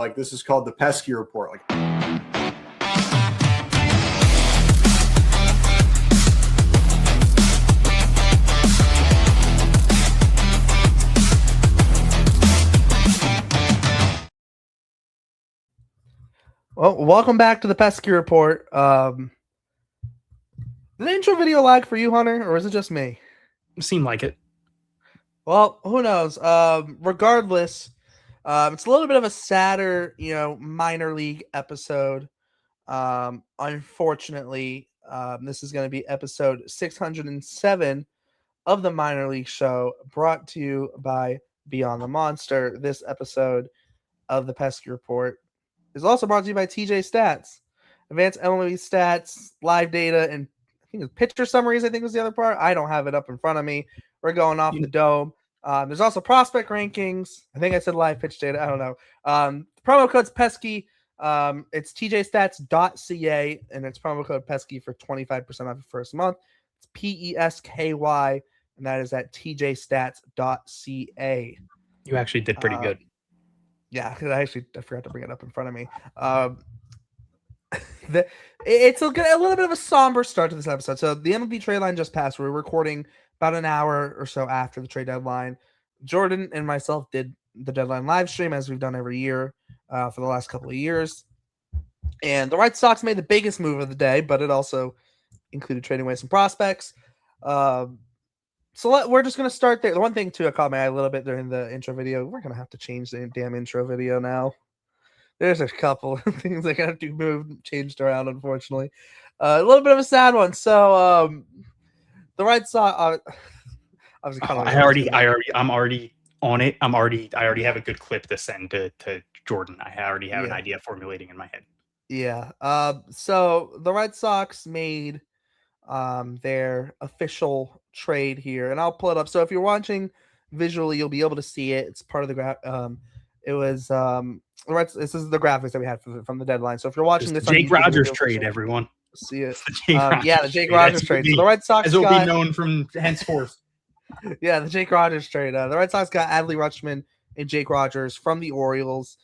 Like, this is called the Pesky Report. Like, well, welcome back to the Pesky Report. Did the intro video lag for you, Hunter, or is it just me? It seemed like it. Well, who knows? Regardless, it's a little bit of a sadder, minor league episode. Unfortunately, this is going to be episode 607 of the minor league show, brought to you by Beyond the Monster. This episode of the Pesky Report is also brought to you by TJ Stats, advanced MLB stats, live data, and I think it's pitcher summaries. I think was the other part. I don't have it up in front of me. We're going off the dome. There's also prospect rankings. I think I said live pitch data. I don't know. The promo code's Pesky. It's tjstats.ca, and it's promo code Pesky for 25% off your first month. It's PESKY, and that is at tjstats.ca. You actually did pretty good. Yeah, because I forgot to bring it up in front of me. It's a little bit of a somber start to this episode. So the MLB trade line just passed. We're recording about an hour or so after the trade deadline. Jordan and myself did the deadline live stream, as we've done every year for the last couple of years. And the White Sox made the biggest move of the day, but it also included trading away some prospects. So we're just going to start there. The one thing, too, I caught my eye a little bit during the intro video. We're going to have to change the damn intro video now. There's a couple of things that have to be changed around, unfortunately. A little bit of a sad one. So the Red Sox... I'm already on it. I already have a good clip to send to Jordan. I already have an idea formulating in my head. Yeah. So the Red Sox made their official trade here, and I'll pull it up. So if you're watching visually, you'll be able to see it. It's part of the graph. It was this is the graphics that we had from the deadline. So if you're watching this, Jake Rogers trade, everyone see it. The Jake Rogers trade. So the Red Sox will be known from henceforth. Yeah, the Jake Rogers trade. The Red Sox got Adley Rutschman and Jake Rogers from the Orioles.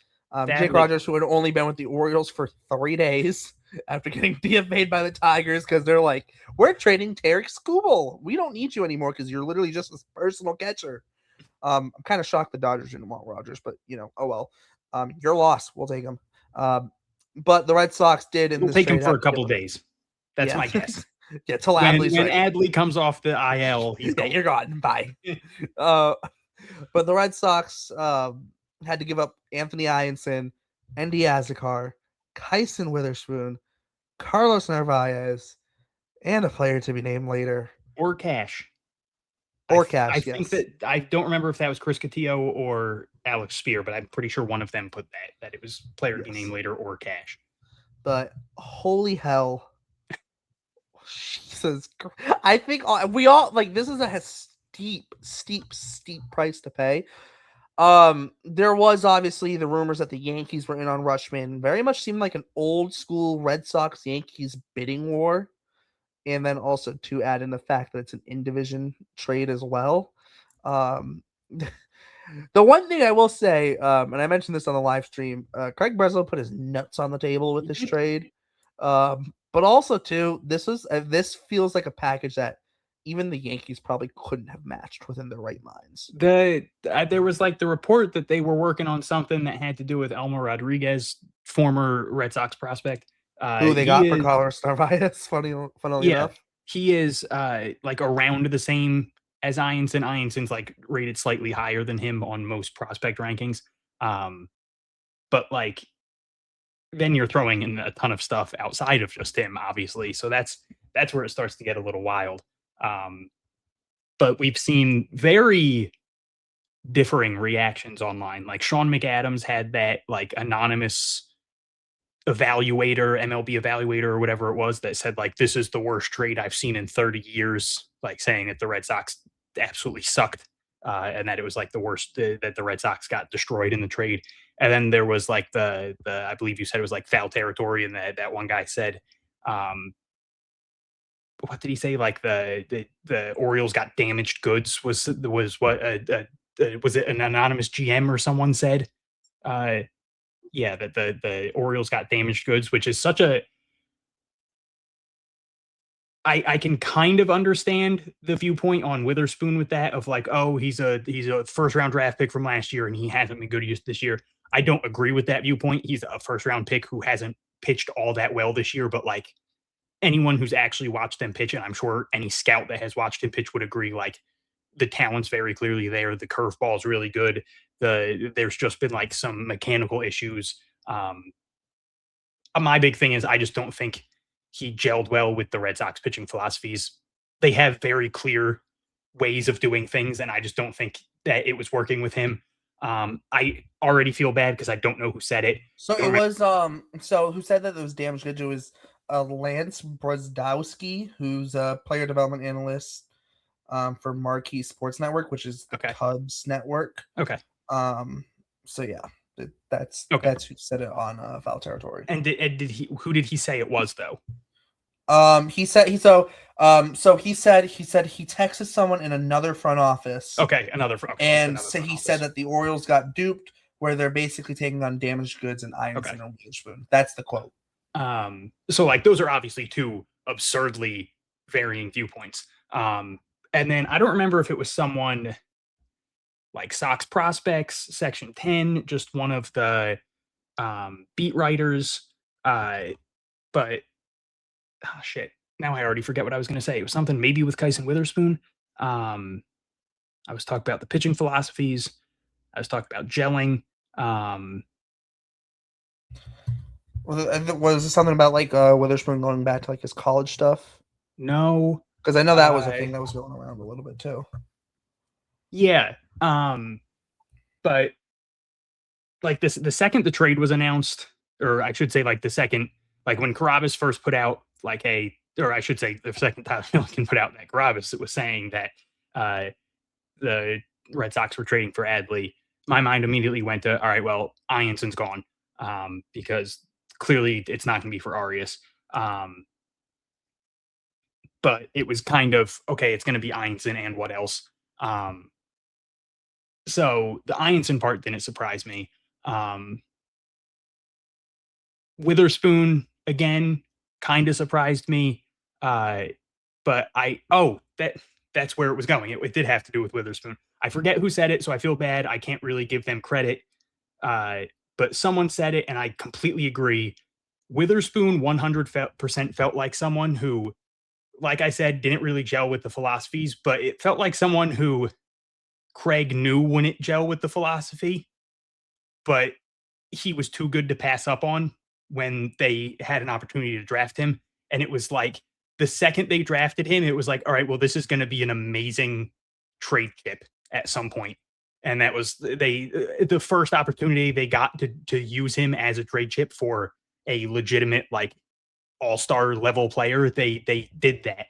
Jake Rogers, who had only been with the Orioles for 3 days after getting DFA'd by the Tigers, because they're like, we're trading Tarik Skubal. We don't need you anymore because you're literally just a personal catcher. I'm kind of shocked the Dodgers didn't want Rogers, but oh well. Your loss. We'll take him. But the Red Sox did. We'll take him for a couple days. That's my guess. Yeah, till Adley's when Adley comes off the IL, he's gone. You're gone. Bye. But the Red Sox had to give up Anthony Ianson, Endy Azekar, Kyson Witherspoon, Carlos Narvaez, and a player to be named later. Or cash. I think that I don't remember if that was Chris Cotillo or Alex Spear, but I'm pretty sure one of them put that it was player to be named later or cash. But holy hell. Jesus, I think we all this is a steep price to pay. There was obviously the rumors that the Yankees were in on Rutschman. Very much seemed like an old school Red Sox Yankees bidding war, and then also to add in the fact that it's an in-division trade as well. The one thing I will say, and I mentioned this on the live stream, Craig Breslow put his nuts on the table with this trade. But also, too, this feels like a package that even the Yankees probably couldn't have matched within their right minds. There was the report that they were working on something that had to do with Elmer Rodriguez, former Red Sox prospect. Who they got for Carlos Narvaez, funnily enough. He is around the same as Ianson. Ianson's rated slightly higher than him on most prospect rankings. But then you're throwing in a ton of stuff outside of just him, obviously. So that's where it starts to get a little wild. But we've seen very differing reactions online. Sean McAdams had that anonymous evaluator, MLB evaluator or whatever it was, that said this is the worst trade I've seen in 30 years, saying that the Red Sox absolutely sucked. And that it was the worst, that the Red Sox got destroyed in the trade. And then there was the I believe you said it was foul territory, and that one guy said, what did he say? The Orioles got damaged goods was what was it an anonymous GM or someone said? yeah, that the Orioles got damaged goods, which is such a I can kind of understand the viewpoint on Witherspoon with that of like, oh, he's a first round draft pick from last year and he hasn't been good this year. I don't agree with that viewpoint. He's a first round pick who hasn't pitched all that well this year, but like anyone who's actually watched him pitch, and I'm sure any scout that has watched him pitch would agree, like the talent's very clearly there. The curveball is really good. There's just been like some mechanical issues. My big thing is I just don't think he gelled well with the Red Sox pitching philosophies. They have very clear ways of doing things, and I just don't think that it was working with him. I already feel bad because I don't know who said it. So it was so who said that it was damaged goods? It was Lance Brozdowski, who's a player development analyst for Marquee Sports Network, which is the Okay. Cubs network. Okay. So yeah, that's who said it on Foul Territory. And did he? Who did he say it was though? He said he said he texted someone in another front office. Okay, another. Okay, and another so he office. said that the Orioles got duped, where they're basically taking on damaged goods and Ianson and Witherspoon. That's the quote. So like those are obviously two absurdly varying viewpoints. And then I don't remember if it was someone like Sox Prospects, Section 10, just one of the beat writers. But shit. Now I already forget what I was going to say. It was something maybe with Kyson Witherspoon. I was talking about the pitching philosophies. I was talking about gelling. Was it something about like Witherspoon going back to like his college stuff? No, because I know that was a thing that was going around a little bit too. Yeah, but like this, the second the trade was announced, or I should say, like the second, like when Carabas first put out like or I should say the second Tyler Milliken put out that Carabas, it was saying that the Red Sox were trading for Adley. My mind immediately went to, all right, well, Ianson's gone because clearly it's not going to be for Arias. But it was kind of, okay, it's going to be Ianson and what else? So the Ianson part didn't surprise me. Witherspoon, again, kind of surprised me. But that's where it was going. It did have to do with Witherspoon. I forget who said it, so I feel bad. I can't really give them credit. But someone said it, and I completely agree. Witherspoon 100% felt like someone who, like I said, didn't really gel with the philosophies, but it felt like someone who Craig knew wouldn't gel with the philosophy, but he was too good to pass up on when they had an opportunity to draft him. And it was like, the second they drafted him, it was like, all right, well, this is going to be an amazing trade chip at some point. And that was the first opportunity they got to use him as a trade chip for a legitimate, like, all-star level player. They did that.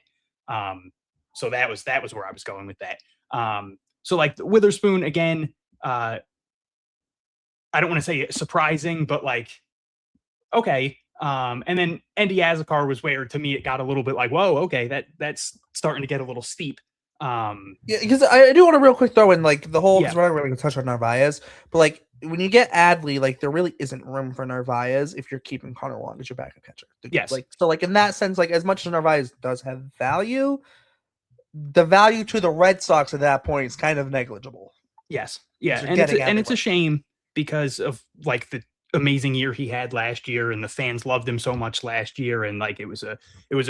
So that was where I was going with that. So like Witherspoon, again, I don't want to say surprising, but like, okay. And then Andy Azakar was where, to me, it got a little bit like, whoa, okay, that's starting to get a little steep. Yeah, because I do want to real quick throw in like the whole, because we're not really going to touch on Narvaez, but like when you get Adley, like there really isn't room for Narvaez if you're keeping Connor Wong as your backup catcher. Yes. Like, so like in that sense, like as much as Narvaez does have value, the value to the Red Sox at that point is kind of negligible. Yes. Yeah. And it's a shame because of like the amazing year he had last year, and the fans loved him so much last year. And like, it was a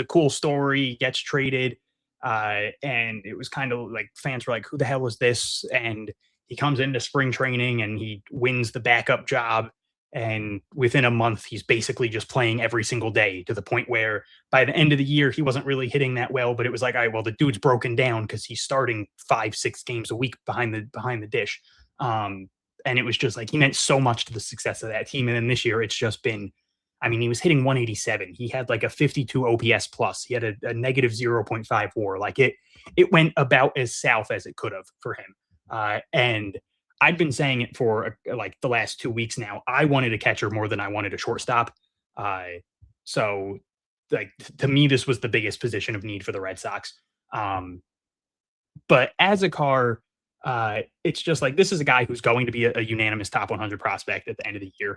cool story. He gets traded. And it was kind of like fans were like, who the hell is this? And he comes into spring training and he wins the backup job. And within a month, he's basically just playing every single day, to the point where by the end of the year, he wasn't really hitting that well, but it was like, all right, well, the dude's broken down because he's starting 5-6 games a week behind the dish. And it was just like, he meant so much to the success of that team. And then this year it's just been, I mean, he was hitting 187. He had like a 52 OPS plus. He had a negative 0.5 WAR. Like it went about as south as it could have for him. And I've been saying it for like the last 2 weeks now. I wanted a catcher more than I wanted a shortstop. So like to me, this was the biggest position of need for the Red Sox. But as a car, it's just like, this is a guy who's going to be a unanimous top 100 prospect at the end of the year.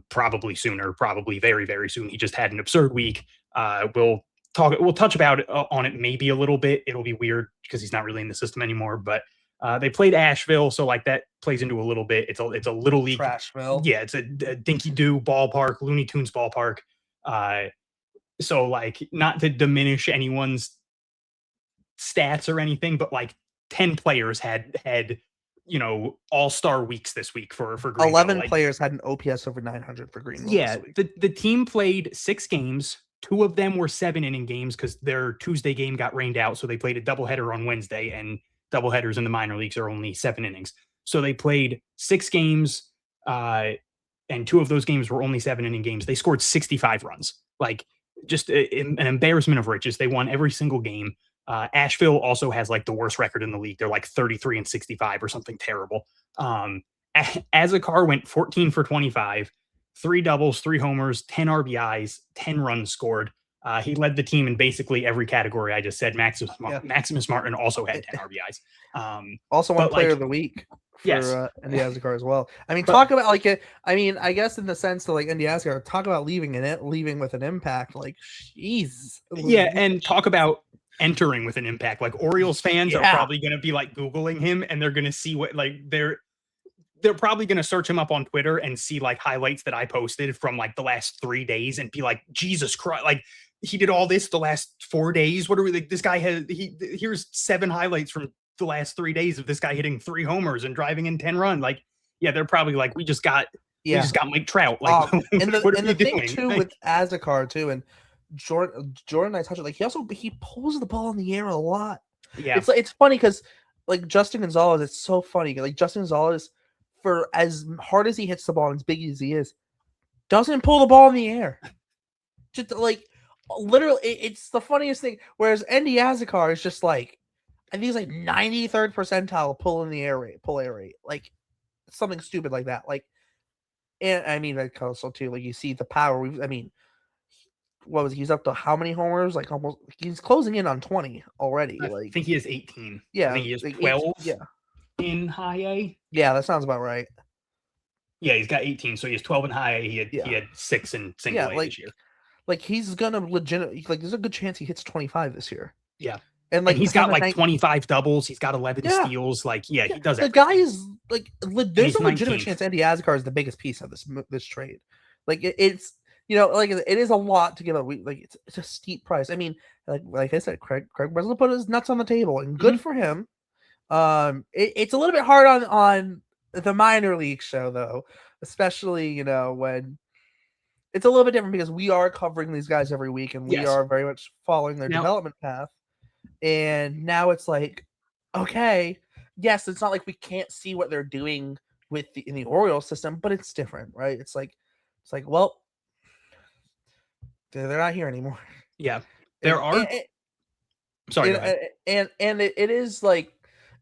probably sooner, probably very, very soon. He just had an absurd week. We'll touch about it, on it maybe a little bit. It'll be weird because he's not really in the system anymore, but they played Asheville, so like that plays into a little bit. It's a little league. Trashville. Yeah, it's a dinky doo ballpark, Looney Tunes ballpark. So like, not to diminish anyone's stats or anything, but like 10 players had all-star weeks this week for Greenville. 11 players had an OPS over 900 for Greenville. Yeah, this week. the team played 6 games. 2 of them were 7-inning games because their Tuesday game got rained out, so they played a doubleheader on Wednesday, and doubleheaders in the minor leagues are only 7 innings. So they played 6 games, and 2 of those games were only 7-inning games. They scored 65 runs. Like, just an embarrassment of riches. They won every single game. Asheville also has like the worst record in the league. They're like 33-65 or something terrible. Azekar went 14 for 25, 3 doubles, 3 homers, 10 RBIs, 10 runs scored. He led the team in basically every category I just said. Maximus Martin also had 10 RBIs. Also won player of the week for Andy Azekar as well. I mean, talk about like I guess in the sense that like Andy Azekar, talk about leaving with an impact. Like, jeez. Yeah, and talk about entering with an impact. Like, Orioles fans are probably going to be like Googling him, and they're going to see what like they're probably going to search him up on Twitter and see like highlights that I posted from like the last 3 days and be like, Jesus Christ, like he did all this the last 4 days. What are we like? This guy here's 7 highlights from the last 3 days of this guy hitting 3 homers and driving in 10 runs. Like, yeah, they're probably like, we just got Mike Trout. Like, and what are the we thing doing? too with Azekar too, and Jordan, I touched it. Like, he pulls the ball in the air a lot. Yeah, it's funny because like Justin Gonzalez, it's so funny. Like Justin Gonzalez, for as hard as he hits the ball and as big as he is, doesn't pull the ball in the air. Just like literally, it's the funniest thing. Whereas Andy Azekar is just like, I think he's like 93rd percentile pull air rate, like something stupid like that. Like, and I mean, like also too, like you see the power. What was he's up to? How many homers? Like almost, he's closing in on 20 already. I think he has 18. Yeah, I think he has like 12. 18, in high A. Yeah, that sounds about right. Yeah, he's got 18, so he has 12 in high A. He had 6 in single A this year. Like he's gonna like there's a good chance he hits 25 this year. Yeah. And like he's got like 25 doubles, he's got 11 steals. Like, he does the everything. guy is like there's a legitimate 19th. chance Andy Azekar is the biggest piece of this trade. Like it's like it is a lot to give up. Like it's a steep price. I mean, like I said, Craig Breslow put his nuts on the table, and good for him. It's a little bit hard on the minor league show though, especially when it's a little bit different because we are covering these guys every week and we are very much following their development path. And now it's like, okay, yes, it's not like we can't see what they're doing in the Orioles system, but it's different, right? It's like, well, they're not here anymore. Yeah, there are. Sorry, go ahead. And it is like,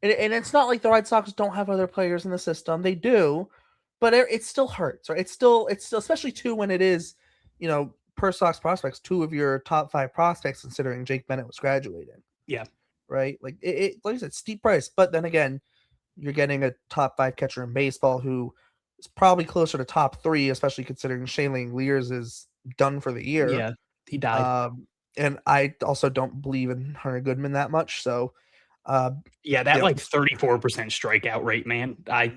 and it's not like the Red Sox don't have other players in the system. They do, but it still hurts, right? It's still, especially too when it is, per Sox prospects, 2 of your top 5 prospects, considering Jake Bennett was graduating. Yeah. Right. Like like I said, steep price, but then again, you're getting a top 5 catcher in baseball who is probably closer to top 3, especially considering Shane Langeliers is done for the year. Yeah, he died. And I also don't believe in Hunter Goodman that much. So, like 34% strikeout rate, man. I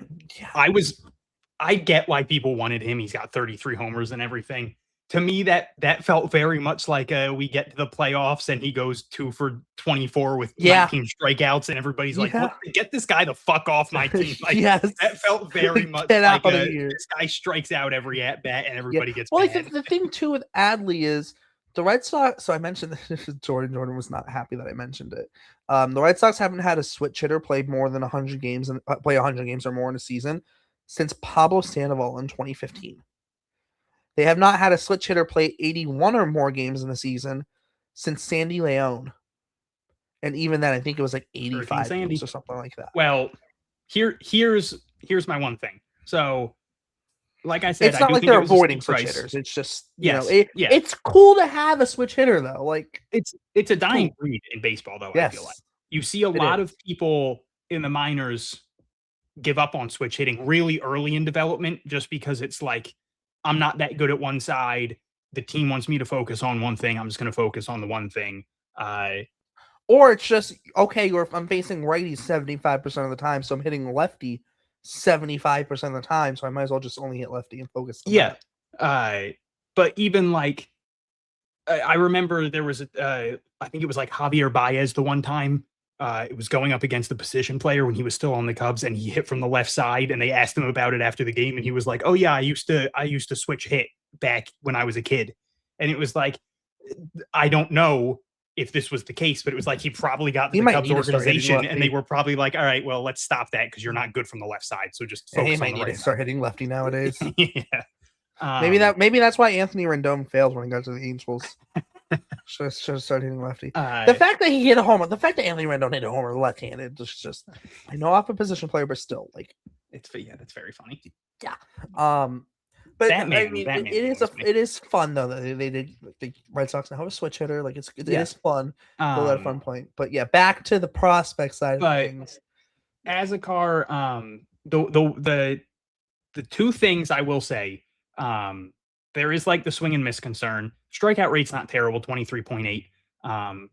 get why people wanted him. He's got 33 homers and everything. To me, that felt very much like we get to the playoffs and he goes 2 for 24 with 19 strikeouts, and everybody's like, "Get this guy the fuck off my team!" Like, that felt very much like this guy strikes out every at bat and everybody gets. Well, like the thing too with Adley is the Red Sox. So I mentioned this. Jordan was not happy that I mentioned it. The Red Sox haven't had a switch hitter play more than 100 games and play 100 games or more in a season since Pablo Sandoval in 2015. They have not had a switch hitter play 81 or more games in the season since Sandy Leone. And even then, I think it was like 85 games or something like that. Well, here's my one thing. So, like I said, it's not like they're avoiding switch hitters. It's just, it's cool to have a switch hitter, though. Like it's a dying breed in baseball, though. I feel like you see a lot of people in the minors give up on switch hitting really early in development just because it's like, I'm not that good at one side. The team wants me to focus on one thing. I'm just going to focus on the one thing. Or it's just, okay, I'm facing righty 75% of the time, so I'm hitting lefty 75% of the time, so I might as well just only hit lefty and focus on that. But even like, I remember there was, I think it was like Javier Baez the one time. It was going up against the position player when he was still on the Cubs, and he hit from the left side, and they asked him about it after the game, and he was like, "Oh yeah, I used to switch hit back when I was a kid." And it was like, I don't know if this was the case, but it was like he probably got to the Cubs organization, and they were probably like, "All right, well, let's stop that because you're not good from the left side, so just focus on the right side." Start hitting lefty nowadays. Yeah. Maybe that's why Anthony Rendon failed when he got to the Angels. Should have started hitting lefty. The fact that he hit a homer, the fact that Adley Rutschman hit a homer left-handed, just I know off a position player, but still, like, that's very funny. Yeah. But it is fun though that they did. The Red Sox now have a switch hitter. Like it is fun. Still at a fun point. But yeah, back to the prospect side of things. As a car, the two things I will say, there is like the swing and miss concern. Strikeout rate's not terrible, 23.8.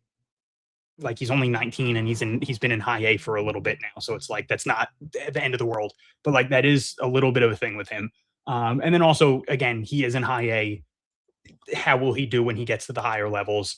Like he's only 19 and he's been in high A for a little bit now. So it's like, that's not the end of the world, but like that is a little bit of a thing with him. And then also, again, he is in high A. How will he do when he gets to the higher levels?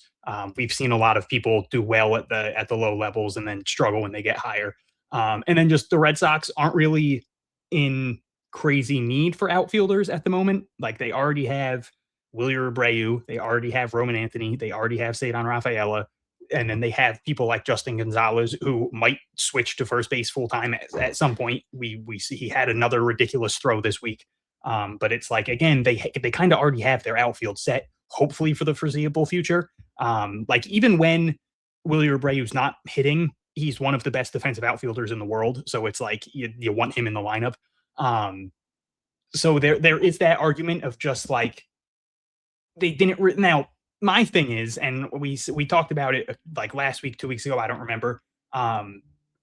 We've seen a lot of people do well at the low levels and then struggle when they get higher. And then just the Red Sox aren't really in crazy need for outfielders at the moment. Like they already have Wilyer Abreu, they already have Roman Anthony, they already have Cedar Rafaela, and then they have people like Justin Gonzalez who might switch to first base full time at some point. We see he had another ridiculous throw this week, but it's like again they kind of already have their outfield set, hopefully for the foreseeable future. Like even when Wilyer Abreu's not hitting, he's one of the best defensive outfielders in the world. So it's like you want him in the lineup. So there is that argument of just like they didn't. Now my thing is, and we talked about it like last week, 2 weeks ago, I don't remember.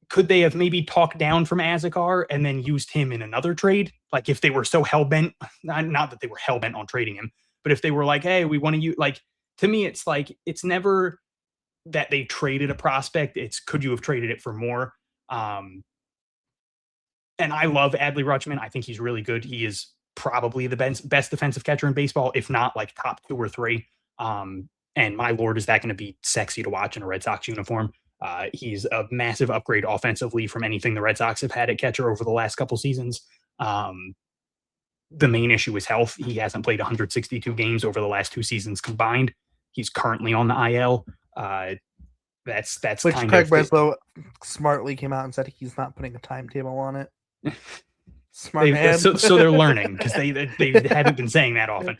Could they have maybe talked down from Azekar and then used him in another trade? Like if they were so hell-bent, not that they were hell-bent on trading him, but if they were like, hey, we want to use, like, to me, it's like, it's never that they traded a prospect. It's could you have traded it for more? And I love Adley Rutschman. I think he's really good. He is probably the best defensive catcher in baseball, if not like top 2 or 3. And my Lord, is that going to be sexy to watch in a Red Sox uniform? He's a massive upgrade offensively from anything the Red Sox have had at catcher over the last couple seasons. The main issue is health. He hasn't played 162 games over the last 2 seasons combined. He's currently on the IL. That's which kind Craig of Breslow smartly came out and said he's not putting a timetable on it. Smart man. So they're learning because they haven't been saying that often.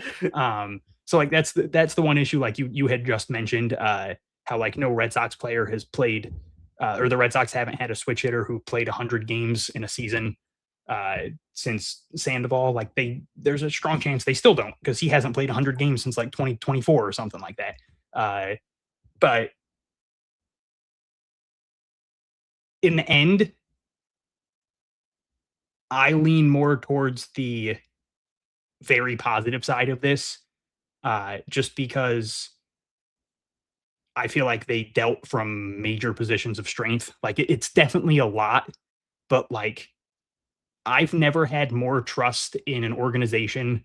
So like that's the one issue. Like you had just mentioned how like no Red Sox player has played, or the Red Sox haven't had a switch hitter who played 100 games in a season since Sandoval. Like there's a strong chance they still don't, because he hasn't played 100 games since like 2024 or something like that. But in the end, I lean more towards the very positive side of this, just because I feel like they dealt from major positions of strength. Like it's definitely a lot, but like I've never had more trust in an organization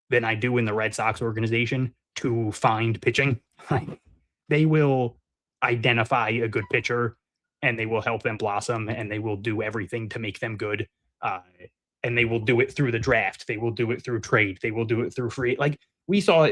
than I do in the Red Sox organization to find pitching. Like they will identify a good pitcher and they will help them blossom, and they will do everything to make them good. And they will do it through the draft. They will do it through trade. They will do it through free. Like we saw,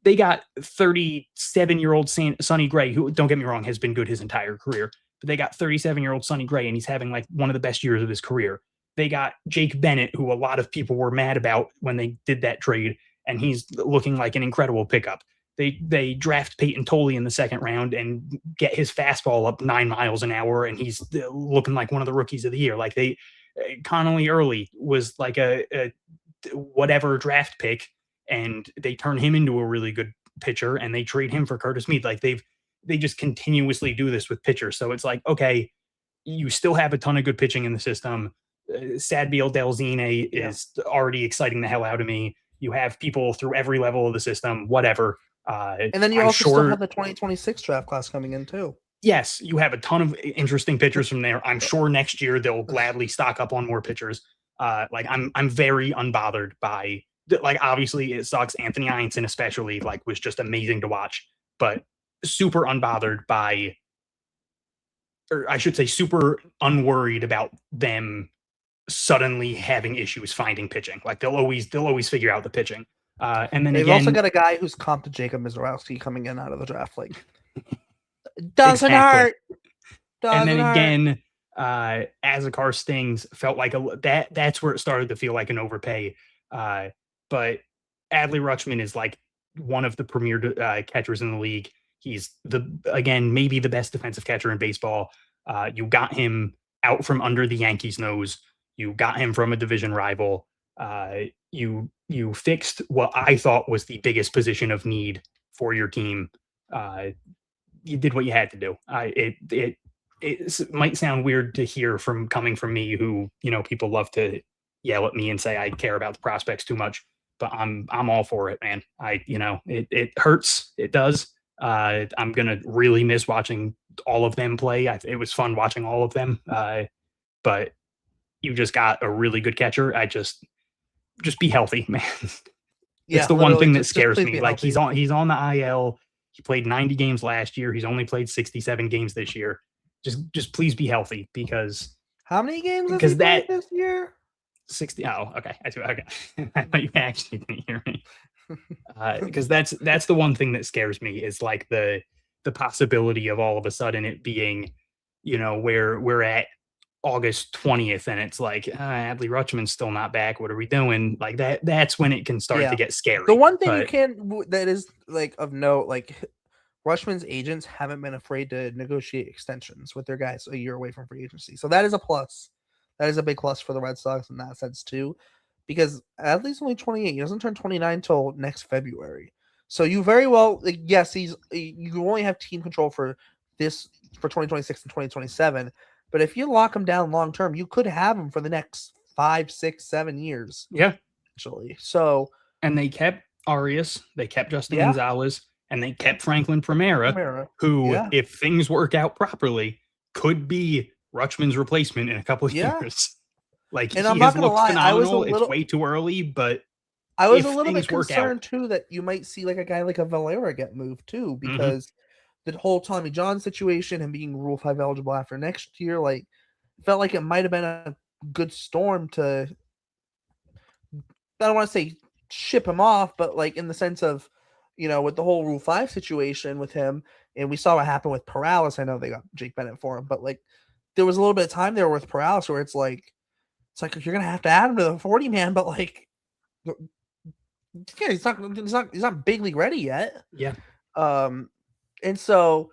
they got 37-year-old Sonny Gray, who, don't get me wrong, has been good his entire career. But they got 37-year-old Sonny Gray, and he's having like one of the best years of his career. They got Jake Bennett, who a lot of people were mad about when they did that trade, and he's looking like an incredible pickup. They draft Peyton Tolley in the 2nd round and get his fastball up 9 miles an hour, and he's looking like one of the rookies of the year. Like Connolly Early was like a whatever draft pick, and they turn him into a really good pitcher, and they trade him for Curtis Mead. Like they just continuously do this with pitchers. So it's like, okay, you still have a ton of good pitching in the system. Sadbiel Delzine is already exciting the hell out of me. You have people through every level of the system, whatever. And then you I'm also still sure, have the 2026 draft class coming in too. yes, you have a ton of interesting pitchers from there. I'm sure next year they'll gladly stock up on more pitchers. Like I'm very unbothered by, like, obviously it sucks. Anthony Ianson especially, like, was just amazing to watch, but super unbothered by, or I should say super unworried about them suddenly having issues finding pitching. Like they'll always figure out the pitching. And then They've again, also got a guy who's comp to Jacob Mizorowski coming in out of the draft. Like, doesn't exactly. hurt. And then Doesn't hurt. again, Azakar stings felt like that's where it started to feel like an overpay. But Adley Rutschman is like one of the premier catchers in the league. He's maybe the best defensive catcher in baseball. You got him out from under the Yankees' nose. You got him from a division rival. You fixed what I thought was the biggest position of need for your team. You did what you had to do. It might sound weird to hear coming from me, who, people love to yell at me and say I care about the prospects too much, but I'm all for it, man. It hurts. It does. I'm gonna really miss watching all of them play. It was fun watching all of them. But you just got a really good catcher. Just be healthy, man. It's the one thing that scares me. Like he's on the IL. He played 90 games last year. He's only played 67 games this year. Just please be healthy, because how many games has he played this year? 60. Oh, okay. Okay. I thought you actually didn't hear me. Because that's the one thing that scares me, is like the possibility of all of a sudden it being, where we're at August 20th and it's like, Adley Rutschman's still not back. What are we doing? Like that's when it can start to get scary. The one thing that is like of note, like Rutschman's agents haven't been afraid to negotiate extensions with their guys a year away from free agency. So that is a plus. That is a big plus for the Red Sox in that sense too, because Adley's only 28. He doesn't turn 29 till next February. So you very well, yes, you only have team control for 2026 and 2027. But if you lock him down long term, you could have him for the next 5, 6, 7 years. Yeah, actually. So, and they kept Arias, they kept Justin Gonzalez, and they kept Franklin Primera, who, if things work out properly, could be Rutschman's replacement in a couple of years. Like, and he I'm not has gonna looked lie, phenomenal. It's way too early, but I was a little bit concerned too that you might see like a guy like a Valera get moved too, because the whole Tommy John situation and being Rule 5 eligible after next year, like, felt like it might have been a good storm to, I don't want to say ship him off, but like in the sense of, with the whole Rule 5 situation with him, and we saw what happened with Paralis. I know they got Jake Bennett for him, but like there was a little bit of time there with Paralis where it's like you're gonna have to add him to the 40 man, but like, yeah, he's not big league ready yet. Yeah. And so,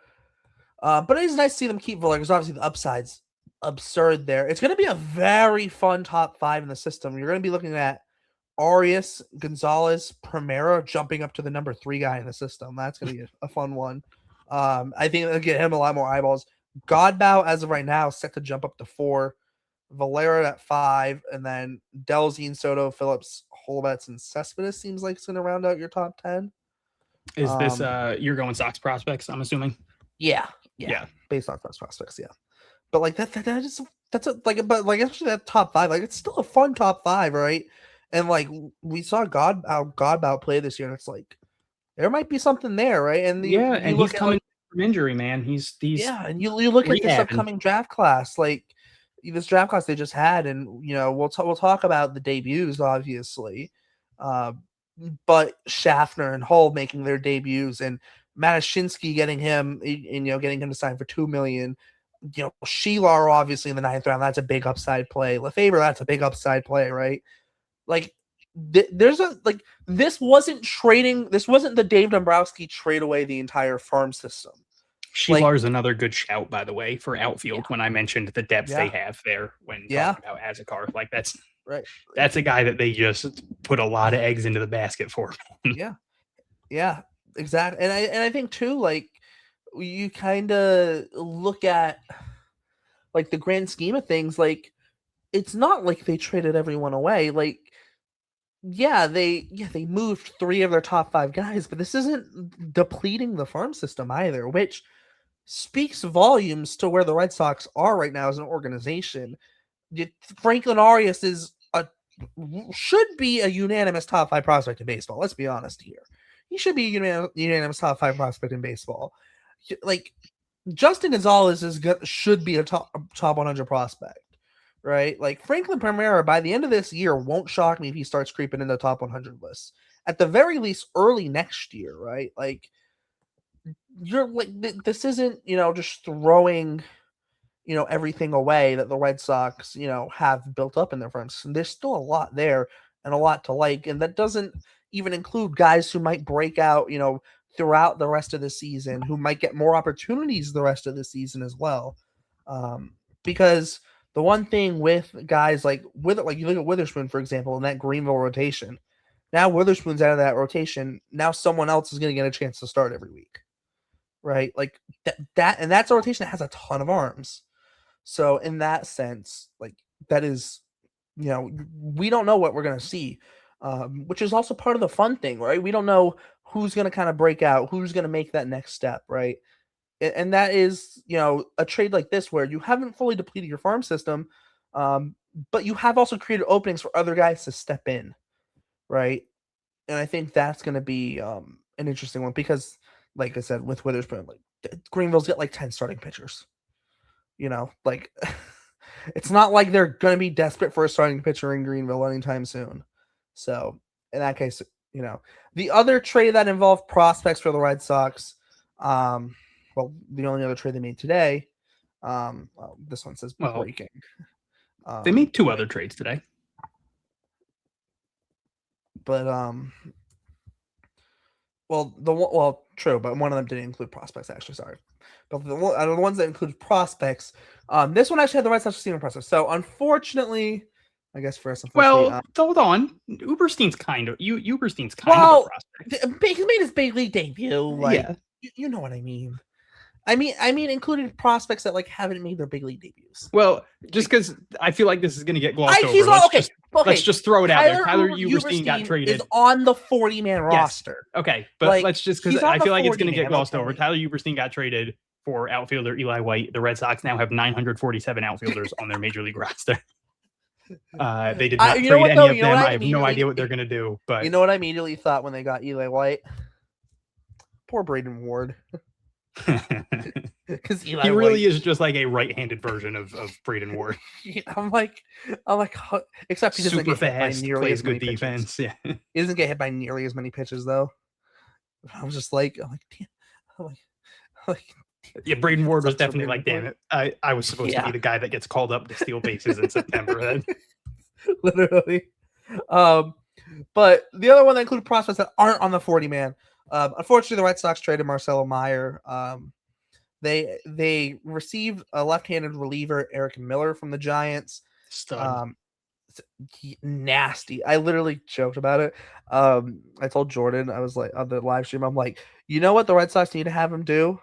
but it is nice to see them keep Valera, because obviously the upside's absurd there. It's going to be a very fun top 5 in the system. You're going to be looking at Arias, Gonzalez, Primera jumping up to the number 3 guy in the system. That's going to be a fun one. I think it'll get him a lot more eyeballs. Godbout, as of right now, set to jump up to 4. Valera at 5, and then Delzine, Soto, Phillips, Holbetts, and Cespedes seems like it's going to round out your top 10. Is this you're going Sox prospects, I'm assuming? Yeah. Based on Sox prospects, yeah. But like that's actually that top 5, like it's still a fun top 5, right? And like we saw Godbout play this year, and it's like there might be something there, right? And and he's coming from injury, man. He's and you look at this upcoming draft class, like this draft class they just had, and we'll talk about the debuts, obviously. But Schaffner and Hull making their debuts, and Matashinsky getting him to sign for $2 million. Sheelar obviously in the 9th round, that's a big upside play. Lefebvre, that's a big upside play, right? Like this wasn't the Dave Dombrowski trade away the entire farm system. Sheelar's another good shout, by the way, for outfield. When I mentioned the depth they have there when talking about Azakar, like that's right. That's a guy that they just put a lot of eggs into the basket for. Yeah, exactly. And I think too, like you kind of look at like the grand scheme of things, like it's not like they traded everyone away. Like they moved 3 of their top 5 guys, but this isn't depleting the farm system either, which speaks volumes to where the Red Sox are right now as an organization. Franklin Arias should be a unanimous top 5 prospect in baseball. Let's be honest here. He should be a unanimous top 5 prospect in baseball. Like Justin Gonzalez should be a top 100 prospect, right? Like Franklin Primera by the end of this year won't shock me if he starts creeping in the top 100 lists. At the very least, early next year, right? Like you're like this isn't just throwing everything away that the Red Sox have built up in their fronts. And there's still a lot there and a lot to like, and that doesn't even include guys who might break out throughout the rest of the season, who might get more opportunities the rest of the season as well. Because the one thing with guys like you look at Witherspoon, for example, in that Greenville rotation. Now Witherspoon's out of that rotation. Now someone else is going to get a chance to start every week, right? Like and that's a rotation that has a ton of arms. So in that sense, like that is, we don't know what we're going to see, which is also part of the fun thing, right? We don't know who's going to kind of break out, who's going to make that next step, right? And that is, a trade like this where you haven't fully depleted your farm system, but you have also created openings for other guys to step in, right? And I think that's going to be an interesting one because, like I said, with Witherspoon, like Greenville's got like 10 starting pitchers. Like it's not like they're going to be desperate for a starting pitcher in Greenville anytime soon. So in that case, the other trade that involved prospects for the Red Sox, the only other trade they made today, this one says breaking. They made 2 other trades today. But true, but one of them didn't include prospects, actually. Sorry, but the ones that include prospects, this one actually had the Red Sox receiving prospects. So unfortunately, I guess first. Hold on, Uberstein's kind of a prospect. He made his big league debut. You know what I mean. I mean, including prospects that haven't made their big league debuts. Well, just because I feel like this is going to get glossed over. Let's just throw it out there. Tyler Uberstein got traded. Is on the 40-man roster. Okay, but let's just because I feel like it's going to get glossed over. Tyler Uberstein got traded for outfielder Eli White. The Red Sox now have 947 outfielders on their major league roster. They did not trade any of them. I have no idea what they're going to do. But you know what I immediately thought when they got Eli White? Poor Braden Ward. Because he really is just like a right-handed version of Braden Ward. I'm like, except he doesn't super get fast, hit by nearly plays as many good defense. pitches. Yeah, he doesn't get hit by nearly as many pitches though. I was just like, yeah. Braden Ward was definitely like, damn it, I was supposed to be the guy that gets called up to steal bases in September. Then literally. But the other one that included prospects that aren't on the 40-man. Unfortunately, the Red Sox traded Marcelo Meyer. They received a left-handed reliever, Erik Miller, from the Giants. Nasty. I literally joked about it. I told Jordan, I was like on the live stream, I'm like, you know what the Red Sox need to have him do?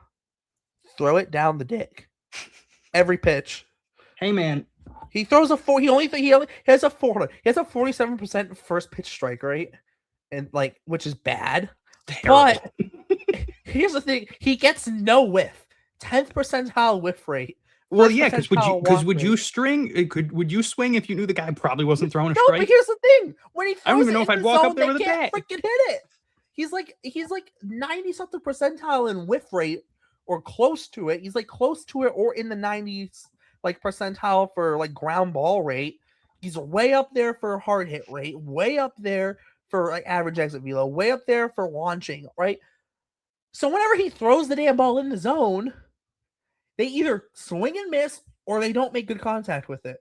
Throw it down the dick. Every pitch. Hey man. He throws he has a 47% first pitch strike rate, and which is bad. Terrible. But here's the thing: he gets no whiff, 10th percentile whiff rate. Well, yeah, because would you swing if you knew the guy probably wasn't throwing a strike? No, but here's the thing: when he throws I don't even know if I'd walk up there with a bat. Freaking hit it. He's like 90-something percentile in whiff rate, or close to it. He's close to it, or in the 90s percentile for ground ball rate. He's way up there for hard hit rate, way up there for average exit velo, way up there for launching, right? So whenever he throws the damn ball in the zone, they either swing and miss or they don't make good contact with it.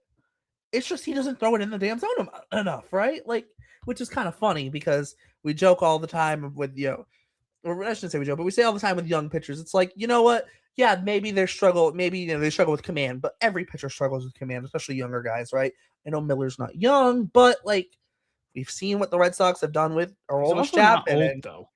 It's just he doesn't throw it in the damn zone enough, right? Which is kind of funny because we joke all the time with, or I shouldn't say we joke, but we say all the time with young pitchers. It's like, you know what? Yeah, maybe they struggle with command, but every pitcher struggles with command, especially younger guys, right? I know Miller's not young, but we've seen what the Red Sox have done with Aroldis Chapman. Though.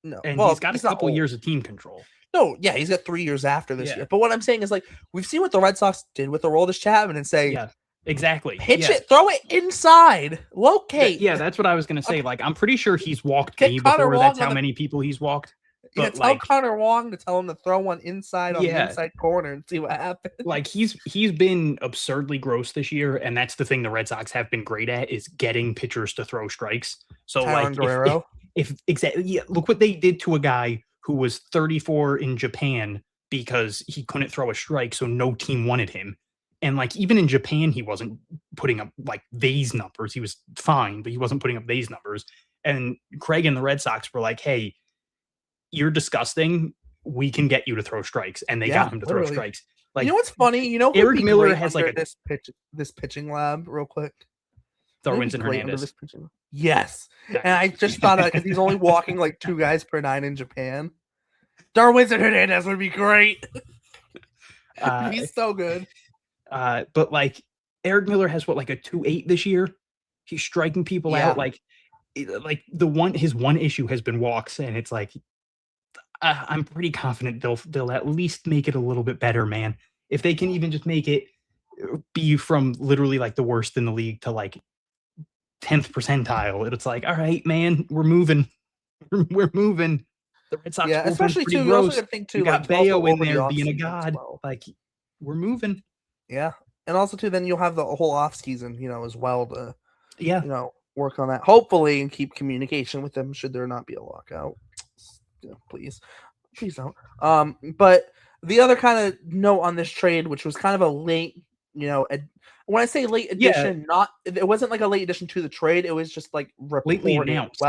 No, and he's got a couple years of team control. No, yeah, he's got 3 years after this year. But what I'm saying is we've seen what the Red Sox did with Aroldis Chapman and say, Exactly. Pitch yes. it, throw it inside, locate. Yeah, that's what I was gonna say. Like, I'm pretty sure he's walked Get me Connor before. Wong That's on how the- many people he's walked. Yeah, But tell like, Connor Wong to tell him to throw one inside on the Yeah. inside corner and see what happens. like he's been absurdly gross this year, and that's the thing the Red Sox have been great at is getting pitchers to throw strikes. So Tyron like, Guerrero. if exactly, yeah, look what they did to a guy who was 34 in Japan because he couldn't throw a strike, so no team wanted him. And like, even in Japan, he wasn't putting up like these numbers. He was fine, but he wasn't putting up these numbers. And Craig and the Red Sox were like, "Hey, you're disgusting. We can get you to throw strikes," and they Yeah, got him to literally. throw strikes. Like, you know what's funny? You know, who'd Erik be Miller great has under like a this pitching lab, real quick. Darwinson Great under Hernandez. this pitching. Yes, Yeah. and I just thought of because he's only walking like 2 guys per 9 in Japan. Darwinson Hernandez would be great. He's so good. But like, Erik Miller has what, like a 2.8 this year. He's striking people out. Like his one issue has been walks, and it's like, I'm pretty confident they'll at least make it a little bit better, man. If they can even just make it be from literally like the worst in the league to like 10th percentile, it's like, all right, man, we're moving. We're moving. The Red Sox, Yeah, especially pretty too. You gross. also got to think too. You got like, Bayo also in over the there being a offseason as god. well. Like, we're moving. Yeah, and also too, then you'll have the whole off season, as well to Yeah. work on that. Hopefully, and keep communication with them should there not be a lockout. Please don't. But the other kind of note on this trade, which was kind of a late, when I say late addition, it wasn't like a late addition to the trade. It was just like Lately reported announced.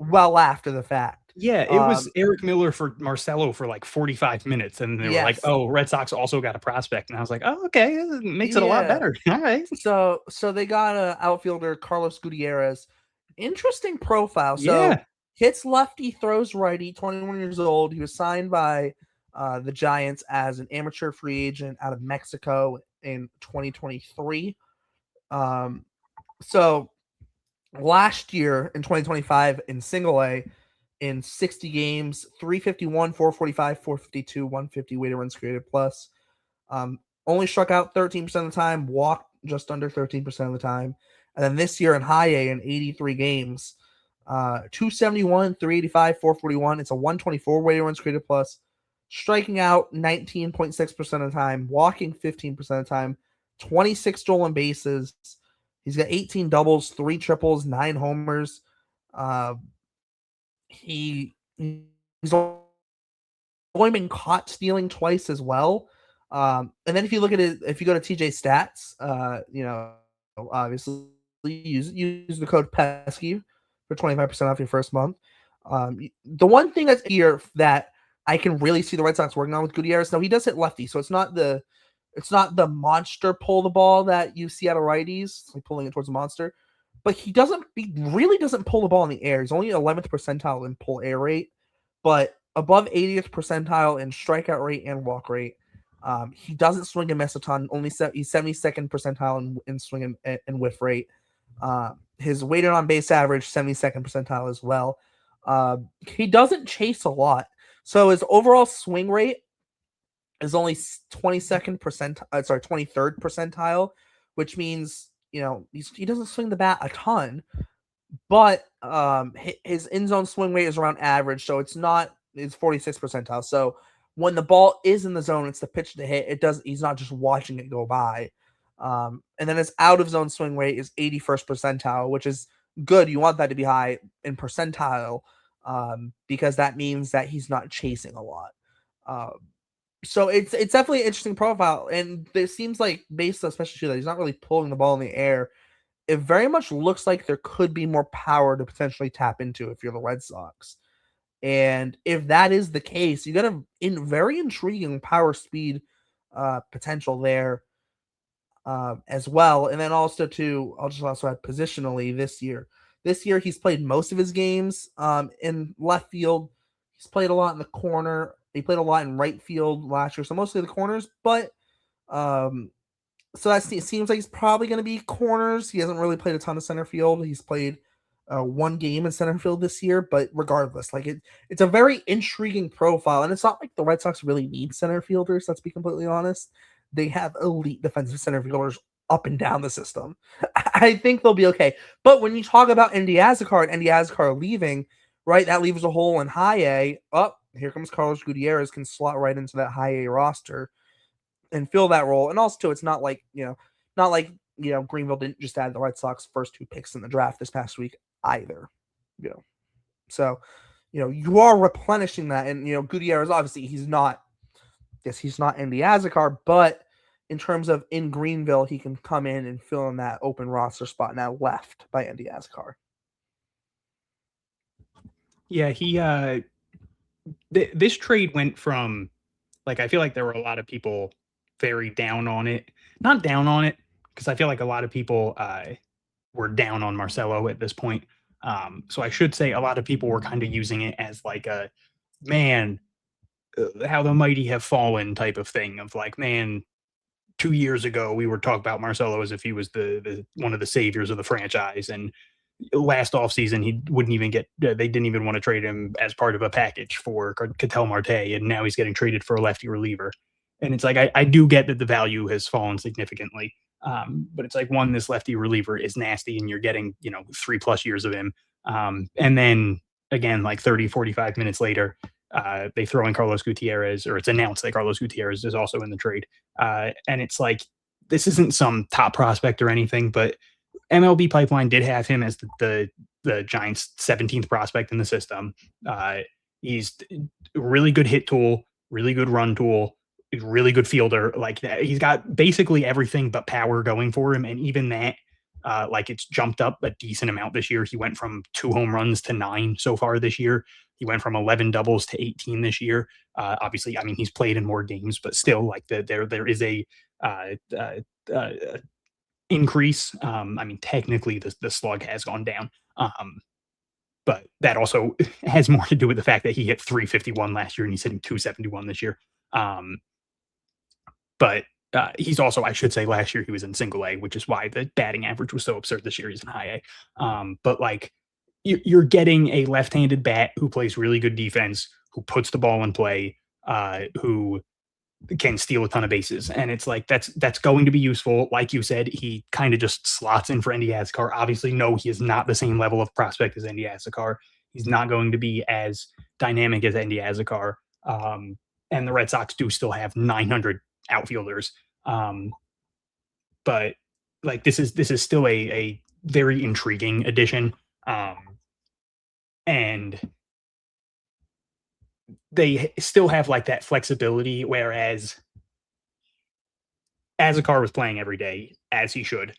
well after the fact. Yeah, it was Erik Miller for Marcelo for like 45 minutes, and they were like, "Oh, Red Sox also got a prospect," and I was like, "Oh, okay, it makes it a lot better." All right. So they got an outfielder, Carlos Gutierrez. Interesting profile. So hits lefty, throws righty. 21 years old. He was signed by the Giants as an amateur free agent out of Mexico in 2023. So last year in 2025 in Single A. In 60 games, 351, 445, 452, 150 weighted runs created plus. Only struck out 13% of the time, walked just under 13% of the time. And then this year in High A in 83 games, 271, 385, 441. It's a 124 weighted runs created plus. Striking out 19.6% of the time, walking 15% of the time, 26 stolen bases. He's got 18 doubles, 3 triples, 9 homers. He's only been caught stealing twice as well. And then if you look at it, if you go to TJ Stats, obviously use the code PESKY for 25% off your first month. The one thing that's here that I can really see the Red Sox working on with Gutierrez, now he does hit lefty, so it's not the monster pull the ball that you see out of righties, like pulling it towards a monster. But he really doesn't pull the ball in the air. He's only 11th percentile in pull air rate, but above 80th percentile in strikeout rate and walk rate. He doesn't swing and miss a ton. He's 72nd percentile in swing and whiff rate. His weighted on base average 72nd percentile as well. He doesn't chase a lot, so his overall swing rate is only 23rd percentile, which means he doesn't swing the bat a ton, but his in zone swing rate is around average, so it's 46th percentile. So when the ball is in the zone, it's the pitch to hit. He's not just watching it go by. And then his out of zone swing rate is 81st percentile, which is good. You want that to be high in percentile, because that means that he's not chasing a lot. So it's definitely an interesting profile, and it seems like, based especially too, that he's not really pulling the ball in the air, it very much looks like there could be more power to potentially tap into if you're the Red Sox. And if that is the case, you got a very intriguing power speed potential there as well. And then also too, I'll just also add positionally this year. This year he's played most of his games in left field. He's played a lot in the corner. He played a lot in right field last year, so mostly the corners. But so it seems like he's probably going to be corners. He hasn't really played a ton of center field. He's played one game in center field this year, but regardless, like it's a very intriguing profile, and it's not like the Red Sox really need center fielders. Let's be completely honest. They have elite defensive center fielders up and down the system. I think they'll be okay. But when you talk about Andy Azekar leaving, right, that leaves a hole in high A. Oh, here comes Carlos Gutierrez, can slot right into that high A roster and fill that role. And also, too, it's not like, Greenville didn't just add the Red Sox first 2 picks in the draft this past week either. So, you are replenishing that. And, Gutierrez, obviously, he's not Andy Azekar, but in terms of in Greenville, he can come in and fill in that open roster spot now left by Andy Azekar. Yeah, he this trade went from, like, I feel like there were a lot of people very down on it. Not down on it, because I feel like a lot of people were down on Marcelo at this point. So I should say a lot of people were kind of using it as like a, man, how the mighty have fallen type of thing of like, man, 2 years ago we were talking about Marcelo as if he was the one of the saviors of the franchise, and last offseason he wouldn't even get, they didn't even want to trade him as part of a package for Ketel Marte, and now he's getting traded for a lefty reliever. And it's like, I do get that the value has fallen significantly, but it's like, one, this lefty reliever is nasty, and you're getting 3+ years of him, and then again, like 30-45 minutes later, they throw in Carlos Gutierrez, or it's announced that Carlos Gutierrez is also in the trade. And it's like, this isn't some top prospect or anything, but MLB Pipeline did have him as the Giants' 17th prospect in the system. He's a really good hit tool, really good run tool, really good fielder. Like, he's got basically everything but power going for him. And even that, like, it's jumped up a decent amount this year. He went from 2 home runs to 9 so far this year. He went from 11 doubles to 18 this year. Obviously, I mean, he's played in more games, but still, like, there is a increase. I mean, technically, the slug has gone down, but that also has more to do with the fact that he hit 351 last year and he's hitting 271 this year. But he's also, I should say, last year he was in single A, which is why the batting average was so absurd. This year he's in high A. But like, you're getting a left-handed bat who plays really good defense, who puts the ball in play, who can steal a ton of bases. And it's like, that's going to be useful. Like you said, he kind of just slots in for Andy Azekar. Obviously, no, he is not the same level of prospect as Andy Azekar. He's not going to be as dynamic as Andy Azekar. And the Red Sox do still have 900 outfielders. But like, this is still a very intriguing addition. And they still have like that flexibility, whereas Azekar was playing every day as he should.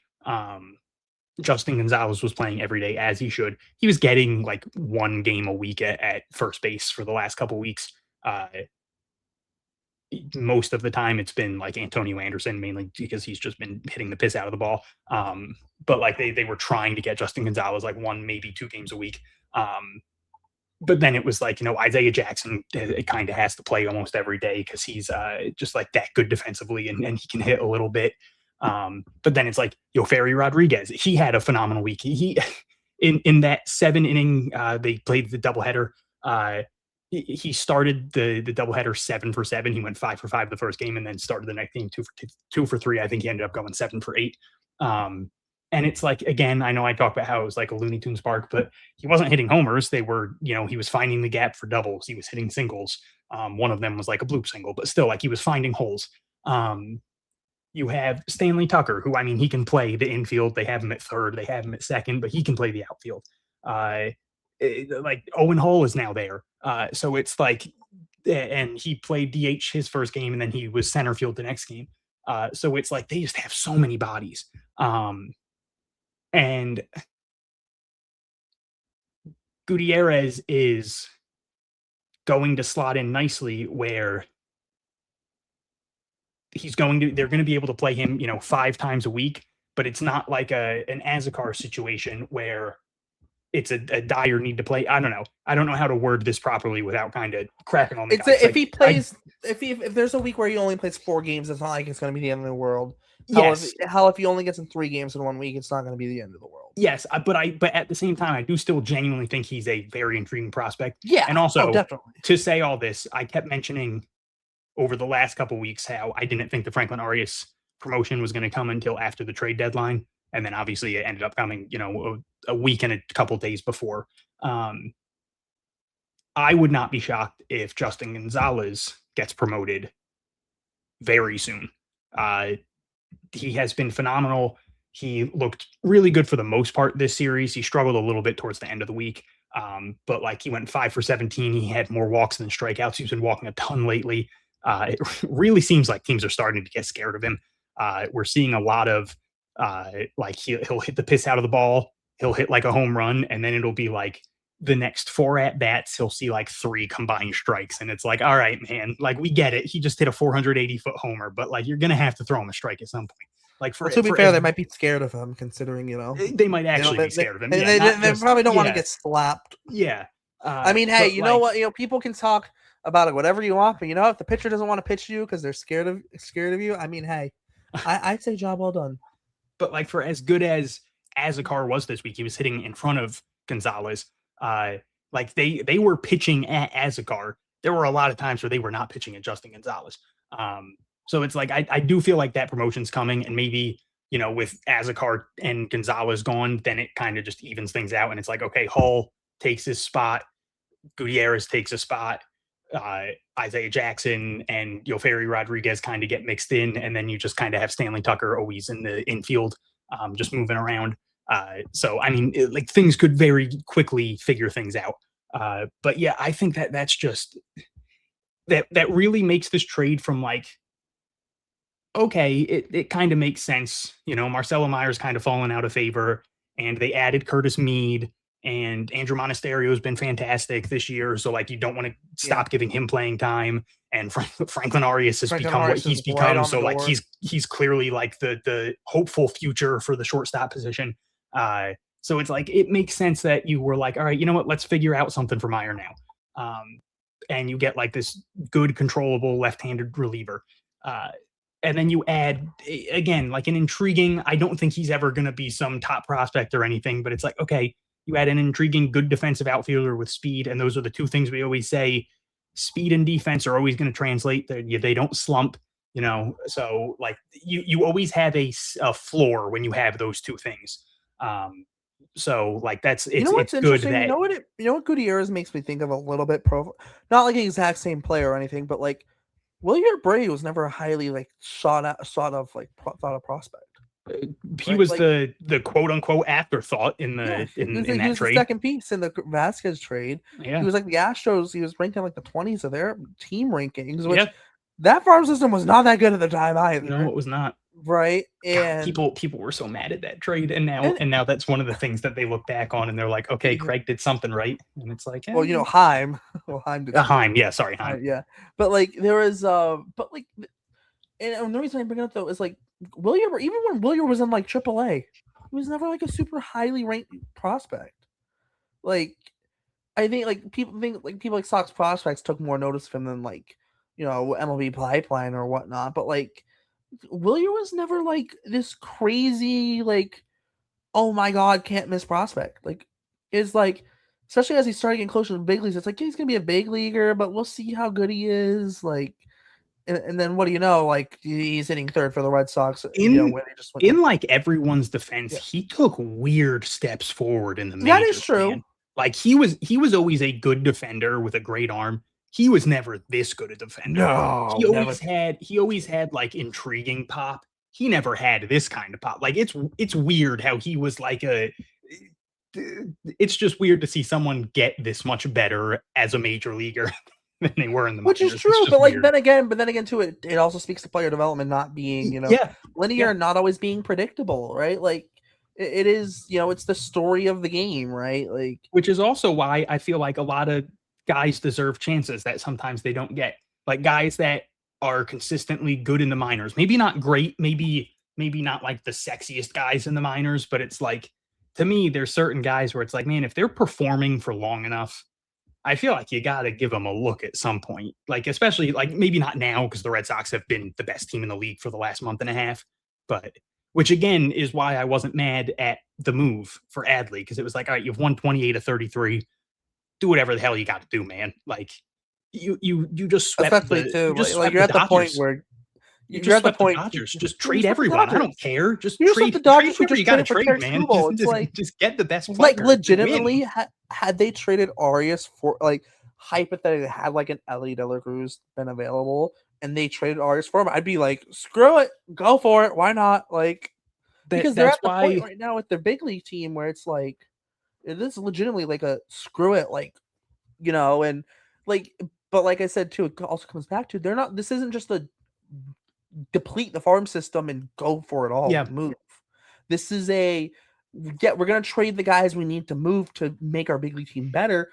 Justin Gonzalez was playing every day as he should. He was getting like 1 game a week at first base for the last couple weeks. Most of the time it's been like Antonio Anderson, mainly because he's just been hitting the piss out of the ball. But like they were trying to get Justin Gonzalez like 1, maybe 2 games a week. But then it was like, Isaiah Jackson, it kind of has to play almost every day because he's just like that good defensively and he can hit a little bit. But then it's like Yoferi Rodriguez. He had a phenomenal week. He in that 7-inning, they played the doubleheader. He started the doubleheader 7 for 7. He went 5 for 5 the first game, and then started the next game 2 for 3. I think he ended up going 7 for 8. And it's like, again, I know I talked about how it was like a Looney Tunes park, but he wasn't hitting homers. They were, he was finding the gap for doubles. He was hitting singles. One of them was like a bloop single, but still, like, he was finding holes. You have Stanley Tucker, who, I mean, he can play the infield. They have him at third. They have him at second, but he can play the outfield. Like Owen Hull is now there. So it's like, and he played DH his first game, and then he was center field the next game. So it's like, they just have so many bodies. And Gutierrez is going to slot in nicely where they're going to be able to play him, 5 times a week, but it's not like an Azekar situation where it's a dire need to play. I don't know. I don't know how to word this properly without kind of cracking on the guy. If he plays, if there's a week where he only plays 4 games, it's not like it's going to be the end of the world. Yes. If he only gets in 3 games in 1 week, it's not going to be the end of the world. Yes, but at the same time, I do still genuinely think he's a very intriguing prospect. Yeah, and also definitely. To say all this, I kept mentioning over the last couple weeks how I didn't think the Franklin Arias promotion was going to come until after the trade deadline. And then obviously it ended up coming, a week and a couple days before. I would not be shocked if Justin Gonzalez gets promoted very soon. He has been phenomenal. He looked really good for the most part this series. He struggled a little bit towards the end of the week. But like he went 5 for 17. He had more walks than strikeouts. He's been walking a ton lately. It really seems like teams are starting to get scared of him. We're seeing a lot of like he'll hit the piss out of the ball. He'll hit like a home run, and then it'll be like the next 4 at bats, he'll see like 3 combined strikes. And it's like, all right, man, like we get it. He just hit a 480-foot homer, but like you're going to have to throw him a strike at some point. Like to be fair, they might be scared of him considering, they might actually be scared of him. They probably don't want to get slapped. Yeah. I mean, hey, you know what? People can talk about it, whatever you want, but if the pitcher doesn't want to pitch you because they're scared of you, I mean, hey, I'd say job well done. But like for as good as Azekar was this week, he was hitting in front of Gonzalez. Like they were pitching at Azekar. There were a lot of times where they were not pitching at Justin Gonzalez. So it's like I do feel like that promotion's coming, and maybe with Azekar and Gonzalez gone, then it kind of just evens things out, and it's like, okay, Hull takes his spot, Gutierrez takes a spot, Isaiah Jackson and Yoferi Rodriguez kind of get mixed in, and then you just kind of have Stanley Tucker always in the infield, just moving around. So I mean, like things could very quickly figure things out. But yeah, I think that's just that really makes this trade from like, okay, it kind of makes sense. Marcelo Meyer's kind of fallen out of favor, and they added Curtis Mead, and Andrew Monasterio has been fantastic this year. So like, you don't want to stop giving him playing time. And Franklin Arias has become what he's become. So like, he's clearly like the hopeful future for the shortstop position. So it's like, it makes sense that you were like, all right, you know what, let's figure out something for Meyer now. And you get like this good, controllable left-handed reliever. And then you add, again, like an intriguing, I don't think he's ever going to be some top prospect or anything, but it's like, okay, you add an intriguing, good defensive outfielder with speed. And those are the two things we always say, speed and defense are always going to translate. They don't slump, so like you always have a floor when you have those two things. So like it's what's good interesting? that what Gutierrez makes me think of a little bit not like the exact same player or anything, but like William Bray was never a highly like thought of prospect. He was like, the quote unquote afterthought in the in that he was trade. The second piece in the Vasquez trade. Yeah. He was like the Astros. He was ranked in like the 20s of their team rankings, which that farm system was not that good at the time either. No, it was not. Right. And people were so mad at that trade, and now that's one of the things that they look back on and they're like, okay, Craig did something right. And it's like, well, Heim. Well, Heim did Heim, yeah, sorry, Heim. Yeah. But like there is but like, and the reason I bring it up though is like even when William was in like AAA, he was never like a super highly ranked prospect. Like I think like people like Sox prospects took more notice of him than like MLB pipeline or whatnot. But like William was never like this crazy like, oh my god, can't miss prospect. Like it's like, especially as he's starting getting closer to the big leagues, it's like he's gonna be a big leaguer, but we'll see how good he is. Like. And then what do you know? Like he's hitting third for the Red Sox. In like everyone's defense, he took weird steps forward in the majors. That is true. Man. Like he was always a good defender with a great arm. He was never this good a defender. No, he always had like intriguing pop. He never had this kind of pop. Like it's weird how he was like it's just weird to see someone get this much better as a major leaguer. Than they were in the which minors. Is true, but like then again too, it also speaks to player development not being linear, not always being predictable, right? Like it is, it's the story of the game, right? Like which is also why I feel like a lot of guys deserve chances that sometimes they don't get. Like guys that are consistently good in the minors, maybe not great, maybe not like the sexiest guys in the minors, but it's like, to me, there's certain guys where it's like, man, if they're performing for long enough, I feel like you got to give them a look at some point. Like, especially like maybe not now because the Red Sox have been the best team in the league for the last month and a half, but which again is why I wasn't mad at the move for Adley, because it was like, all right, you've won 28 of 33. Do whatever the hell you got to do, man. Like you just swept especially too. Like you're at the point where You You're just at the swept the point. Dodgers. Just you trade swept the everyone. I don't Dodgers. care. Just You just trade. swept the Dodgers. Trade Who whoever just you got to traded for trade, Tarik man. Skubal. It's like Just get the best player. like to legitimately win. had they traded Arias for like hypothetically had like an Ellie De La Cruz been available and they traded Arias for him, I'd be like, screw it, go for it, why not? Like because they're That's at the point why. right now with their big league team where it's like it is legitimately like a screw it, like and like but like I said too, it also comes back to they're not. This isn't just a deplete the farm system and go for it all. Yeah. Move. This is a we're gonna trade the guys we need to move to make our big league team better,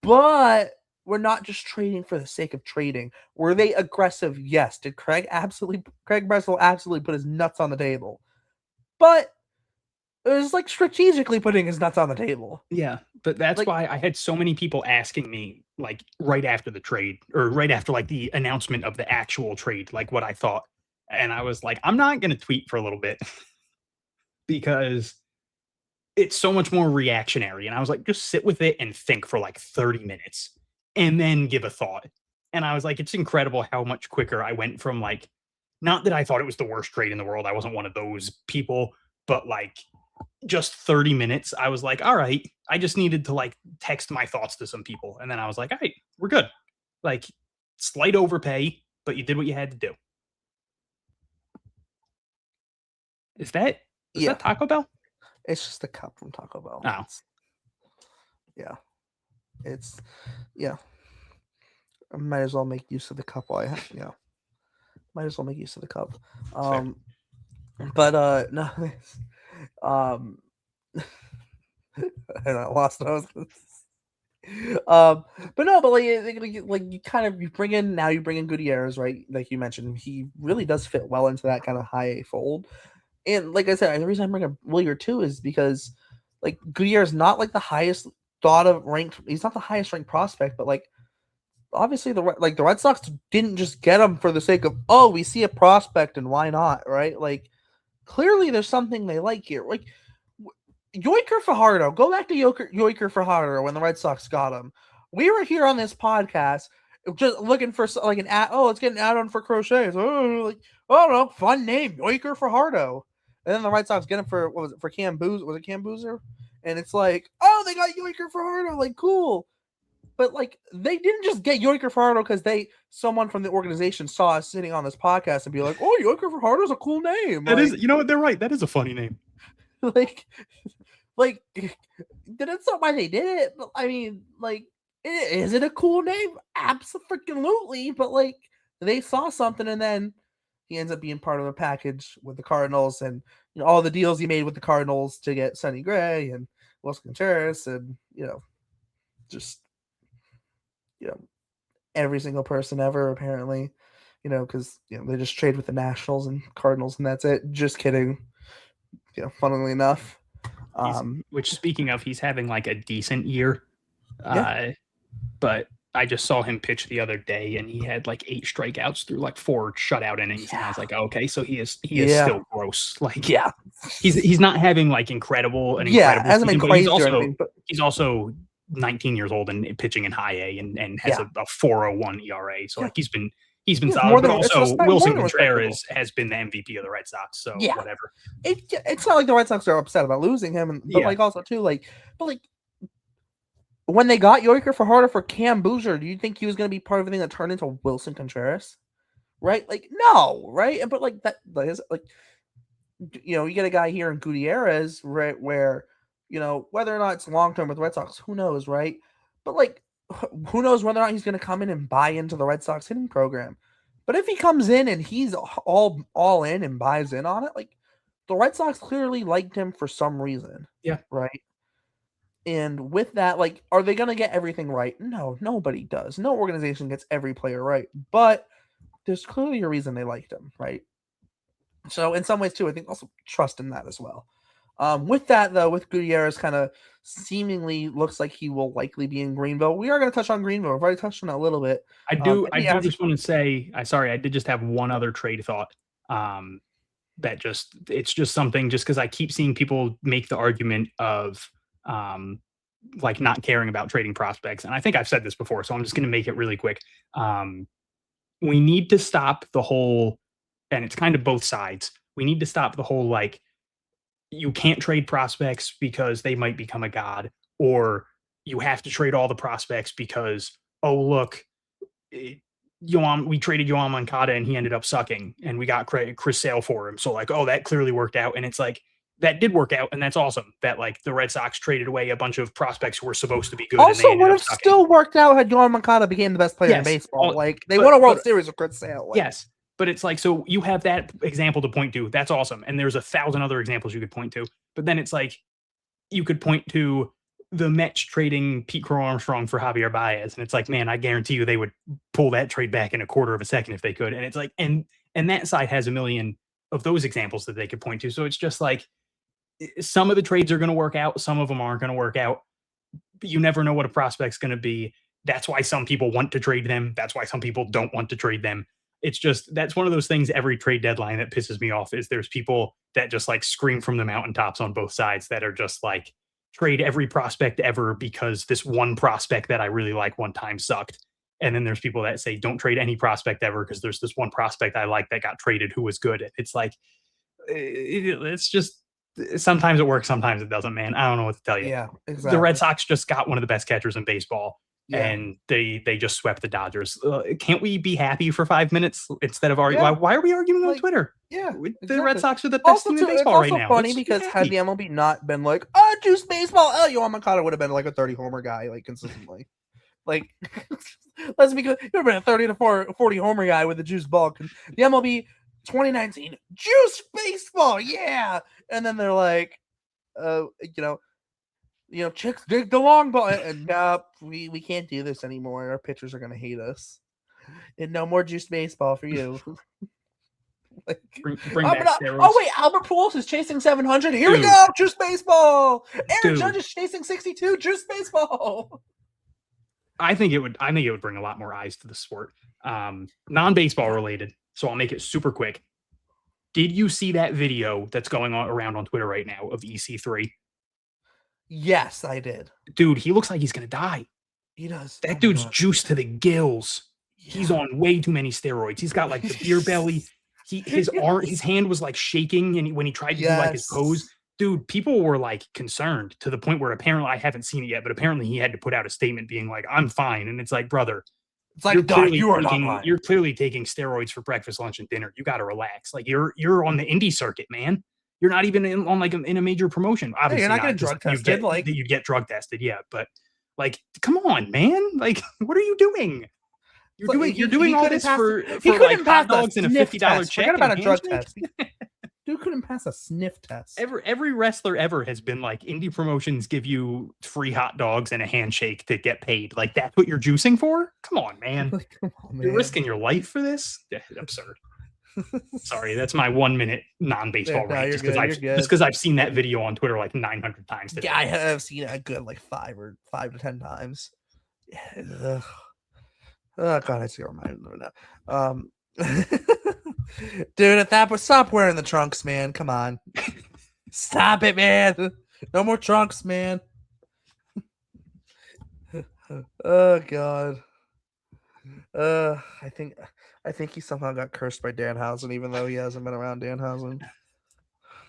but we're not just trading for the sake of trading. Were they aggressive? Yes. Did Craig Breslow absolutely put his nuts on the table? But it was like strategically putting his nuts on the table. Yeah, but that's Like- why I had so many people asking me, like, right after the trade or right after like the announcement of the actual trade, like what I thought. And I was like, I'm not going to tweet for a little bit because it's so much more reactionary. And I was like, just sit with it and think for like 30 minutes and then give a thought. And I was like, it's incredible how much quicker I went from like, not that I thought it was the worst trade in the world. I wasn't one of those people, but like just 30 minutes, I was like, all right, I just needed to like text my thoughts to some people. And then I was like, all right, we're good. Like slight overpay, but you did what you had to do. Is that Taco Bell? It's just a cup from Taco Bell. Oh. I might as well make use of the cup while I have, might as well make use of the cup. But no, I lost what I was gonna say. But like you kind of you bring in Gutierrez, right? Like you mentioned, he really does fit well into that kind of high A fold. And like I said, the reason I bring up Willier too is because like Gutierrez is not like the highest thought of ranked. He's not the highest ranked prospect, but like obviously the Red Sox didn't just get him for the sake of we see a prospect and why not, right? Like clearly there's something they like here. Like Yoiker Fajardo, go back to Yoiker Fajardo when the Red Sox got him. We were here on this podcast just looking for like an ad. Oh, let's get an add-on for crochets. Oh, no, fun name, Yoiker Fajardo. And then the Red Sox get him for what was it for Cam Boozer? Was it Cam Boozer? And it's like, oh, they got Yoiker Fajardo, like cool. But like they didn't just get Yoiker Fajardo because someone from the organization saw us sitting on this podcast and be like, oh, Yoiker Fajardo's a cool name. That is, you know what? They're right. That is a funny name. Like that's not why they did it. But I mean, like, is it a cool name? Absolutely. But like, they saw something, and then he ends up being part of a package with the Cardinals, and all the deals he made with the Cardinals to get Sonny Gray and Wilson Contreras, and just every single person ever apparently, because they just trade with the Nationals and Cardinals, and that's it. Just kidding. Funnily enough. Which speaking of, he's having like a decent year. Yeah. But I just saw him pitch the other day and he had like 8 strikeouts through like 4 shutout innings. And I was like, okay, so he is still gross. Like, he's not having like incredible hasn't been crazy he's also 19 years old and pitching in high A and has a 4.01 ERA. So like he's been solid, but also Wilson Contreras has been the MVP of the Red Sox. So whatever. It's not like the Red Sox are upset about losing him, but like also too but when they got Yoiker Fajardo for Cam Boozer, do you think he was going to be part of everything that turned into Wilson Contreras? Right? Like no, right? But like that is like you get a guy here in Gutierrez, right, where whether or not it's long term with the Red Sox, who knows, right? But like who knows whether or not he's going to come in and buy into the Red Sox hitting program. But if he comes in and he's all in and buys in on it, like the Red Sox clearly liked him for some reason. Yeah. Right. And with that, like, are they going to get everything right? No, nobody does. No organization gets every player right. But there's clearly a reason they liked him, right? So in some ways, too, I think also trust in that as well. With that, though, with Gutierrez kind of seemingly looks like he will likely be in Greenville. We are going to touch on Greenville. We've already touched on it a little bit. I do just want to say, I did just have one other trade thought. It's just something just because I keep seeing people make the argument of like not caring about trading prospects. And I think I've said this before, so I'm just going to make it really quick. We need to stop the whole and it's kind of both sides. We need to stop the whole like you can't trade prospects because they might become a god, or you have to trade all the prospects because look, we traded Yoan Moncada and he ended up sucking, and we got Chris Sale for him. So like, that clearly worked out, and it's like that did work out, and that's awesome. That like the Red Sox traded away a bunch of prospects who were supposed to be good. Also, and they would ended have up still worked out had Yoan Moncada became the best player in baseball. Like they won a World Series with Chris Sale. Like, yes, but it's like, so you have that example to point to. That's awesome, and there's 1,000 other examples you could point to. But then it's like you could point to the Mets trading Pete Crow Armstrong for Javier Baez, and it's like, man, I guarantee you they would pull that trade back in a quarter of a second if they could. And it's like, and that side has a million of those examples that they could point to. So it's just like some of the trades are going to work out, some of them aren't going to work out. But you never know what a prospect's going to be. That's why some people want to trade them. That's why some people don't want to trade them. It's just, that's one of those things every trade deadline that pisses me off is there's people that just like scream from the mountaintops on both sides that are just like, trade every prospect ever because this one prospect that I really like one time sucked. And then there's people that say, don't trade any prospect ever because there's this one prospect I like that got traded who was good. It's like, it's just, sometimes it works, sometimes it doesn't, man. I don't know what to tell you. Yeah, exactly. The Red Sox just got one of the best catchers in baseball. Yeah. And they just swept the Dodgers. Can't we be happy for 5 minutes instead of arguing? Why are we arguing on Twitter? Yeah, the Red Sox are the best team in baseball right now. It's also funny because had the MLB not been like, juice baseball, Yoan Moncada would have been like a 30 homer guy, like consistently. Like, let's be good. He would have been a 30 to 40 homer guy with a juice ball. The MLB 2019 juice baseball, yeah. And then they're like, chicks dig the long ball, and we can't do this anymore. Our pitchers are gonna hate us, and no more juice baseball for you. Like, bring back steroids. Wait, Albert Pujols is chasing 700. Here we go, juice baseball. Aaron Judge is chasing 62. Juice baseball. I think it would bring a lot more eyes to the sport. Non-baseball related, so I'll make it super quick. Did you see that video that's going around on Twitter right now of EC3? Yes, I did. Dude, he looks like he's gonna die. He does. That dude's juiced to the gills. Yeah. He's on way too many steroids. He's got like the beer belly. His hand was like shaking, and when he tried to do like his pose, dude, people were like concerned to the point where apparently, I haven't seen it yet, but apparently he had to put out a statement being like, "I'm fine." And it's like, brother, it's like, you're clearly taking steroids for breakfast, lunch, and dinner. You got to relax. Like you're on the indie circuit, man. You're not even in a major promotion. Obviously, you're not getting drug tested. You'd get drug tested, yeah. But like, come on, man. Like, what are you doing? You're doing all this for like hot dogs and a $50 check. Forget about a drug test. Dude couldn't pass a sniff test. Every wrestler ever has been like, indie promotions give you free hot dogs and a handshake to get paid. Like, that's what you're juicing for? Come on, man. You're risking your life for this? Absurd. Sorry, that's my 1 minute non-baseball rant. Just because I've seen that video on Twitter like 900 times today. Yeah, I have seen it a good like 5 to 10 times. Yeah, oh god, I see what I'm now. Dude, at that point, stop wearing the trunks, man. Come on. Stop it, man. No more trunks, man. Oh god. I think he somehow got cursed by Danhausen, even though he hasn't been around Danhausen.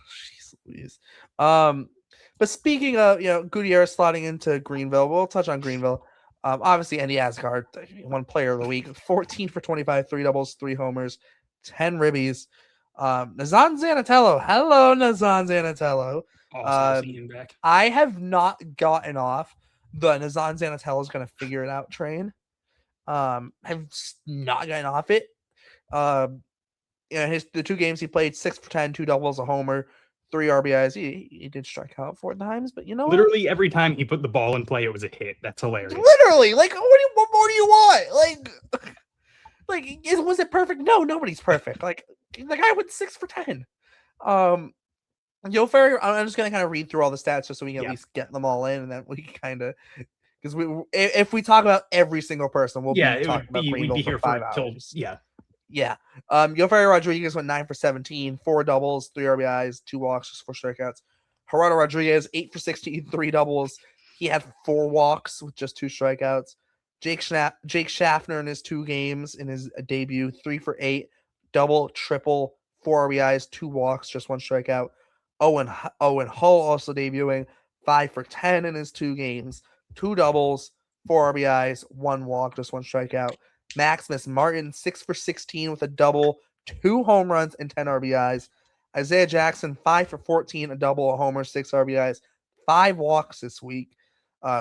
Jeez Louise. But speaking of, Gutierrez slotting into Greenville, we'll touch on Greenville. Obviously, Andy Asgard, one player of the week, 14 for 25, 3 doubles, 3 homers, 10 ribbies. Nazan Zanatello. Hello, Nazan Zanatello. I have not gotten off the Nazan Zanatello is going to figure it out train. I've not gotten off it. The 2 games he played, 6 for 10, 2 doubles, a homer, 3 RBIs. He did strike out 4 times, but literally every time he put the ball in play, it was a hit. That's hilarious. Literally, like, what more do you want? Was it perfect? No, nobody's perfect. Like, the guy went 6 for 10. Ferry, I'm just gonna kind of read through all the stats just so we can at least get them all in, and then we kind of, because if we talk about every single person, we'll be talking about Greenville for 5 hours. Yeah. Ferry Rodriguez went 9 for 17, 4 doubles, 3 RBIs, 2 walks, just 4 strikeouts. Gerardo Rodriguez 8 for 16, 3 doubles. He had 4 walks with just 2 strikeouts. Jake Schaffner in his 2 games in his debut, 3 for 8, double, triple, 4 RBIs, 2 walks, just 1 strikeout. Owen Hull also debuting 5 for 10 in his 2 games, 2 doubles, 4 RBIs, 1 walk, just 1 strikeout. Maximus Martin 6 for 16 with a double, 2 home runs, and 10 RBIs. Isaiah Jackson 5 for 14, a double, a homer, 6 RBIs, 5 walks this week.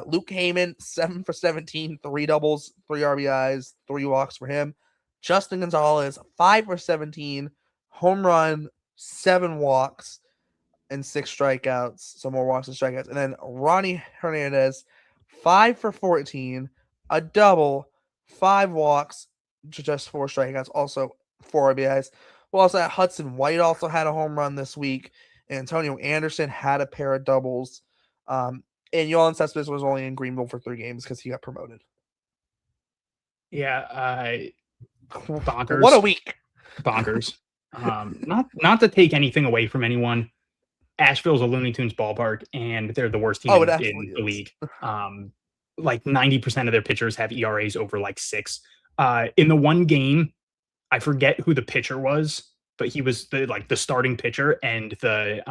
Luke Heyman 7 for 17, 3 doubles, 3 RBIs, 3 walks for him. Justin Gonzalez 5 for 17, home run, 7 walks, and 6 strikeouts. So more walks and strikeouts. And then Ronnie Hernandez 5 for 14, a double, 5 walks, just 4 strikeouts, also 4 RBIs. Well, also Hudson White also had a home run this week. Antonio Anderson had a pair of doubles. And Yolan Cespedes was only in Greenville for 3 games because he got promoted. Yeah, bonkers. What a week. Bonkers. Not to take anything away from anyone. Asheville's a Looney Tunes ballpark, and they're the worst team in the league. Like 90% of their pitchers have ERAs over like 6. In the one game, I forget who the pitcher was, but he was the starting pitcher, and the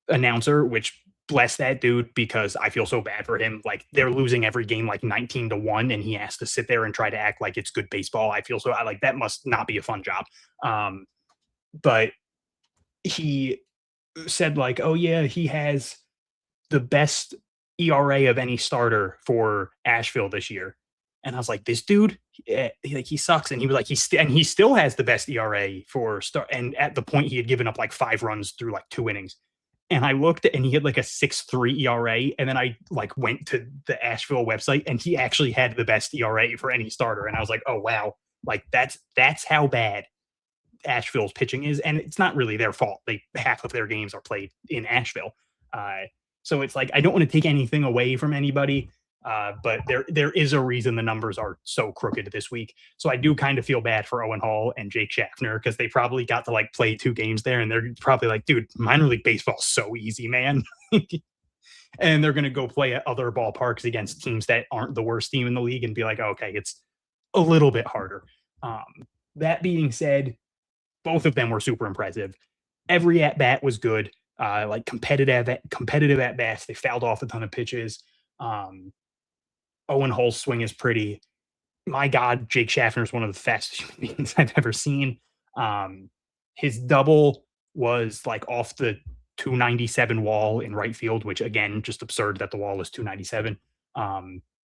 announcer, which bless that dude, because I feel so bad for him. Like, they're losing every game like 19-1, and he has to sit there and try to act like it's good baseball. I feel so like that must not be a fun job. But he said like, oh yeah, he has the best ERA of any starter for Asheville this year. And I was like, this dude, he sucks. And he was like, he still has the best ERA for and at the point he had given up like 5 runs through like 2 innings. And I looked and he had like a 6.3 ERA. And then I like went to the Asheville website and he actually had the best ERA for any starter. And I was like, oh wow, like that's how bad Asheville's pitching is. And it's not really their fault. Half of their games are played in Asheville. So it's like, I don't want to take anything away from anybody. But there is a reason the numbers are so crooked this week. So I do kind of feel bad for Owen Hall and Jake Schaffner because they probably got to like play 2 games there, and they're probably like, dude, minor league baseball's so easy, man. And they're going to go play at other ballparks against teams that aren't the worst team in the league and be like, okay, it's a little bit harder. That being said, both of them were super impressive. Every at-bat was good, like competitive at-bats. They fouled off a ton of pitches. Owen Hall's swing is pretty. My God, Jake Schaffner is one of the fastest human beings I've ever seen. His double was like off the 297 wall in right field, which again, just absurd that the wall is 297.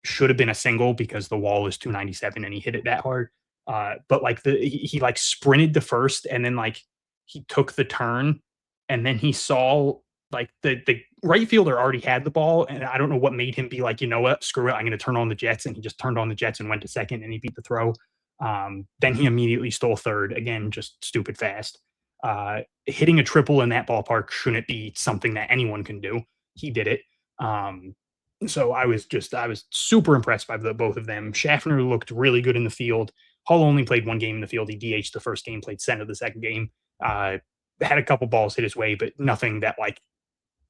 Should have been a single because the wall is 297 and he hit it that hard. But like he like sprinted to first and then like he took the turn and then he saw like the right fielder already had the ball, and I don't know what made him be like, you know what, screw it, I'm going to turn on the Jets, and he just turned on the Jets and went to second, and he beat the throw. Then he immediately stole third, again, just stupid fast. Hitting a triple in that ballpark shouldn't be something that anyone can do. He did it. So I was super impressed by both of them. Schaffner looked really good in the field. Hall only played 1 game in the field. He DH'd the first game, played center the second game. Had a couple balls hit his way, but nothing that like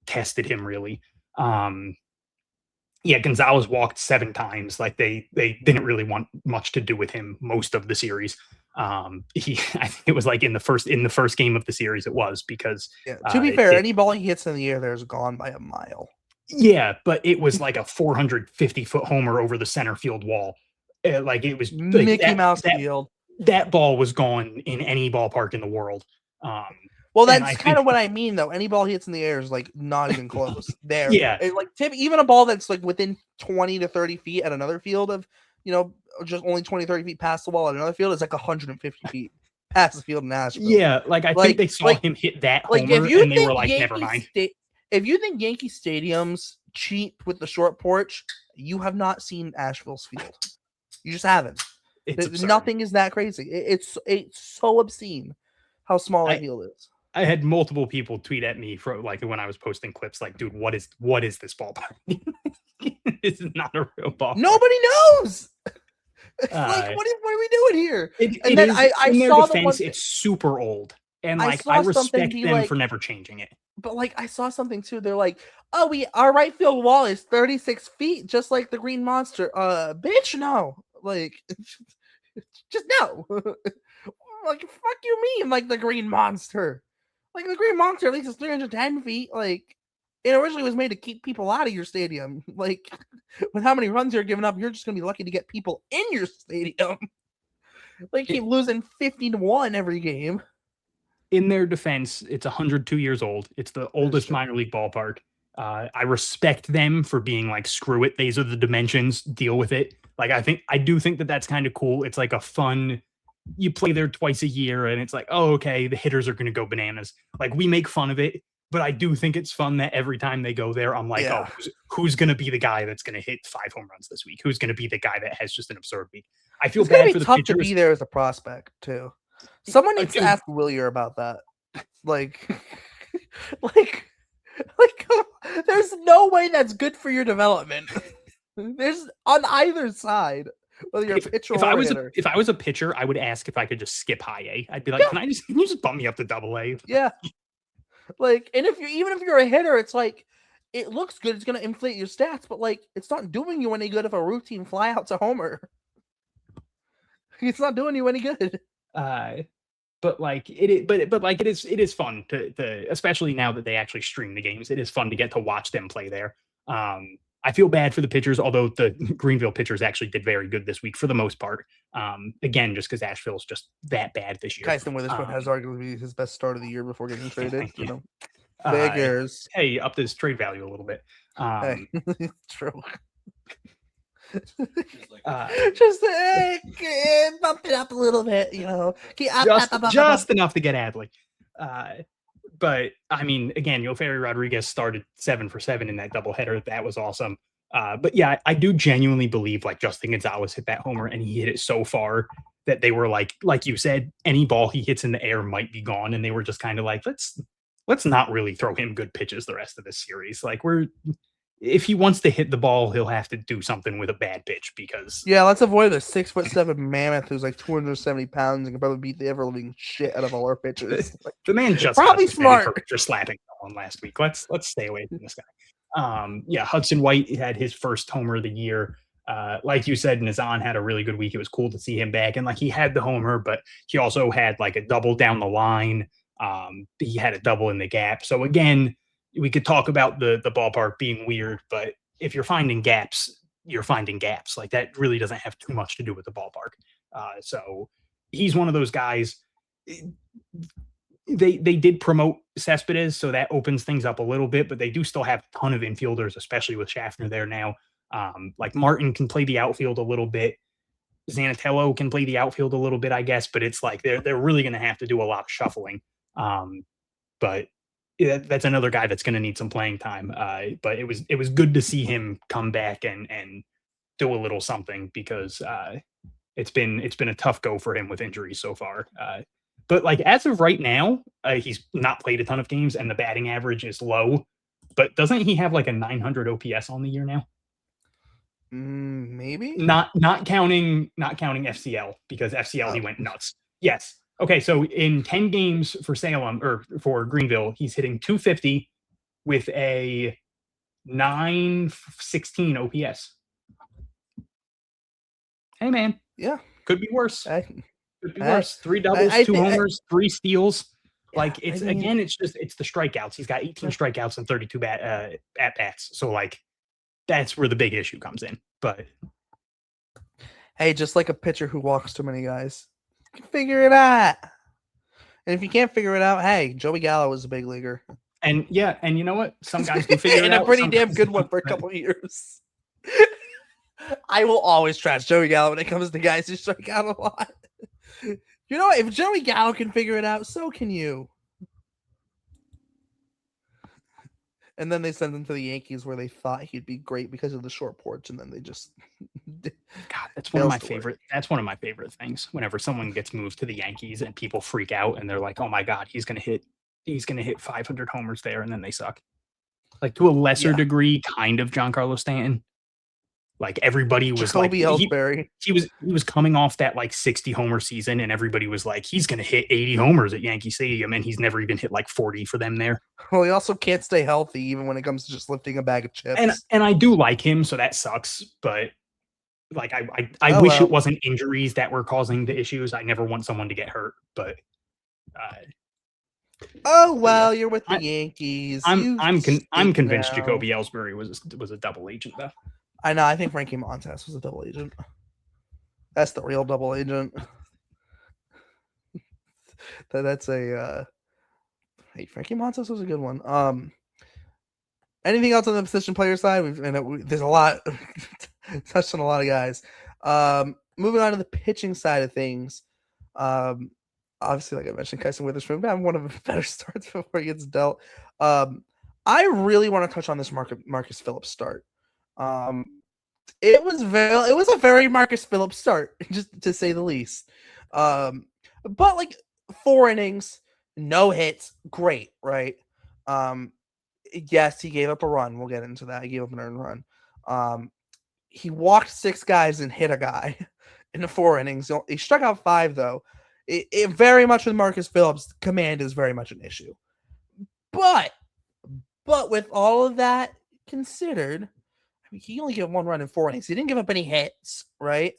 tested him really. Gonzalez walked 7 times. Like they didn't really want much to do with him most of the series. I think it was like in the first game of the series it was because to be fair, any ball he hits in the air there's gone by a mile. Yeah, but it was like a 450-foot homer over the center field wall. Like it was like Mickey Mouse field. That ball was gone in any ballpark in the world. Well, that's kind of what I mean, though. Any ball he hits in the air is like not even close. There, yeah. Even a ball that's like within 20 to 30 feet at another field of, just only 20, 30 feet past the wall at another field is like 150 feet past the field in Asheville. Yeah, like I think they saw him hit that homer, and they were like, never mind. If you think Yankee Stadium's cheap with the short porch, you have not seen Asheville's field. You just haven't. Nothing is that crazy. It's so obscene how small that field is. I had multiple people tweet at me for like when I was posting clips, like, dude, what is this ballpark? It's not a real ballpark. Nobody knows. Like, what are we doing here? I saw defense, it's super old. And like I respect them for never changing it. But like I saw something too. They're like, oh, our right field wall is 36 feet, just like the Green Monster. Bitch, no. Like just no. Like, fuck you mean, like, the Green Monster? Like, the Green Monster at least is 310 feet. Like, it originally was made to keep people out of your stadium. Like, with how many runs you're giving up, you're just going to be lucky to get people in your stadium. Like, keep losing 50-1 every game. In their defense, it's 102 years old. It's the oldest minor league ballpark. I respect them for being like, screw it. These are the dimensions. Deal with it. Like, I do think that that's kind of cool. It's like a fun, you play there twice a year and it's like, oh, okay, the hitters are going to go bananas. Like, we make fun of it, but I do think it's fun that every time they go there, I'm like, oh, who's going to be the guy that's going to hit 5 home runs this week? Who's going to be the guy that has just an absurd week? I feel bad for the pitchers. It's tough to be there as a prospect too. Someone needs to ask Willier about that. Like, there's no way that's good for your development. There's on either side. Whether you're a pitcher or a hitter. If I was a pitcher, I would ask if I could just skip high A. I'd be like, can you just bump me up to double A? Yeah. Like, and if you're a hitter, it's like, it looks good. It's going to inflate your stats, but like, it's not doing you any good if a routine fly out to homer. It's not doing you any good. But like it is fun to especially now that they actually stream the games. It is fun to get to watch them play there. I feel bad for the pitchers, although the Greenville pitchers actually did very good this week for the most part. Again, just because Asheville's just that bad this year. Kristian Witherspoon has arguably his best start of the year before getting traded. You know, figures. Hey, upped his trade value a little bit. True. Bump it up a little bit, you know. Just enough to get Adley. But I mean, again, Yoferi Rodriguez started 7 for 7 in that doubleheader. That was awesome. But yeah, I do genuinely believe like Justin Gonzalez hit that homer and he hit it so far that they were like you said, any ball he hits in the air might be gone, and they were just kind of like, let's not really throw him good pitches the rest of this series. Like, if he wants to hit the ball, he'll have to do something with a bad pitch because let's avoid a 6'7" mammoth who's like 270 pounds and can probably beat the ever living shit out of all our pitchers. Like, the man just probably smart for slapping someone last week. Let's stay away from this guy. Hudson White had his first homer of the year. Like you said, Nazan had a really good week. It was cool to see him back, and like he had the homer, but he also had like a double down the line. He had a double in the gap. So again, we could talk about the ballpark being weird, but if you're finding gaps, you're finding gaps. Like, that really doesn't have too much to do with the ballpark. So he's one of those guys. They did promote Cespedes, so that opens things up a little bit, but they do still have a ton of infielders, especially with Schaffner there now. Like, Martin can play the outfield a little bit. Zanatello can play the outfield a little bit, I guess, but it's like they're really going to have to do a lot of shuffling. But that's another guy that's going to need some playing time. But it was good to see him come back and do a little something because it's been a tough go for him with injuries so far. But like, as of right now, he's not played a ton of games and the batting average is low. But doesn't he have like a 900 OPS on the year now? Maybe not counting FCL, because FCL he went nuts. Yes. Okay, so in 10 games for Salem or for Greenville, he's hitting 250 with a 916 OPS. Hey man, could be worse. Could be worse. 3 doubles, 2 homers, 3 steals. Like, it's the strikeouts. He's got 18 strikeouts and 32 at bats. So like, that's where the big issue comes in. But hey, just like a pitcher who walks too many guys. Figure it out. And if you can't figure it out, hey, Joey Gallo is a big leaguer. And you know what? Some guys can figure it out. And a pretty damn good one for a couple of years. I will always trash Joey Gallo when it comes to guys who strike out a lot. You know what? If Joey Gallo can figure it out, so can you. And then they send him to the Yankees where they thought he'd be great because of the short porch, and then they just God, that's one of my favorite. That's one of my favorite things. Whenever someone gets moved to the Yankees and people freak out and they're like, "Oh my God, he's gonna hit 500 homers there," and then they suck. Like, to a lesser degree, kind of Giancarlo Stanton. Like, everybody was Jacoby Ellsbury. He was coming off that like 60 homer season, and everybody was like, he's gonna hit 80 homers at Yankee Stadium, and he's never even hit like 40 for them there. Well, he also can't stay healthy even when it comes to just lifting a bag of chips. And I do like him, so that sucks. But Like I wish it wasn't injuries that were causing the issues. I never want someone to get hurt, but you're with the Yankees. I'm convinced Jacoby Ellsbury was a double agent though. I know. I think Frankie Montas was a double agent. That's the real double agent. That's a hey, Frankie Montas was a good one. Anything else on the position player side? There's a lot. Touched on a lot of guys. Moving on to the pitching side of things. Obviously, like I mentioned, Kyson Witherspoon having one of the better starts before he gets dealt. I really want to touch on this Marcus Phillips start. It was a very Marcus Phillips start, just to say the least. But like 4 innings, no hits, great, right? Yes, he gave up a run. We'll get into that. He gave up an earned run. He walked 6 guys and hit a guy in the 4 innings. He struck out 5 though. It very much with Marcus Phillips, command is very much an issue. But with all of that considered, I mean, he only gave 1 run in 4 innings. He didn't give up any hits, right?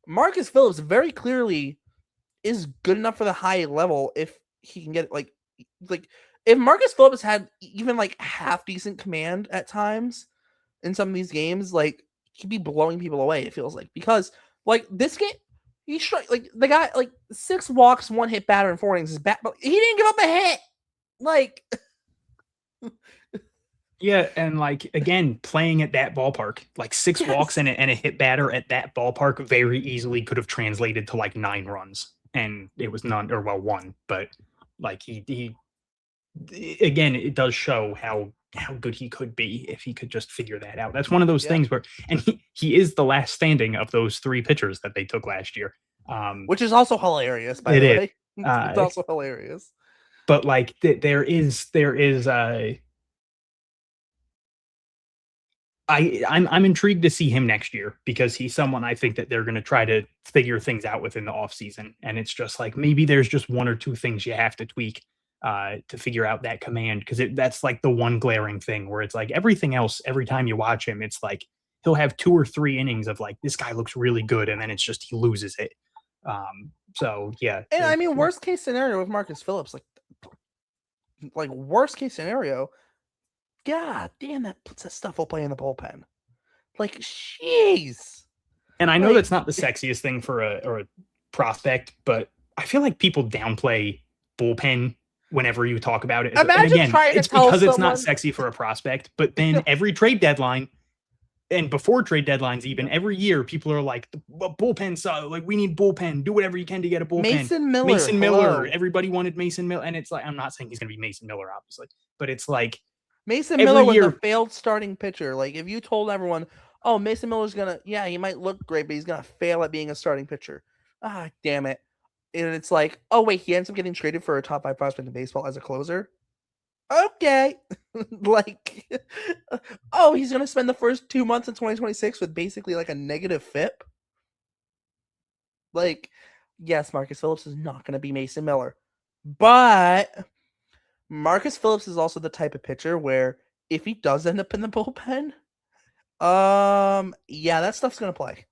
Marcus Phillips very clearly is good enough for the high level if he can get like if Marcus Phillips had even like half decent command at times in some of these games, like he'd be blowing people away, it feels like. Because like this game, he struck like the guy like 6 walks, 1 hit batter in 4 innings is bad, but he didn't give up a hit. Like yeah, and like again, playing at that ballpark, like 6 walks and a hit batter at that ballpark very easily could have translated to like 9 runs, and it was none, or well, 1. But like he again, it does show how good he could be if he could just figure that out. That's one of those things where, and he is the last standing of those 3 pitchers that they took last year, which is also hilarious. By the way, it's also hilarious. But like there is I'm intrigued to see him next year, because he's someone I think that they're going to try to figure things out within the offseason. And it's just like, maybe there's just 1 or 2 things you have to tweak to figure out that command. Because that's like the one glaring thing where it's like everything else, every time you watch him, it's like he'll have 2 or 3 innings of like, this guy looks really good. And then it's just, he loses it. So yeah. And I mean, worst case scenario with Marcus Phillips, like worst case scenario, God damn, that stuff will play in the bullpen. Like, jeez. And I know that's not the sexiest thing for a prospect, but I feel like people downplay bullpen whenever you talk about it. Imagine and again, trying to it's tell because it's someone... not sexy for a prospect. But then every trade deadline, and before trade deadlines, even every year, people are like, the bullpen sucks. Like, we need bullpen. Do whatever you can to get a bullpen. Mason Miller. Hello. Everybody wanted Mason Miller, and it's like, I'm not saying he's going to be Mason Miller, obviously, but it's like Mason Miller was a failed starting pitcher. Like, if you told everyone, oh, Mason Miller's he might look great, but he's gonna fail at being a starting pitcher. Ah, damn it. And it's like, oh wait, he ends up getting traded for a top 5 prospect in baseball as a closer. Okay. Like, oh, he's gonna spend the first 2 months in 2026 with basically like a negative FIP. Like, yes, Marcus Phillips is not gonna be Mason Miller, but Marcus Phillips is also the type of pitcher where if he does end up in the bullpen, yeah, that stuff's gonna play.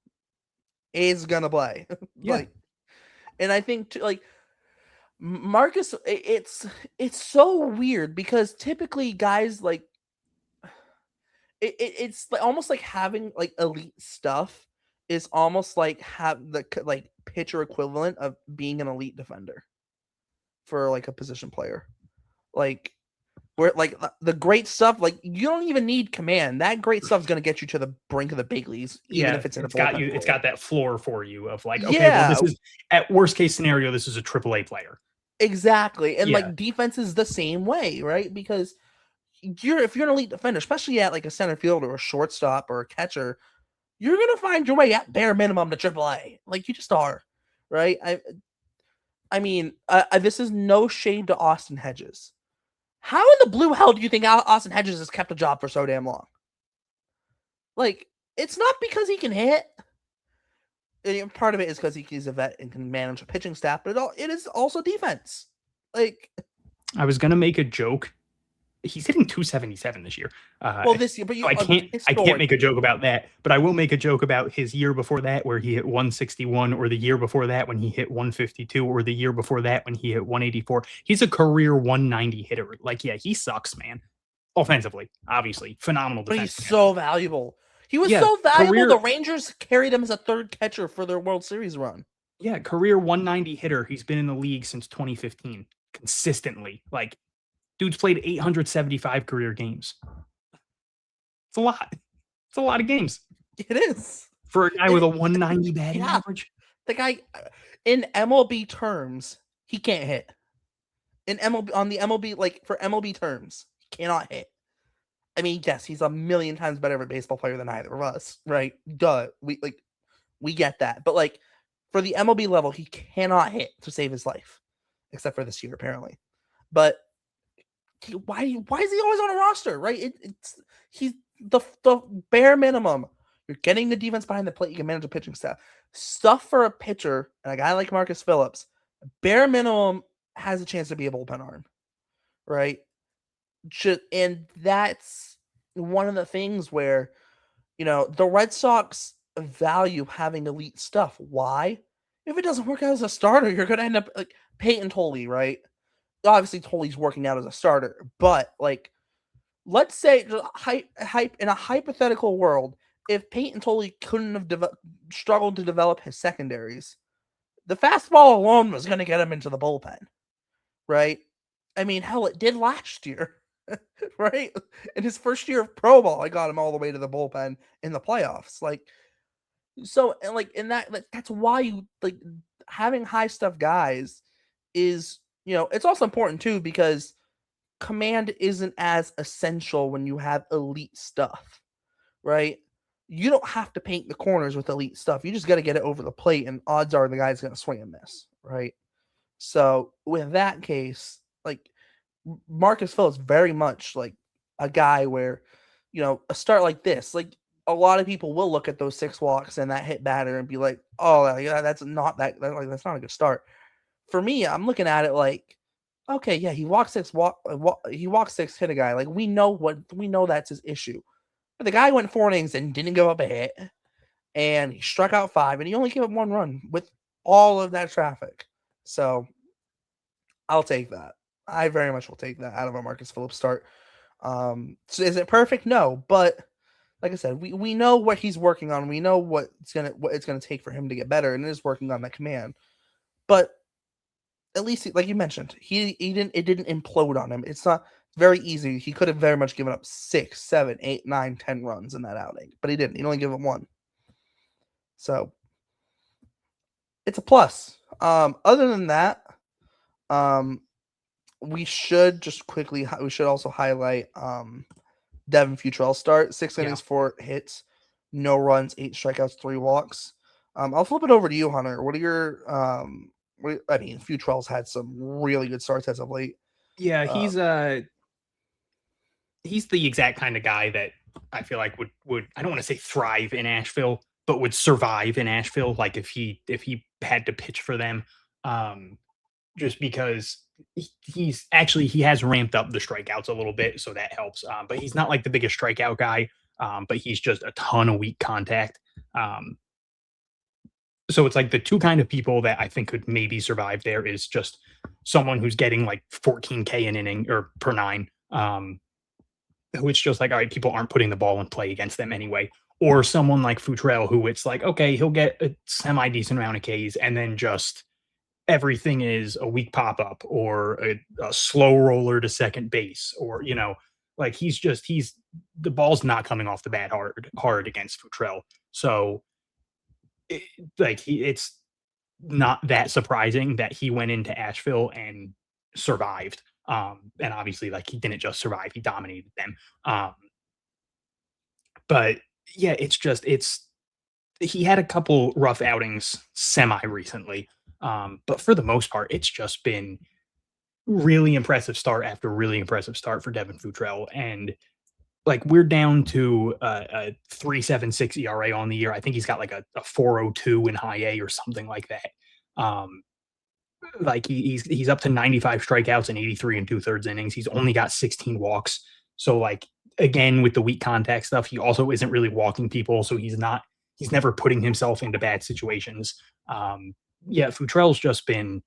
It's gonna play. Yeah. And I think like Marcus, it's so weird because typically guys like it's almost like having like elite stuff is almost like have the like pitcher equivalent of being an elite defender for like a position player. Like where like the great stuff, like you don't even need command. That great stuff is going to get you to the brink of the big leagues, even if it's in a bullpen. It's got that floor for you of like, okay, well, this is at worst case scenario, this is a AAA player. Exactly, and like defense is the same way, right? Because if you're an elite defender, especially at like a center fielder or a shortstop or a catcher, you're going to find your way at bare minimum to AAA. Like you just are, right? I mean, this is no shade to Austin Hedges. How in the blue hell do you think Austin Hedges has kept a job for so damn long? Like, it's not because he can hit. Part of it is because he's a vet and can manage a pitching staff, but it is also defense. Like, I was gonna make a joke He's hitting 277 this year. Well, this year, but so I can't make a joke about that, but I will make a joke about his year before that where he hit 161, or the year before that when he hit 152, or the year before that when he hit 184. He's a career 190 hitter. Like, yeah, he sucks, man. Offensively, obviously, phenomenal but defense. he's so valuable. He was Yeah, so valuable. career- The Rangers carried him as a third catcher for their World Series run. Yeah, career 190 hitter. He's been in the league since 2015 consistently. Like, dude's played 875 career games. It's a lot. It's a lot of games It is. for a guy with a 190 batting Yeah. average. The guy, in MLB terms, he can't hit. In MLB, on the MLB, like for MLB terms, he cannot hit. I mean, yes, he's a million times better of a baseball player than either of us, right? Duh. We get that. But like for the MLB level, he cannot hit to save his life, except for this year, apparently. But why is he always on a roster, right? He's the bare minimum. You're getting the defense behind the plate. You can manage a pitching staff. Stuff for a pitcher and a guy like Marcus Phillips, bare minimum has a chance to be a bullpen arm, right? And that's one of the things where, the Red Sox value having elite stuff. Why? If it doesn't work out as a starter, you're going to end up like Peyton Tolley, right? Obviously, Tolley's working out as a starter, but like, let's say in a hypothetical world, if Peyton Tolley couldn't have struggled to develop his secondaries, the fastball alone was going to get him into the bullpen, right? I mean, hell, it did last year, right? In his first year of pro ball, I got him all the way to the bullpen in the playoffs. That's why you like having high stuff guys is, it's also important too, because command isn't as essential when you have elite stuff, right? You don't have to paint the corners with elite stuff. You just got to get it over the plate, and odds are the guy's going to swing and miss, right? So with that case, like Marcus Phillips, very much like a guy where, a start like this, like a lot of people will look at those 6 walks and that hit batter and be like, oh, yeah, that's not that's not a good start. For me, I'm looking at it like, okay, yeah, he walked 6, hit a guy. Like we know that's his issue. But the guy went 4 innings and didn't give up a hit, and he struck out 5, and he only gave up 1 run with all of that traffic. So I'll take that. I very much will take that out of a Marcus Phillips start. So is it perfect? No, but like I said, we know what he's working on. We know what it's gonna take for him to get better, and it is working on that command. But at least, like you mentioned, it didn't implode on him. It's not very easy. He could have very much given up 6, 7, 8, 9, 10 runs in that outing, but he didn't. He only gave up 1. So it's a plus. Other than that, we should also highlight Devin Futrell start 6 innings, 4 hits, no runs, 8 strikeouts, 3 walks. I'll flip it over to you, Hunter. What are your Futrell's had some really good starts as of late. Yeah, he's the exact kind of guy that I feel like would I don't want to say thrive in Asheville, but would survive in Asheville. Like if he had to pitch for them, just because he has ramped up the strikeouts a little bit, so that helps. But he's not like the biggest strikeout guy. But he's just a ton of weak contact. So it's like the two kind of people that I think could maybe survive there is just someone who's getting like 14K an inning or per 9. Who it's just like, all right, people aren't putting the ball in play against them anyway. Or someone like Futrell, who it's like, okay, he'll get a semi-decent amount of Ks, and then just everything is a weak pop-up or a slow roller to second base, or, like he's the ball's not coming off the bat hard against Futrell. So it's not that surprising that he went into Asheville and survived. And obviously, like, he didn't just survive, he dominated them. But yeah, he had a couple rough outings semi recently. But for the most part, it's just been really impressive start after really impressive start for Devin Futrell. And like, we're down to a 3.76 ERA on the year. I think he's got like a 4.02 in high A or something like that. Like he's up to 95 strikeouts and 83 and 2/3 innings. He's only got 16 walks. So like again with the weak contact stuff, he also isn't really walking people. So he's never putting himself into bad situations. Yeah, Futrell's just been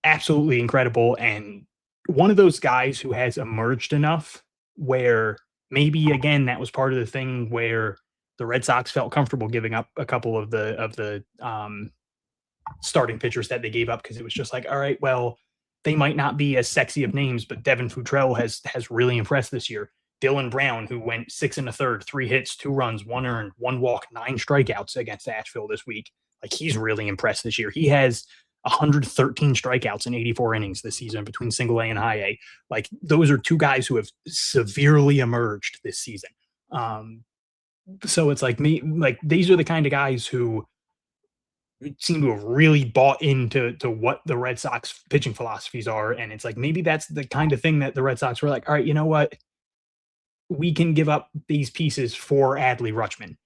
absolutely incredible and one of those guys who has emerged enough where maybe again that was part of the thing where the Red Sox felt comfortable giving up a couple of the starting pitchers that they gave up because it was just like, all right, well, they might not be as sexy of names, but Devin Futrell has really impressed this year. Dylan Brown, who went 6 1/3, 3 hits, 2 runs, 1 earned, 1 walk, 9 strikeouts against Asheville this week. Like he's really impressed this year. He has 113 strikeouts in 84 innings this season between single A and high A. Like those are two guys who have severely emerged this season. So it's like these are the kind of guys who seem to have really bought into what the Red Sox pitching philosophies are. And it's like maybe that's the kind of thing that the Red Sox were like, all right, you know what? We can give up these pieces for Adley Rutschman.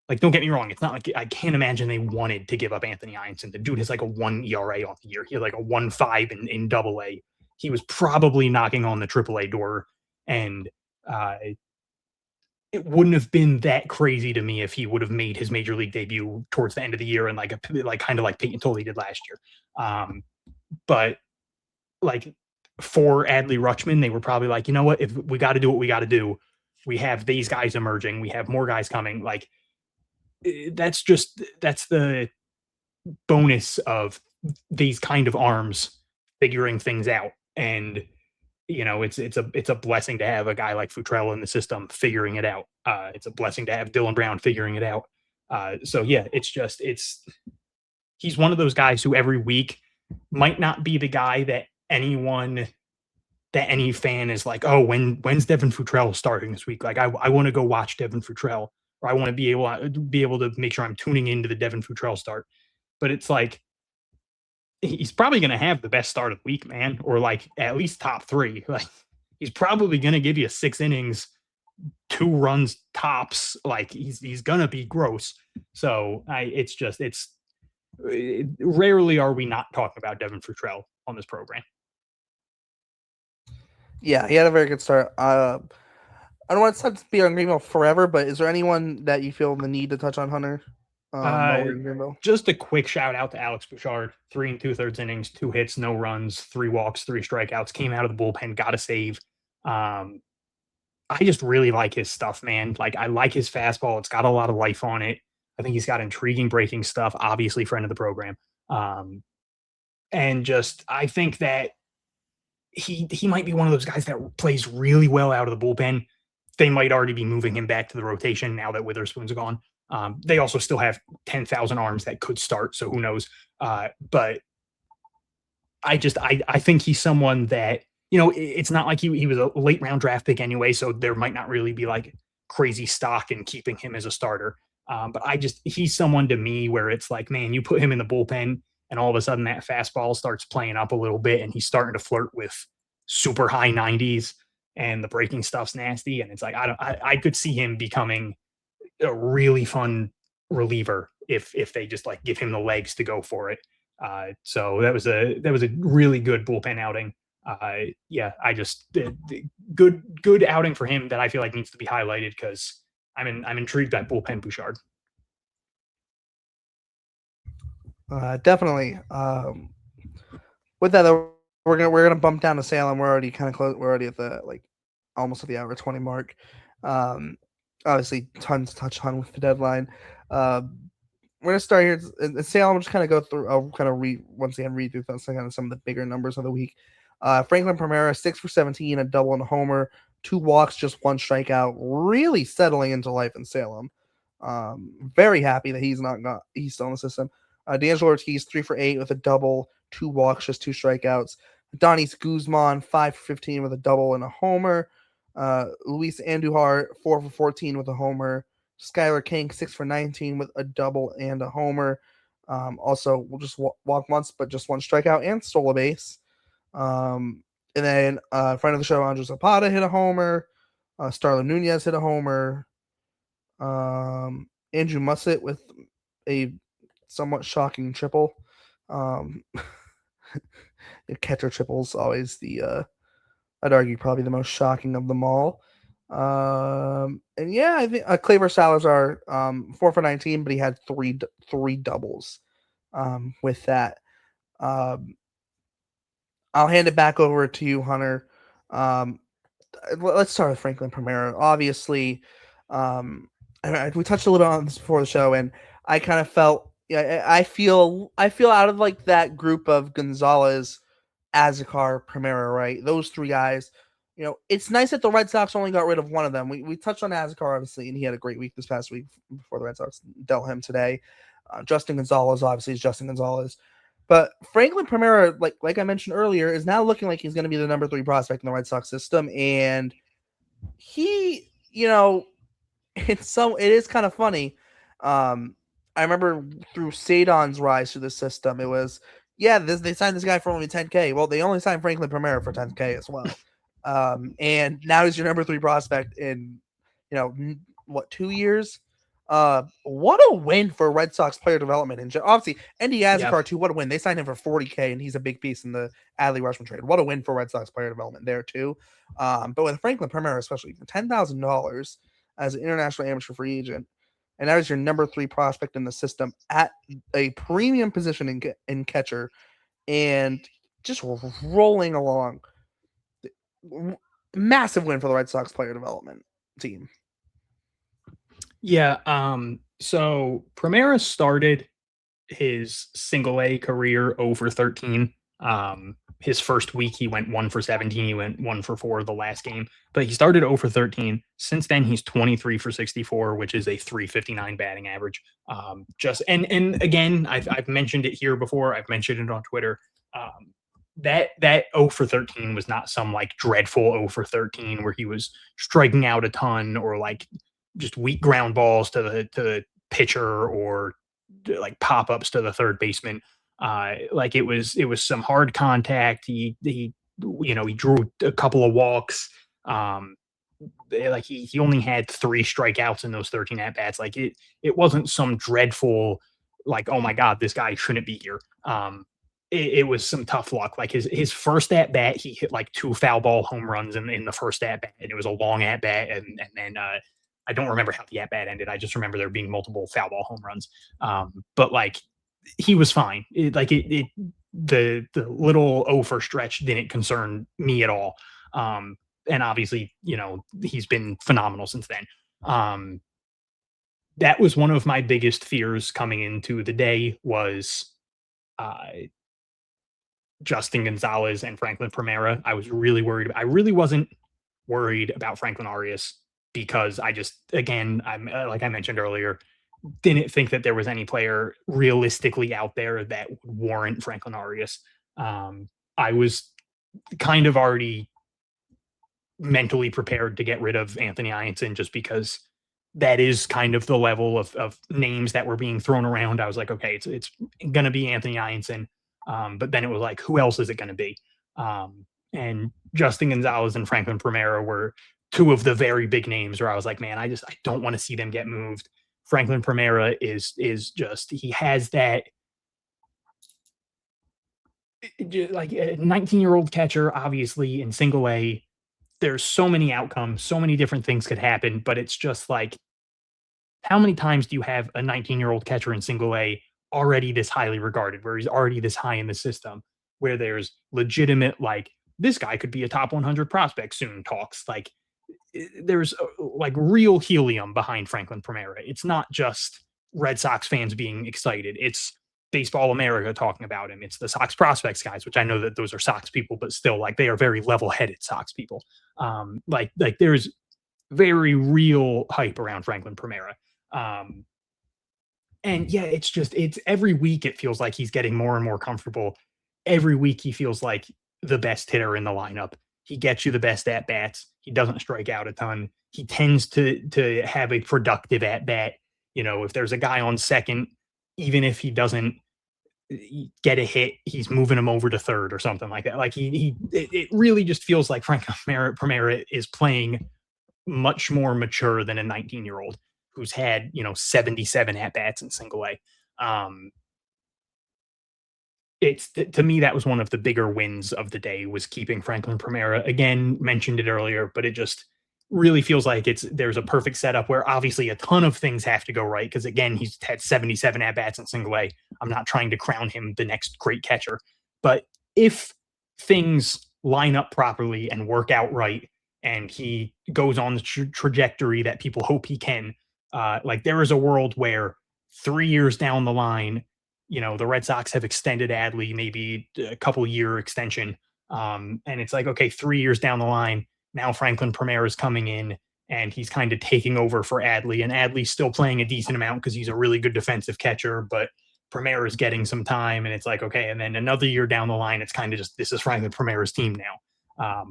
Like, don't get me wrong. It's not like I can't imagine they wanted to give up Anthony Ianson. The dude has like a 1 ERA on the year. He had like a 1.5 in double A. He was probably knocking on the triple A door. And it wouldn't have been that crazy to me if he would have made his major league debut towards the end of the year and like kind of like Peyton Tolley did last year. But like for Adley Rutschman, they were probably like, you know what, if we got to do what we got to do, we have these guys emerging, we have more guys coming. Like that's the bonus of these kind of arms figuring things out. And you know, it's a blessing to have a guy like Futrell in the system figuring it out. It's a blessing to have Dylan Brown figuring it out. So yeah, he's one of those guys who every week might not be the guy that any fan is like, oh, when's Devin Futrell starting this week? Like I want to go watch Devin Futrell, or I want to be able to make sure I'm tuning into the Devin Futrell start. But it's like he's probably going to have the best start of the week, man, or like at least top 3. Like he's probably going to give you 6 innings, 2 runs tops. Like he's going to be gross. So rarely are we not talking about Devin Futrell on this program. Yeah, he had a very good start. I don't want to be on Greenville forever, but is there anyone that you feel the need to touch on Hunter? Just a quick shout out to Alex Bouchard, 3 2/3 innings, 2 hits, no runs, 3 walks, 3 strikeouts, came out of the bullpen, got a save. I just really like his stuff, man. Like I like his fastball. It's got a lot of life on it. I think he's got intriguing breaking stuff, obviously friend of the program. And just, I think that he might be one of those guys that plays really well out of the bullpen. They might already be moving him back to the rotation now that Witherspoon's gone. They also still have 10,000 arms that could start, so who knows? But I think he's someone that, you know, it's not like he was a late round draft pick anyway, so there might not really be like crazy stock in keeping him as a starter. But he's someone to me where it's like, man, you put him in the bullpen and all of a sudden that fastball starts playing up a little bit and he's starting to flirt with super high 90s and the breaking stuff's nasty. And it's like, I could see him becoming a really fun reliever if they just like give him the legs to go for it. So that was a really good bullpen outing. Good outing for him that I feel like needs to be highlighted because I'm intrigued by bullpen Bouchard. Definitely. With that, though, we're gonna bump down to Salem. We're already kind of close. We're already at the almost at the hour 20 mark. Obviously, tons to touch on with the deadline. We're gonna start here in Salem. We'll just kind of go through. I'll kind of read through kind of some of the bigger numbers of the week. Franklin Primera, 6 for 17, a double and a homer, 2 walks, just 1 strikeout. Really settling into life in Salem. Very happy that he's still in the system. D'Angelo Ortiz, 3 for 8 with a double, 2 walks, just 2 strikeouts. Donis Guzman, 5 for 15 with a double and a homer. Luis Andujar, 4 for 14 with a homer. Skylar King, 6 for 19 with a double and a homer. Also, we'll just walk once, but just 1 strikeout and stole a base. And then friend of the show, Andres Zapata hit a homer. Starlin Nunez hit a homer. Andrew Mussett with a somewhat shocking triple. catcher triples always the I'd argue probably the most shocking of them all. And yeah, I think Claver Salazar 4 for 19, but he had three doubles with that. I'll hand it back over to you, Hunter. Let's start with Franklin Primera. Obviously, we touched a little bit on this before the show, and I kind of felt, I feel out of like that group of Gonzalez, Azekar, Primera, right? Those three guys. It's nice that the Red Sox only got rid of one of them. We touched on Azekar, obviously, and he had a great week this past week before the Red Sox dealt him today. Justin Gonzalez, obviously, is Justin Gonzalez. But Franklin Primera, like I mentioned earlier, is now looking like he's going to be the number 3 prospect in the Red Sox system. And he, it is kind of funny. I remember through Sadon's rise through the system, it was, they signed this guy for only $10K. Well, they only signed Franklin Primera for $10K as well. And now he's your number 3 prospect in, 2 years? What a win for Red Sox player development. And obviously, Andy Azekar, too, what a win. They signed him for $40K, and he's a big piece in the Adley Rutschman trade. What a win for Red Sox player development there, too. But with Franklin Primera, especially, $10,000 as an international amateur free agent, and that is your number 3 prospect in the system at a premium position in catcher, and just rolling along. Massive win for the Red Sox player development team. Yeah. So Primera started his single A career over 13. His first week, he went 1 for 17. He went 1 for 4 the last game, but he started over 13. Since then, he's 23 for 64, which is a 359 batting average. And again, I've mentioned it here before. I've mentioned it on Twitter. That 0 for 13 was not some like dreadful 0 for 13 where he was striking out a ton or like just weak ground balls to the pitcher or like pop-ups to the third baseman. Like it was some hard contact. He drew a couple of walks. Like he only had 3 strikeouts in those 13 at bats. Like it wasn't some dreadful, like, oh my God, this guy shouldn't be here. It was some tough luck. Like his first at bat, he hit like 2 foul ball home runs in the first at bat, and it was a long at bat. And then I don't remember how the at bat ended. I just remember there being multiple foul ball home runs. But like he was fine. The little 0 for stretch didn't concern me at all. And obviously, he's been phenomenal since then. That was one of my biggest fears coming into the day was Justin Gonzalez and Franklin Primera. I was really worried. I really wasn't worried about Franklin Arias because I'm like I mentioned earlier, didn't think that there was any player realistically out there that would warrant Franklin Arias. I was kind of already mentally prepared to get rid of Anthony Ianson just because that is kind of the level of names that were being thrown around. I was like, okay, it's going to be Anthony Ianson. But then it was like, who else is it going to be? And Justin Gonzalez and Franklin Primera were 2 of the very big names where I was like, man, I don't want to see them get moved. Franklin Primera is just, he has that, like a 19-year-old catcher, obviously in single A. There's so many outcomes, so many different things could happen, but it's just like, how many times do you have a 19-year-old catcher in single A already this highly regarded, where he's already this high in the system, where there's legitimate, like, this guy could be a top 100 prospect soon talks. Like, there's like real helium behind Franklin Primera. It's not just Red Sox fans being excited. It's Baseball America talking about him. It's the Sox prospects guys, which I know that those are Sox people, but still, like, they are very level-headed Sox people. Like there's very real hype around Franklin Primera. And yeah, it's every week it feels like he's getting more and more comfortable. Every week he feels like the best hitter in the lineup. He gets you the best at bats. He doesn't strike out a ton. He tends to have a productive at bat. If there's a guy on second, even if he doesn't get a hit, he's moving him over to third or something like that. Like it really just feels like Franklin Primera is playing much more mature than a 19-year-old who's had 77 at bats in single A. it's to me that was one of the bigger wins of the day, was keeping Franklin Primera. Again, mentioned it earlier, but it just really feels like there's a perfect setup where obviously a ton of things have to go right, because again, he's had 77 at bats in single A. I'm not trying to crown him the next great catcher, but if things line up properly and work out right, and he goes on the trajectory that people hope he can, like there is a world where 3 years down the line, the Red Sox have extended Adley, maybe a couple year extension. And it's like, okay, 3 years down the line, now Franklin Primera is coming in and he's kind of taking over for Adley, and Adley's still playing a decent amount because he's a really good defensive catcher, but Primera is getting some time. And it's like, okay. And then another year down the line, it's kind of just, this is Franklin Primera's team now.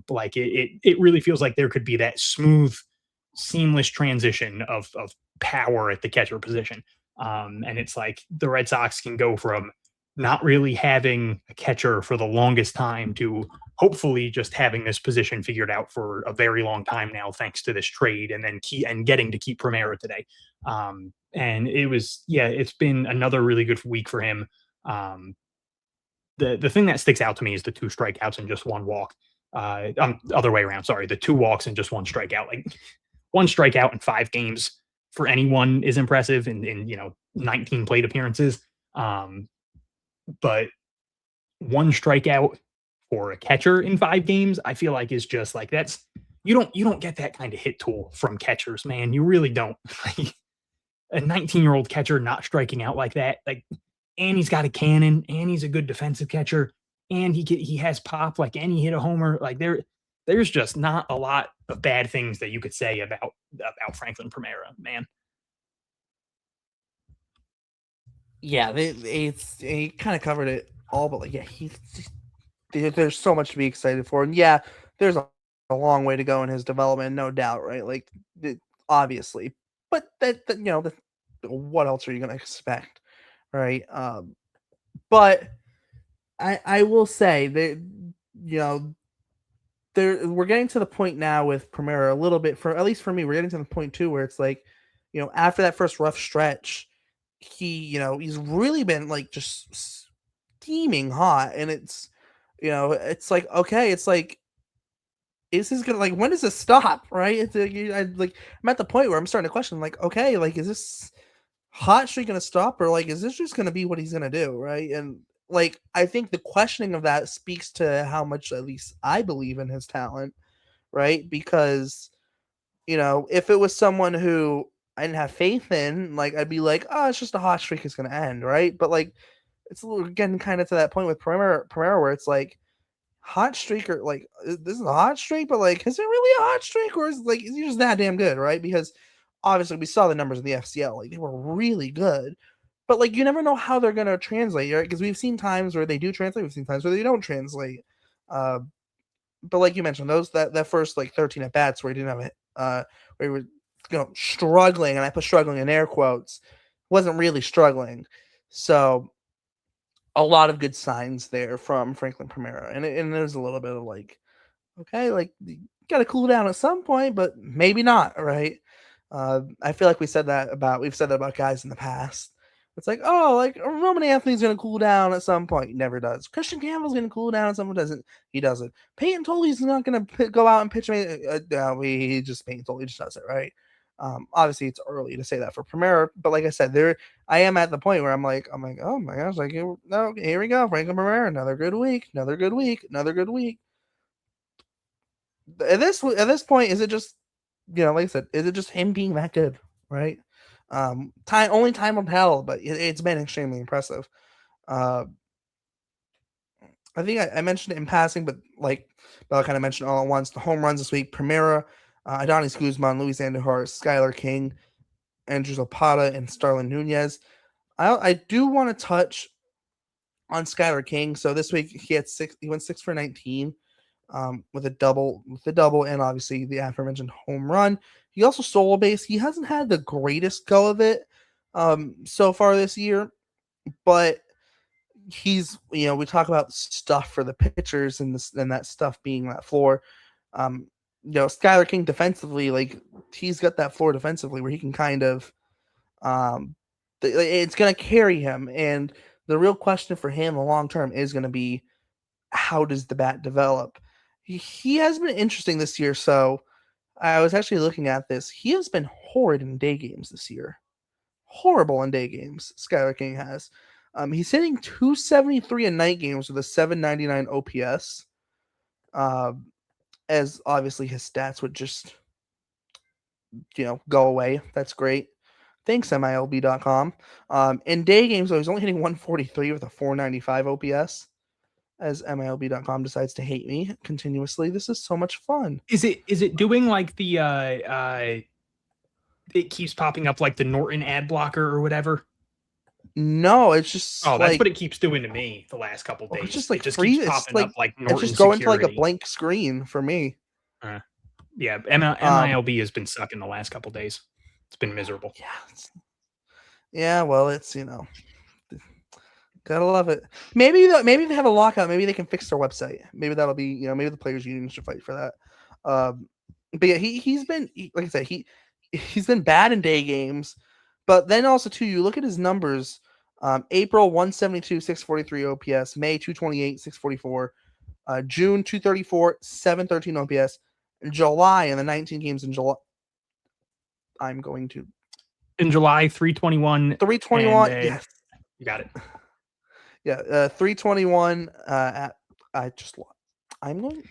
Like it really feels like there could be that smooth, seamless transition of power at the catcher position. And it's like the Red Sox can go from not really having a catcher for the longest time to hopefully just having this position figured out for a very long time now, thanks to this trade, and then getting to keep Primera today. And it's been another really good week for him. The thing that sticks out to me is the 2 strikeouts and just 1 walk. Other way around, sorry, the 2 walks and just 1 strikeout. Like 1 strikeout in 5 games for anyone is impressive in 19 plate appearances. But 1 strikeout for a catcher in 5 games, I feel like is just like, that's, you don't get that kind of hit tool from catchers, man. You really don't. Like a 19-year-old catcher not striking out like that, like, and he's got a cannon, and he's a good defensive catcher, and he has pop, like, and he hit a homer. Like there's just not a lot of bad things that you could say about Franklin Primera, man. Yeah, they kind of covered it all, but like, yeah, there's so much to be excited for, and yeah, there's a long way to go in his development, no doubt, right? Like, obviously, but what else are you gonna expect, right? But I will say that we're getting to the point now with Primera a little bit, at least for me, we're getting to the point too where it's like, after that first rough stretch, he's really been like just steaming hot, and it's like, okay, it's like, is this gonna, like, when does this stop, right? It's I'm at the point where I'm starting to question, like, okay, like, is this hot streak gonna stop, or like, is this just gonna be what he's gonna do, right? And like, I think the questioning of that speaks to how much, at least, I believe in his talent, right? Because if it was someone who I didn't have faith in, like, I'd be like, oh, it's just a hot streak, it's gonna end, right? But like, it's getting kind of to that point with Primera where it's like, hot streak, or like, this is a hot streak, but like, is it really a hot streak, or is he just that damn good, right? Because obviously we saw the numbers in the FCL, like, they were really good, but like, you never know how they're gonna translate, right? Because we've seen times where they do translate, we've seen times where they don't translate. But like you mentioned, that first like 13 at bats where he didn't have it, where he was struggling, and I put struggling in air quotes, wasn't really struggling. So a lot of good signs there from Franklin Primera, and there's a little bit of like, okay, like, you got to cool down at some point, but maybe not, right? I feel like we've said that about guys in the past. It's like, oh, like, Roman Anthony's gonna cool down at some point. He never does. Kristian Campbell's gonna cool down at some point. He doesn't. Peyton Toley's not gonna go out and pitch me. Peyton Toley just does it, right? Obviously it's early to say that for Primera, but like I said, I am at the point where I'm like, oh my gosh, like, here we go, Franklin Primera, another good week. At this point, is it just, like I said, is it just him being that good, right? Only time will tell, but it's been extremely impressive. I think I mentioned it in passing, but like Bella kind of mentioned all at once, the home runs this week: Primera, Adonis Guzman, Luis Andujar, Skylar King, Andrew Zapata, and Starlin Nunez. I do want to touch on Skylar King. So this week he went 6 for 19 with a double, and obviously the aforementioned home run. He also stole a base. He hasn't had the greatest go of it so far this year, but he's, we talk about stuff for the pitchers and that stuff being that floor. Skylar King defensively, like, he's got that floor defensively where he can kind of it's going to carry him. And the real question for him long term is going to be, how does the bat develop? He has been interesting this year. So I was actually looking at this. He has been horrid in day games this year. Horrible in day games. Skylar King has. He's hitting 273 in night games with a 799 OPS. As obviously his stats would just, go away. That's great. Thanks, MILB.com. In day games, though, he's only hitting 143 with a 495 OPS. As MILB.com decides to hate me continuously. This is so much fun. Is it doing like the it keeps popping up like the Norton ad blocker or whatever? No, it's just that's what it keeps doing to me the last couple days. It's just like it just free. keeps popping up like Norton it's just going security. to like a blank screen for me. Yeah, MILB has been sucking the last couple days. It's been miserable. Yeah. Well, it's gotta love it. Maybe they have a lockout. Maybe they can fix their website. Maybe that'll be maybe the players' union should fight for that. But yeah, he's been like I said he's been bad in day games, but then also too you look at his numbers. April 172, 643 OPS. May 228, 644. June 234, 713 OPS. July in the 19 games in July. In July 321. 321. Yes, you got it. Yeah, 321. I'm going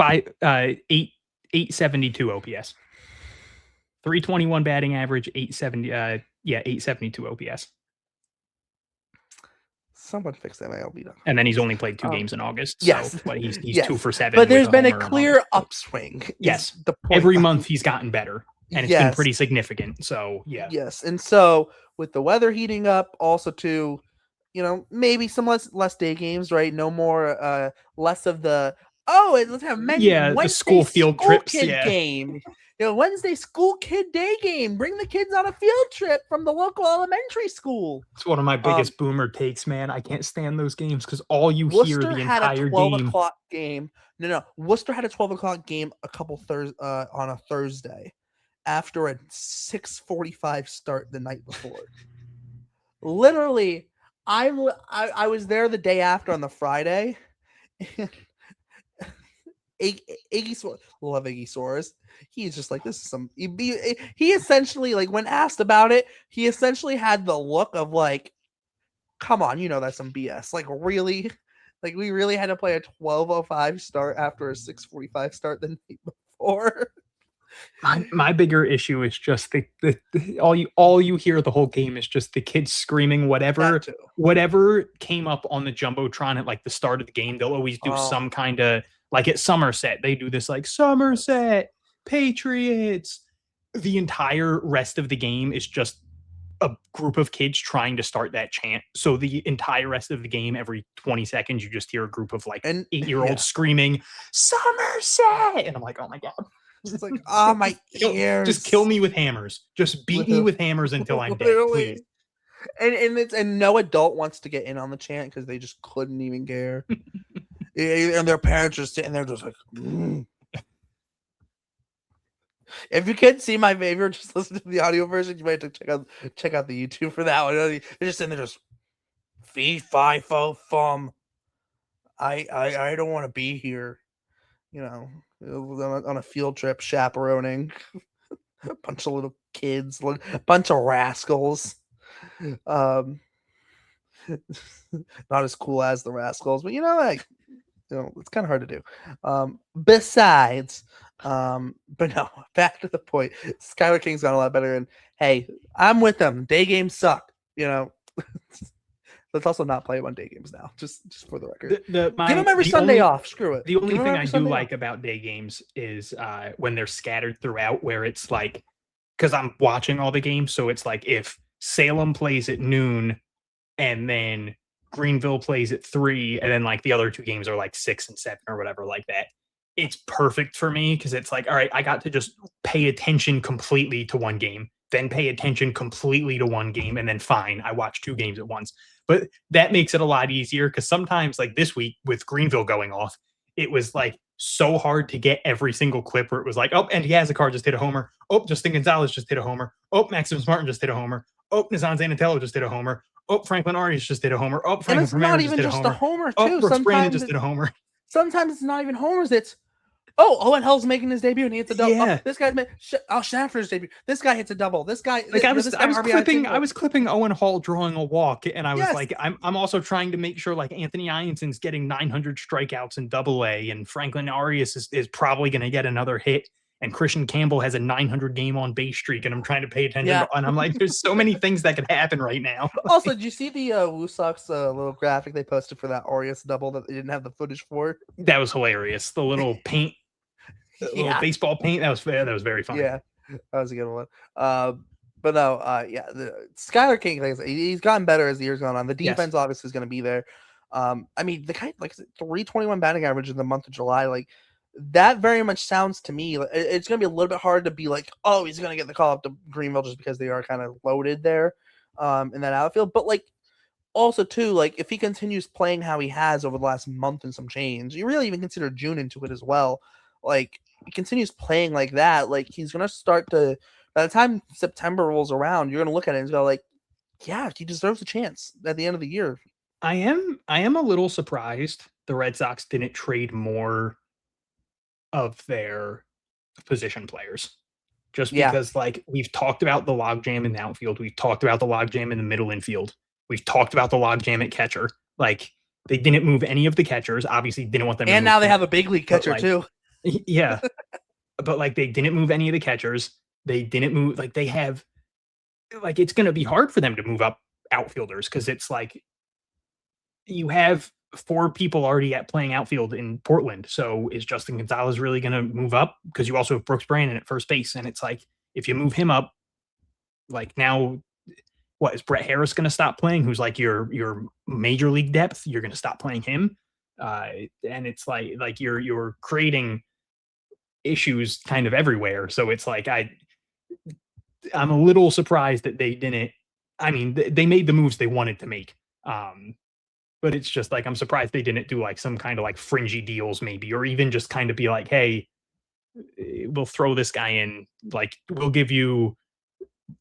872 OPS. 321 batting average, 872 OPS. Someone fix that MLB. And then he's only played 2 games in August. Yes. So he's 2 for 7. But there's been a clear upswing. Yes. Every month he's gotten better. And it's been pretty significant. So yeah. Yes. And so with the weather heating up, also too, maybe some less day games, right? No more less of the let's have Wednesday the school field trips game. Wednesday school kid day game. Bring the kids on a field trip from the local elementary school. It's one of my biggest boomer takes, man. I can't stand those games because all you hear the entire game. Worcester had a 12 o'clock game. No. Worcester had a 12 o'clock game on a Thursday after a 6:45 start the night before. Literally, I was there the day after on the Friday. Love Iggy Soares. He's just like, this is some. He essentially, like, when asked about it, he essentially had the look of like, come on, that's some BS. Like, really, like we really had to play a 12:05 start after a 6:45 start the night before. My bigger issue is just all you hear the whole game is just the kids screaming whatever came up on the Jumbotron at like the start of the game. They'll always do some kind of, like at Somerset, they do this like Somerset Patriots. The entire rest of the game is just a group of kids trying to start that chant. So the entire rest of the game, every 20 seconds, you just hear a group of like 8-year-olds screaming Somerset, and I'm like, oh my god. It's like, my ears. Just kill me with hammers. Just beat me with hammers until I'm dead, please. And no adult wants to get in on the chant because they just couldn't even care. And their parents are sitting there just like, If you can't see my favorite, just listen to the audio version. You might have to check out the YouTube for that one. They're just sitting there just fee fi fo fum. I don't want to be here. On a field trip chaperoning a bunch of little kids, a bunch of rascals. Not as cool as the Rascals, but it's kind of hard to do. Besides, but no, back to the point. Skylar King's got a lot better, and hey, I'm with them. Day games suck. Let's also not play 1-day games now, just for the record. Give them every Sunday off. Screw it. The only thing I do like about day games is when they're scattered throughout, where it's like, because I'm watching all the games, so it's like if Salem plays at noon, and then Greenville plays at 3, and then like the other 2 games are like 6 and 7 or whatever like that. It's perfect for me because it's like, all right, I got to just pay attention completely to one game, then pay attention completely to one game, and then fine, I watch 2 games at once. But that makes it a lot easier because sometimes, like this week with Greenville going off, it was like so hard to get every single clip where it was like, oh, and Yazikar just hit a homer. Oh, Justin Gonzalez just hit a homer. Oh, Maximus Martin just hit a homer. Oh, Nazan Zanatello just hit a homer. Oh, Franklin Arias just did a homer. Oh, And Franklin it's not Primera even just a homer, Oh, too. Brooks Brandon just did a homer. Sometimes it's not even homers. It's, Owen Hell's making his debut and he hits a double. Yeah. This guy's made Schaffer's debut. This guy hits a double. This guy, Like I was RBI clipping Owen Hall drawing a walk, and I was Yes. like, I'm also trying to make sure like Anthony Ionson's getting 900 strikeouts in Double-A, and Franklin Arias is probably going to get another hit, and Kristian Campbell has a 900 game on base streak, and I'm trying to pay attention. Yeah. And I'm like, there's so many things that could happen right now. Also, did you see the Woo Sox little graphic they posted for that Arias double that they didn't have the footage for? That was hilarious. The little paint. Little baseball paint. That was very funny. Yeah, that was a good one. But no, the Skylar King, he's gotten better as the year's gone on. The defense obviously is going to be there. I mean, the guy like 321 batting average in the month of July, like that very much sounds to me like it's going to be a little bit hard to be like, oh, he's going to get the call up to Greenville just because they are kind of loaded there in that outfield. But like also too, like if he continues playing how he has over the last month and some change, you really even consider June into it as well. Like he continues playing like that, like he's gonna start to. By the time September rolls around, you're gonna look at it and go like, yeah, he deserves a chance at the end of the year. I am a little surprised the Red Sox didn't trade more of their position players. Just because like we've talked about the logjam in the outfield, we've talked about the logjam in the middle infield, we've talked about the logjam at catcher. Like they didn't move any of the catchers, obviously didn't want them. And now they have a big league catcher too. Yeah. But like they didn't move any of the catchers. They didn't move like they have like it's gonna be hard for them to move up outfielders because it's like you have 4 people already at playing outfield in Portland. So is Justin Gonzalez really gonna move up? Because you also have Brooks Brandon at first base. And it's like if you move him up, like now what is Brett Harris gonna stop playing? Who's like your major league depth? You're gonna stop playing him. And it's like you're creating issues kind of everywhere. So it's like I'm a little surprised that they didn't. I mean, they made the moves they wanted to make. But it's just like I'm surprised they didn't do like some kind of like fringy deals maybe, or even just kind of be like, hey, we'll throw this guy in, like we'll give you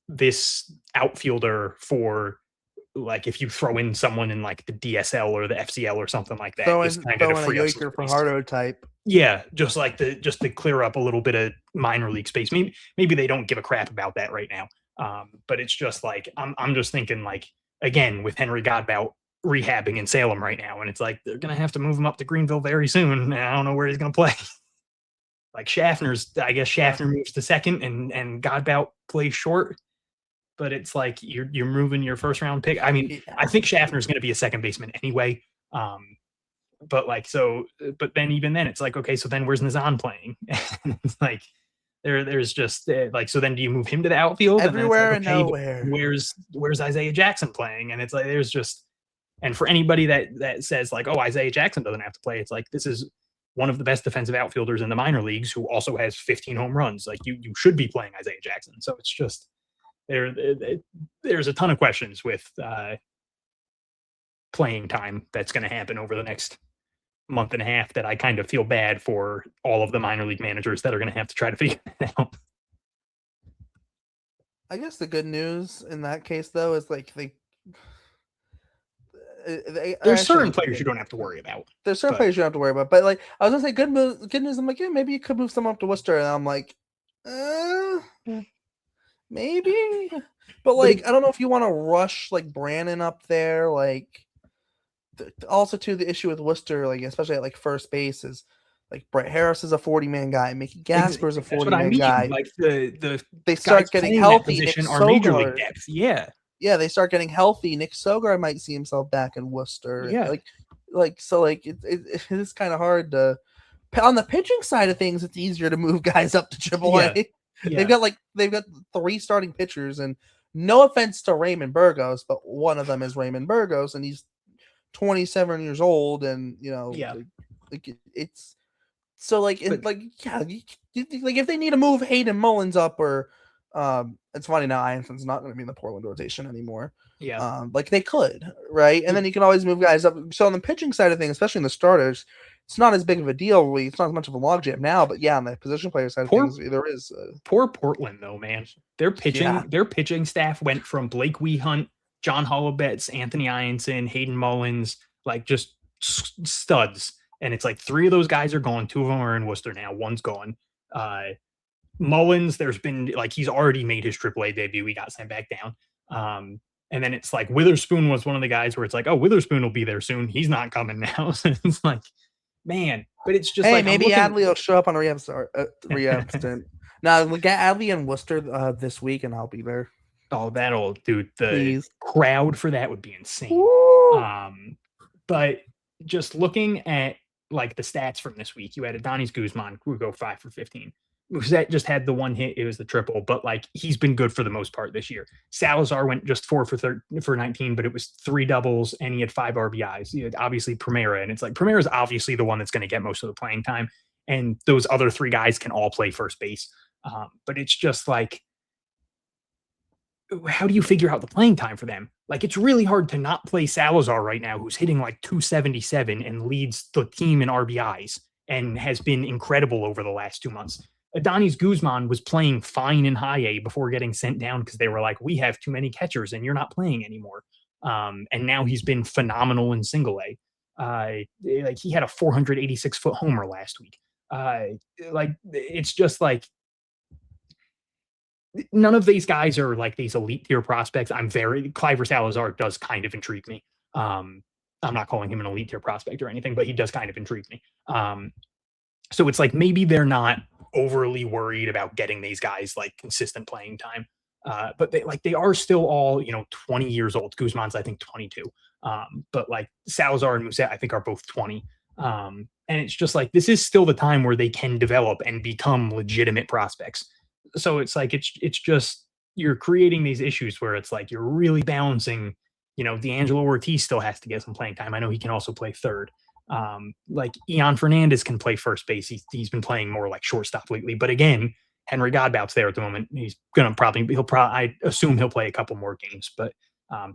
this outfielder for like if you throw in someone in like the DSL or the FCL or something like that. Throw in a Yoiker Fajardo type. Yeah, just to clear up a little bit of minor league space. Maybe they don't give a crap about that right now. But it's just like I'm just thinking like again with Henry Godbout rehabbing in Salem right now, and it's like they're gonna have to move him up to Greenville very soon. And I don't know where he's gonna play. Like I guess Schaffner moves to second and Godbout plays short. But it's like you're moving your first round pick. I mean, I think Schaffner's gonna be a second baseman anyway. But then even then it's like, okay, so then where's Nazan playing? It's like there's just like, so then do you move him to the outfield? Everywhere and, like, okay, nowhere. Where's Isaiah Jackson playing? And it's like there's just, and for anybody that says like, oh, Isaiah Jackson doesn't have to play, it's like this is one of the best defensive outfielders in the minor leagues who also has 15 home runs. Like you should be playing Isaiah Jackson. So it's just there's a ton of questions with playing time that's going to happen over the next month and a half that I kind of feel bad for all of the minor league managers that are going to have to try to figure it out. I guess the good news in that case though is like there's certain players you don't have to worry about. There's certain players you don't have to worry about. But like I was gonna say good news, I'm like, yeah, maybe you could move someone up to Worcester, and I'm like, maybe. But like I don't know if you want to rush like Brannon up there, like also too the issue with Worcester, like especially at like first base is like Brett Harris is a 40-man guy, Mickey Gasper is a 40-man guy. Like they start getting healthy. Nick are major league depth. Yeah, they start getting healthy. Nick Sogard might see himself back in Worcester. Yeah, so it is kind of hard to. On the pitching side of things, it's easier to move guys up to AAA. Yeah. They've got 3 starting pitchers, and no offense to Raymond Burgos, but one of them is Raymond Burgos, and he's 27 years old, and it's so like if they need to move Hayden Mullins up, or it's funny now Ionson's not going to be in the Portland rotation anymore. Yeah, like they could, right? And then you can always move guys up. So on the pitching side of things, especially in the starters, it's not as big of a deal. Really, it's not as much of a logjam now. But yeah, on the position player side of things, there is. Poor Portland though, man. Their pitching staff went from Blake Wehunt John Hollowbets, Anthony Ianson, Hayden Mullins, like just studs. And it's like 3 of those guys are gone. 2 of them are in Worcester now. 1's gone. Mullins, there's been like he's already made his AAA debut. He got sent back down. And then it's like Witherspoon was one of the guys where it's like, oh, Witherspoon will be there soon. He's not coming now. So it's like, man, but it's just hey, like maybe Adley will show up on a rehab stint. Now we'll get Adley in Worcester this week, and I'll be there. Oh, that'll dude. The Please. crowd for that would be insane. But just looking at like the stats from this week, you had Adonis Guzman who would go 5 for 15. That just had the one hit. It was the triple, but like he's been good for the most part this year. Salazar went just 4 for 19, but it was 3 doubles and he had 5 RBIs. He had obviously Primera, and it's like Primera is obviously the one that's going to get most of the playing time, and those other 3 guys can all play first base. But it's just like, how do you figure out the playing time for them? Like, it's really hard to not play Salazar right now, who's hitting like 277 and leads the team in RBIs and has been incredible over the last 2 months. Adonis Guzman was playing fine in high A before getting sent down because they were like, we have too many catchers and you're not playing anymore. And now he's been phenomenal in single A. Like he had a 486-foot homer last week. Like it's just like none of these guys are like these elite tier prospects. Cliver Salazar does kind of intrigue me. I'm not calling him an elite tier prospect or anything, but he does kind of intrigue me. So it's like maybe they're not overly worried about getting these guys like consistent playing time. But they are still all, 20 years old. Guzman's, I think, 22. But like Salazar and Musset, I think, are both 20. And it's just like, this is still the time where they can develop and become legitimate prospects. So it's like, it's just, you're creating these issues where it's like, you're really balancing, D'Angelo Ortiz still has to get some playing time. I know he can also play third. Like Ian Fernandez can play first base. He's been playing more like shortstop lately, but again, Henry Godbout's there at the moment. He's gonna I assume he'll play a couple more games, but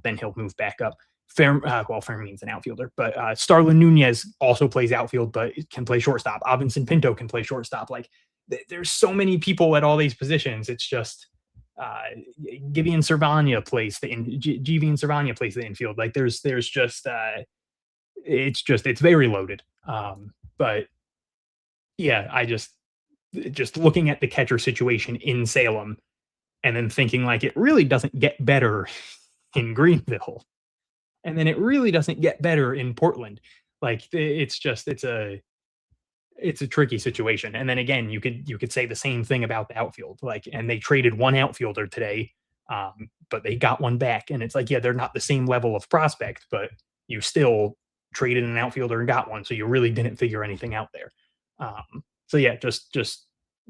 then he'll move back up. Fermin's an outfielder, but Starlin Nunez also plays outfield, but can play shortstop. Avinson Pinto can play shortstop. Like there's so many people at all these positions. It's just Givian Cervania plays the infield. Like there's just it's very loaded. But yeah, I just looking at the catcher situation in Salem and then thinking like it really doesn't get better in Greenville. And then it really doesn't get better in Portland. Like it's a tricky situation. And then again, you could say the same thing about the outfield. Like, and they traded one outfielder today, but they got one back. And it's like, yeah, they're not the same level of prospect, but you still traded an outfielder and got one. So you really didn't figure anything out there. So yeah, just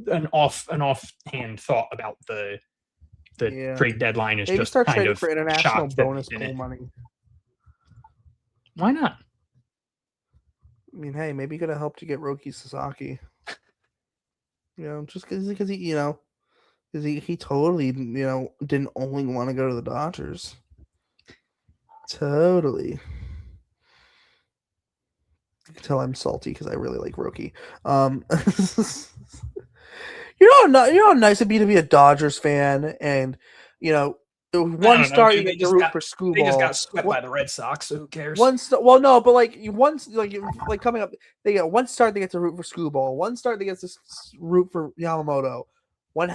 an offhand thought about the trade deadline is maybe just start kind trading of for international shocked bonus that it pool didn't. money. Why not? I mean, hey, maybe could have helped you get Roki Sasaki. Just because he totally didn't only want to go to the Dodgers. Totally. You can tell I'm salty because I really like Roki. You know how nice it'd be to be a Dodgers fan, and one star you get to root for Scooball. They just got swept by the Red Sox, so who cares? Well, no, but like coming up, they get one start they get to root for Scooball. One start they get to root for Yamamoto. One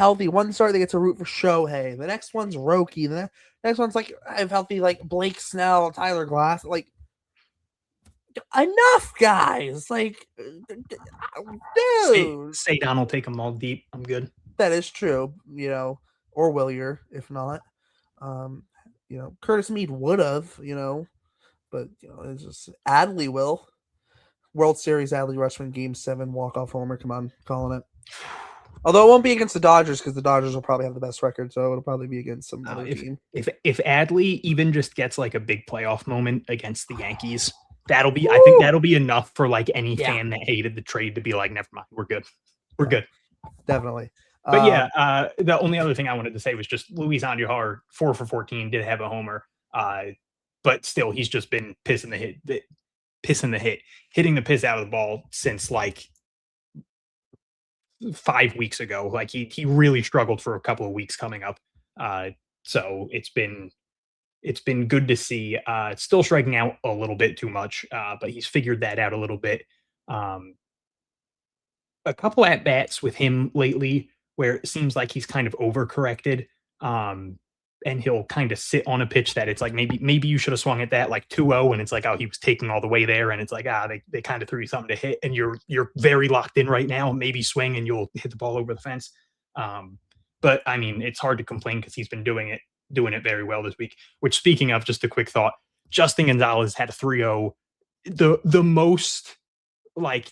start they get to root for Shohei. The next one's Roki. The next one's like I've healthy like Blake Snell, Tyler Glass. Like enough guys. Like dude, say Don will take them all deep. I'm good. That is true. Or Willier if not. Curtis Meade would have, but it's just Adley will. World Series Adley Rutschman Game 7 walk-off homer. Come on, calling it. Although it won't be against the Dodgers because the Dodgers will probably have the best record, so it'll probably be against some other team. If Adley even just gets like a big playoff moment against the Yankees, I think that'll be enough for like any fan that hated the trade to be like, never mind, we're good. We're good. Definitely. But yeah, the only other thing I wanted to say was just Luis Andujar, 4 for 14, did have a homer. But still, he's just been hitting the piss out of the ball since like 5 weeks ago. Like he really struggled for a couple of weeks coming up. So it's been it's been good to see. It's still striking out a little bit too much, but he's figured that out a little bit. Um, a couple at bats with him lately where it seems like he's kind of overcorrected. And he'll kind of sit on a pitch that it's like maybe you should have swung at that like 2-0, and it's like, oh, he was taking all the way there, and it's like, they kind of threw you something to hit, and you're very locked in right now. Maybe swing and you'll hit the ball over the fence. But I mean, it's hard to complain because he's been doing it very well this week. Which, speaking of, just a quick thought, Justin Gonzalez had a 3-0, the most like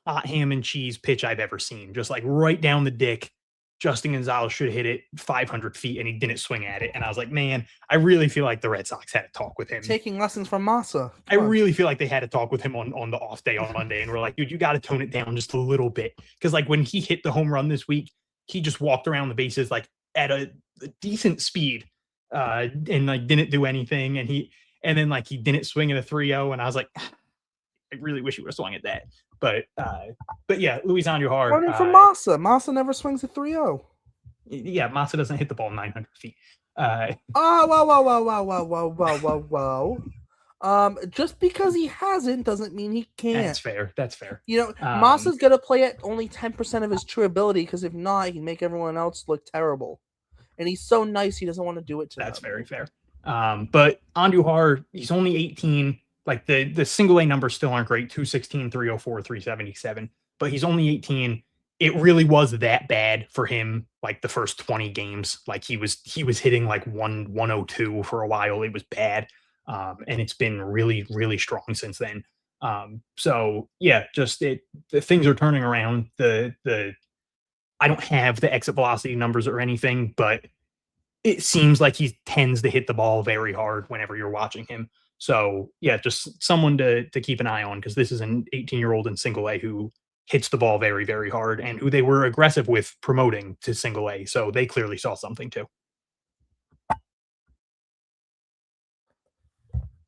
hot ham and cheese pitch I've ever seen. Just like right down the dick. Justin Gonzalez should have hit it 500 feet, and he didn't swing at it. And I was like, man, I really feel like the Red Sox had a talk with him. Taking lessons from Massa. I really feel like they had a talk with him on the off day on Monday, and we're like, dude, you got to tone it down just a little bit. Because like when he hit the home run this week, he just walked around the bases like at a decent speed, and like didn't do anything. And then like he didn't swing at a 3-0, and I was like, I really wish he would have swung at that. But yeah, Luis Andujar. Running from Massa. Massa never swings a 3-0. Yeah, Massa doesn't hit the ball 900 feet. Whoa. Just because he hasn't doesn't mean he can't. That's fair. You know, Massa's gonna play at only 10% of his true ability, because if not, he'd make everyone else look terrible. And he's so nice, he doesn't want to do it to them. That's very fair. But Andujar, he's only 18. Like the single A numbers still aren't great. 216, 304, 377. But he's only 18. It really was that bad for him. Like the first 20 games, like he was hitting like 102 for a while. It was bad. And it's been really, really strong since then. So yeah, just the things are turning around. I don't have the exit velocity numbers or anything, but it seems like he tends to hit the ball very hard whenever you're watching him. So yeah, just someone to keep an eye on, because this is an 18-year-old in single A who hits the ball very, very hard, and who they were aggressive with promoting to single A. So they clearly saw something too.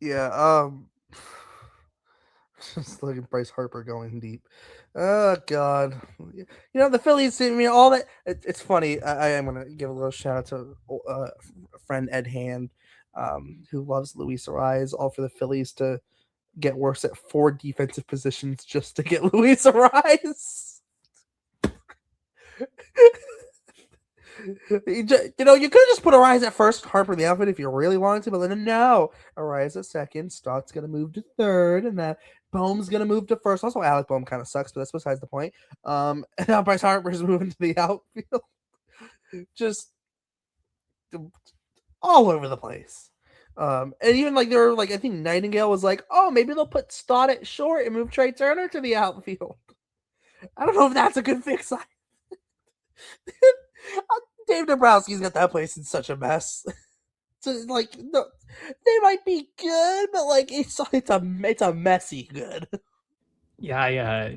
Yeah. Just look at Bryce Harper going deep. Oh God. You know, the Phillies, I mean, all that. It's funny. I am going to give a little shout out to a friend, Ed Hand, who loves Luis Arias, all for the Phillies to get worse at 4 defensive positions just to get Luis Arias. You know, you could have just put Arias at first, Harper in the outfit if you really wanted to, but then no. Arias at second, Stott's going to move to third, and then Bohm's going to move to first. Also, Alec Bohm kind of sucks, but that's besides the point. And now Bryce Harper's moving to the outfield. Just all over the place. And even like they were like, I think Nightingale was like, oh, maybe they'll put Stott at short and move Trey Turner to the outfield. I don't know if that's a good fix. Dave Dombrowski's got that place in such a mess. So like, no, they might be good, but like it's a messy good. Yeah,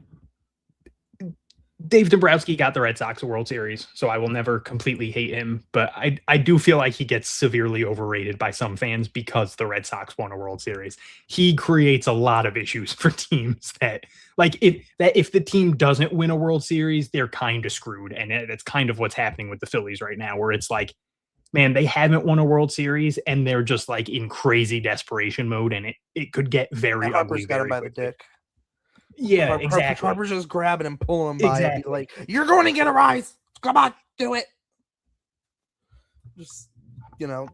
Dave Dombrowski got the Red Sox a World Series, so I will never completely hate him, but I do feel like he gets severely overrated by some fans because the Red Sox won a World Series. He creates a lot of issues for teams that, like, if the team doesn't win a World Series, they're kind of screwed, and that's kind of what's happening with the Phillies right now, where it's like, man, they haven't won a World Series, and they're just like in crazy desperation mode, and it could get very ugly. Harper's got him by the dick. Yeah, exactly. Harper's just grabbing him, pulling him by and be like, you're going to get a rise. Come on, do it. Just, you know.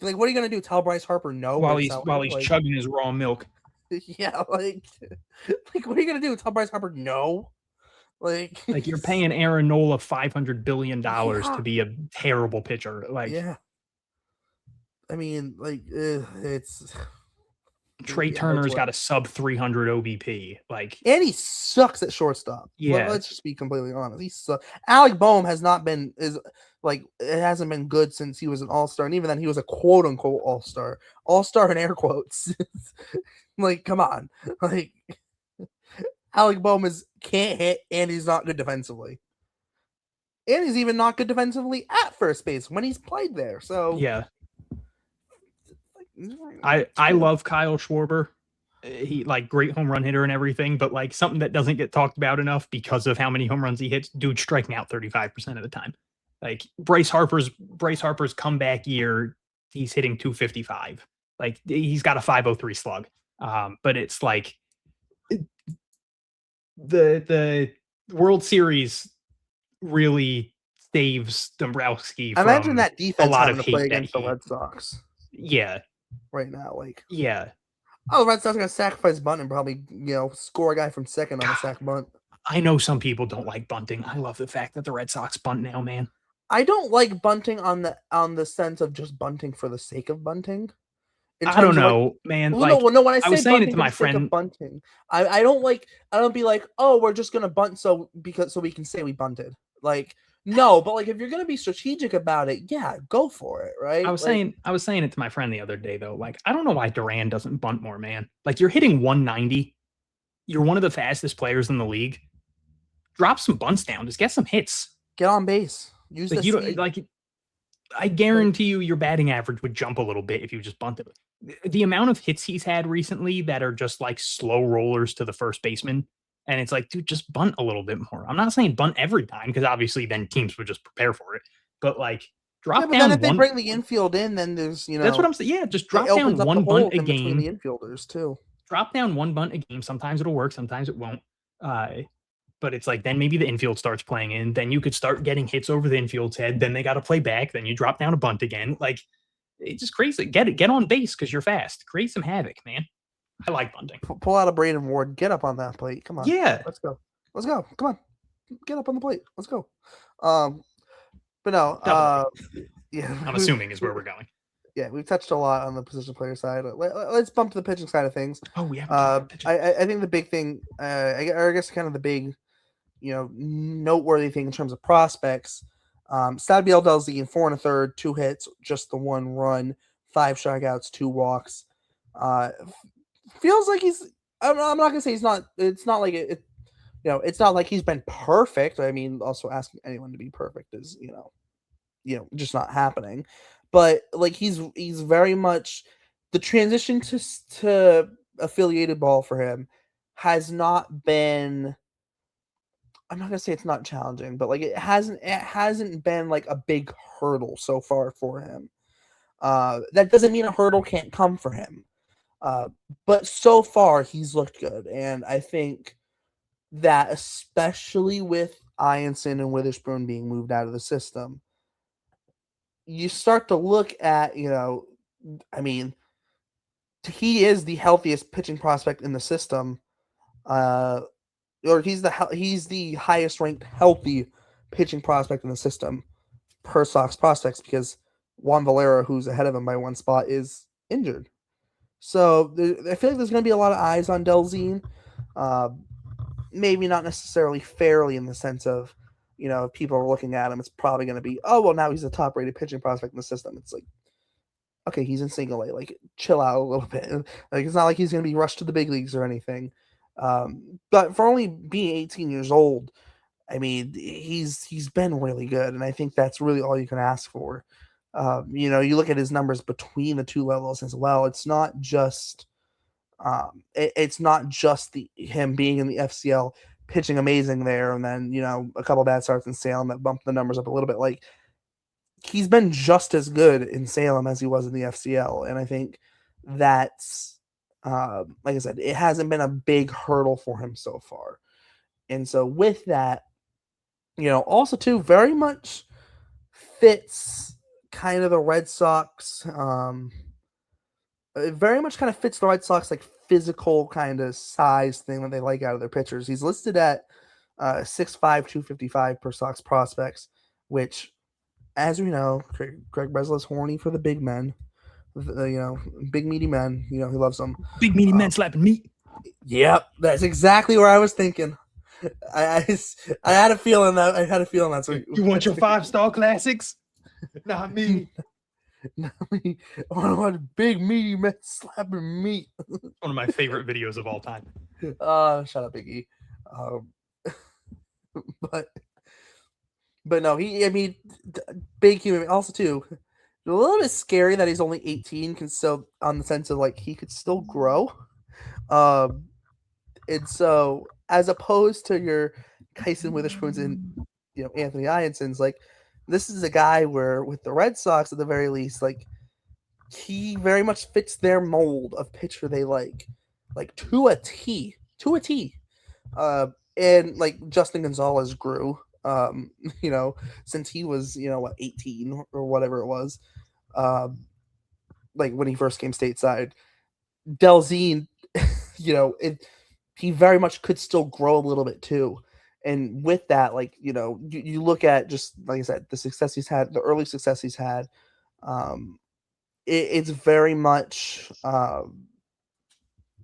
Like, what are you going to do? Tell Bryce Harper no? While he's chugging his raw milk. Yeah, like what are you going to do? Tell Bryce Harper no? Like you're paying Aaron Nola $500 billion to be a terrible pitcher. Like, yeah. I mean, like, it's... Trey Turner's got a sub 300 OBP, and he sucks at shortstop. Yeah, let's just be completely honest. He sucks. Alec Bohm hasn't been good since he was an all-star, and even then he was a quote unquote all-star in air quotes. Like, come on, like Alec Bohm can't hit, and he's not good defensively, and he's even not good defensively at first base when he's played there. So yeah. I love Kyle Schwarber. He great home run hitter and everything, but like something that doesn't get talked about enough because of how many home runs he hits, dude striking out 35% of the time. Like Bryce Harper's comeback year, he's hitting 255. Like he's got a 503 slug. But it's like the World Series really saves Dombrowski I from imagine that defense a lot having of to play hate that against the he. Red Sox Yeah, right now. Like, yeah. oh, the Red Sox are gonna sacrifice bunt and probably score a guy from second on a sac bunt. I know some people don't like bunting. I love the fact that the Red Sox bunt now, man. I don't like bunting on the sense of just bunting for the sake of bunting. I don't know, man. Well, Like, no. When I I say was saying it bunting to for my the sake of friend. bunting, I don't be like, oh, we're just gonna bunt so we can say we bunted. Like, no, but like if you're gonna be strategic about it, yeah, go for it, right? I was saying it to my friend the other day though. Like, I don't know why Duran doesn't bunt more, man. Like, you're hitting 190. You're one of the fastest players in the league. Drop some bunts down. Just get some hits. Get on base. Use Like, the you don't speed. like. I guarantee you, your batting average would jump a little bit if you just bunted. The amount of hits he's had recently that are just like slow rollers to the first baseman, and it's like, dude, just bunt a little bit more. I'm not saying bunt every time because obviously then teams would just prepare for it. But like, drop but down then if one. they bring the infield in, then there's That's what I'm saying. Yeah, just drop it opens down up one the bunt holes a in between game. the infielders too. Drop down one bunt a game. Sometimes it'll work. Sometimes it won't. But it's like then maybe the infield starts playing in. Then you could start getting hits over the infield's head. Then they got to play back. Then you drop down a bunt again. Like, it's just crazy. Get on base because you're fast. Create some havoc, man. I like bunting. Pull out a Braden Ward. Get up on that plate. Come on. Yeah. Let's go. Come on. Get up on the plate. Let's go. But no. Yeah. I'm assuming is where we're going. Yeah, we've touched a lot on the position player side. Let's bump to the pitching side of things. Oh, we have. I think the big thing, I guess, kind of the big, noteworthy thing in terms of prospects. Stadbiel Delzine, 4 1/3, 2 hits, just the 1 run, 5 strikeouts, 2 walks. Feels like he's. I'm not gonna say he's not. It's not like it. It's not like he's been perfect. I mean, also asking anyone to be perfect is, just not happening. But like he's very much the transition to affiliated ball for him has not been. I'm not gonna say it's not challenging, but like it hasn't been like a big hurdle so far for him. That doesn't mean a hurdle can't come for him. But so far he's looked good, and I think that especially with Ianson and Witherspoon being moved out of the system, you start to look at, I mean, he is the healthiest pitching prospect in the system, or he's the highest ranked healthy pitching prospect in the system per Sox prospects, because Juan Valera, who's ahead of him by 1 spot, is injured. So I feel like there's going to be a lot of eyes on Delzine. Maybe not necessarily fairly in the sense of, if people are looking at him, it's probably going to be, oh, well, now he's a top-rated pitching prospect in the system. It's like, okay, he's in single A. Like, chill out a little bit. Like, it's not like he's going to be rushed to the big leagues or anything. But for only being 18 years old, I mean, he's been really good, and I think that's really all you can ask for. You look at his numbers between the 2 levels as well. It's not just him being in the FCL pitching amazing there, and then a couple bad starts in Salem that bumped the numbers up a little bit. Like, he's been just as good in Salem as he was in the FCL, and I think that's like I said, it hasn't been a big hurdle for him so far. And so with that, also too very much fits kind of the Red Sox. It very much kind of fits the Red Sox like physical kind of size thing that they like out of their pitchers. He's listed at 6'5", 255 per Sox prospects, which, as we know, Craig Breslau's horny for the big men. Big meaty men. He loves them. Big meaty men slapping meat. Yep, that's exactly where I was thinking. I had a feeling that. So you want your 5-star classics? Not me. Not me. I want big meaty men slapping meat. One of my favorite videos of all time. Shut up, Big E. But no, big human. Also, too, a little bit scary that he's only 18, on the sense of like he could still grow. And so, as opposed to your Kyson Witherspoons and Anthony Ionson's, like this is a guy where, with the Red Sox at the very least, like, he very much fits their mold of pitcher they like to a T, and like Justin Gonzalez grew, since he was 18 or whatever it was, like when he first came stateside. Delzine, he very much could still grow a little bit too. And with that, like, you look at, just like I said, the success he's had, the early success he's had. It's very much,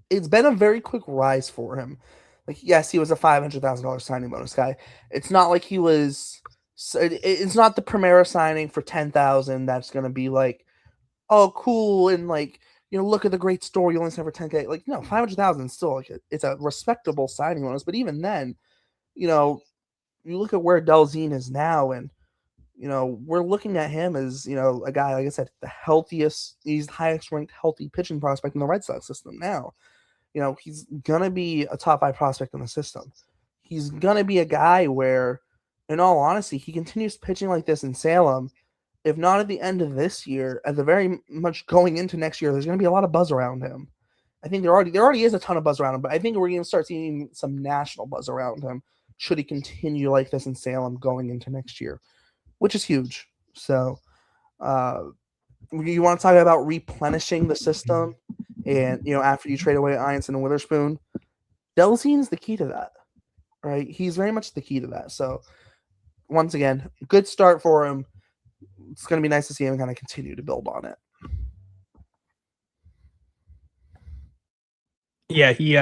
it's been a very quick rise for him. Like, yes, he was a $500,000 signing bonus guy. It's not like he was. It's not the Primera signing for $10,000 that's going to be like, oh, cool, and like, look at the great story. You only signed for $10K. Like, no, $500,000 is still like it's a respectable signing bonus. But even then, you look at where Delzine is now, and we're looking at him as, a guy, like I said, the healthiest, he's the highest ranked healthy pitching prospect in the Red Sox system now. He's going to be a top 5 prospect in the system. He's going to be a guy where, in all honesty, he continues pitching like this in Salem. If not at the end of this year, at the very much going into next year, there's going to be a lot of buzz around him. I think there already is a ton of buzz around him, but I think we're going to start seeing some national buzz around him should he continue like this in Salem going into next year, which is huge. So, you want to talk about replenishing the system, and after you trade away Eyanson and Witherspoon, Delzine's the key to that, right? He's very much the key to that. So, once again, good start for him. It's going to be nice to see him kind of continue to build on it. Yeah, he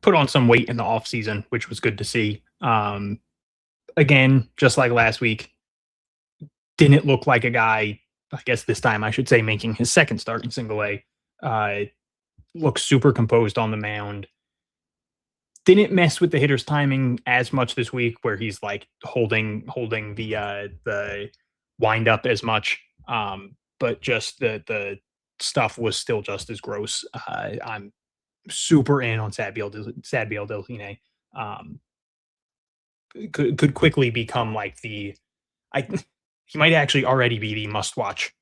put on some weight in the offseason, which was good to see. Again, just like last week, didn't look like a guy, I guess this time I should say, making his second start in single A. Looks super composed on the mound. Didn't mess with the hitter's timing as much this week, where he's like holding the wind up as much. But just the stuff was still just as gross. I'm super in on Sadbiel Delfine. Could quickly become like he might actually already be the must-watch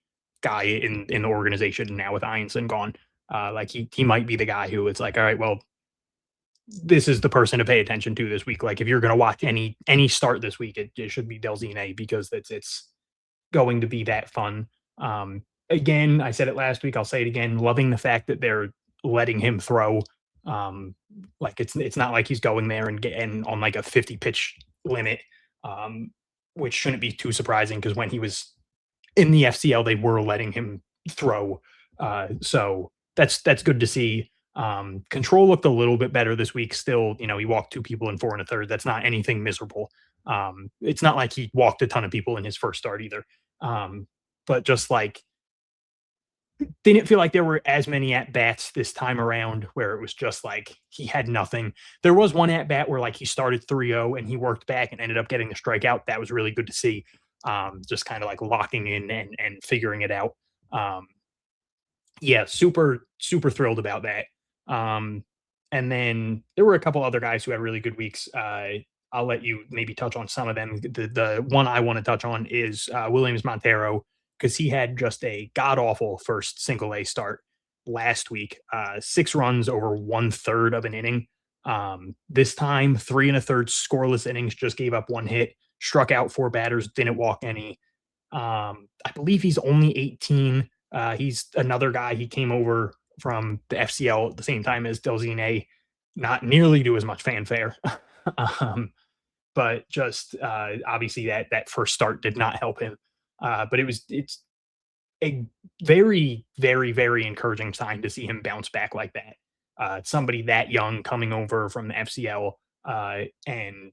guy in the organization now with Eyanson gone. Like he might be the guy who it's like, all right, well, this is the person to pay attention to this week. Like if you're going to watch any start this week, it should be Delzine, because it's going to be that fun. Again, I said it last week, I'll say it again, loving the fact that they're letting him throw. Like it's not like he's going there and getting on like a 50 pitch limit, which shouldn't be too surprising, because when he was in the FCL, they were letting him throw. So that's good to see. Control looked a little bit better this week. Still, he walked 2 people in 4 1/3. That's not anything miserable. It's not like he walked a ton of people in his first start either. But just like, didn't feel like there were as many at bats this time around where it was just like he had nothing. There was one at bat where like he started 3-0 and he worked back and ended up getting the strikeout. That was really good to see. Just kind of like locking in and figuring it out. Yeah, super thrilled about that. And then there were a couple other guys who had really good weeks. I'll let you maybe touch on some of them. The one I want to touch on is Williams Montero, because he had just a god-awful first single A start last week. 6 runs over 1/3 of an inning. This time, 3 1/3 scoreless innings, just gave up 1 hit, struck out 4 batters, didn't walk any. I believe he's only 18. He's another guy. He came over from the FCL at the same time as Delzine, not nearly to as much fanfare. But just obviously that first start did not help him. But it's a very, very, very encouraging sign to see him bounce back like that. Somebody that young coming over from the FCL and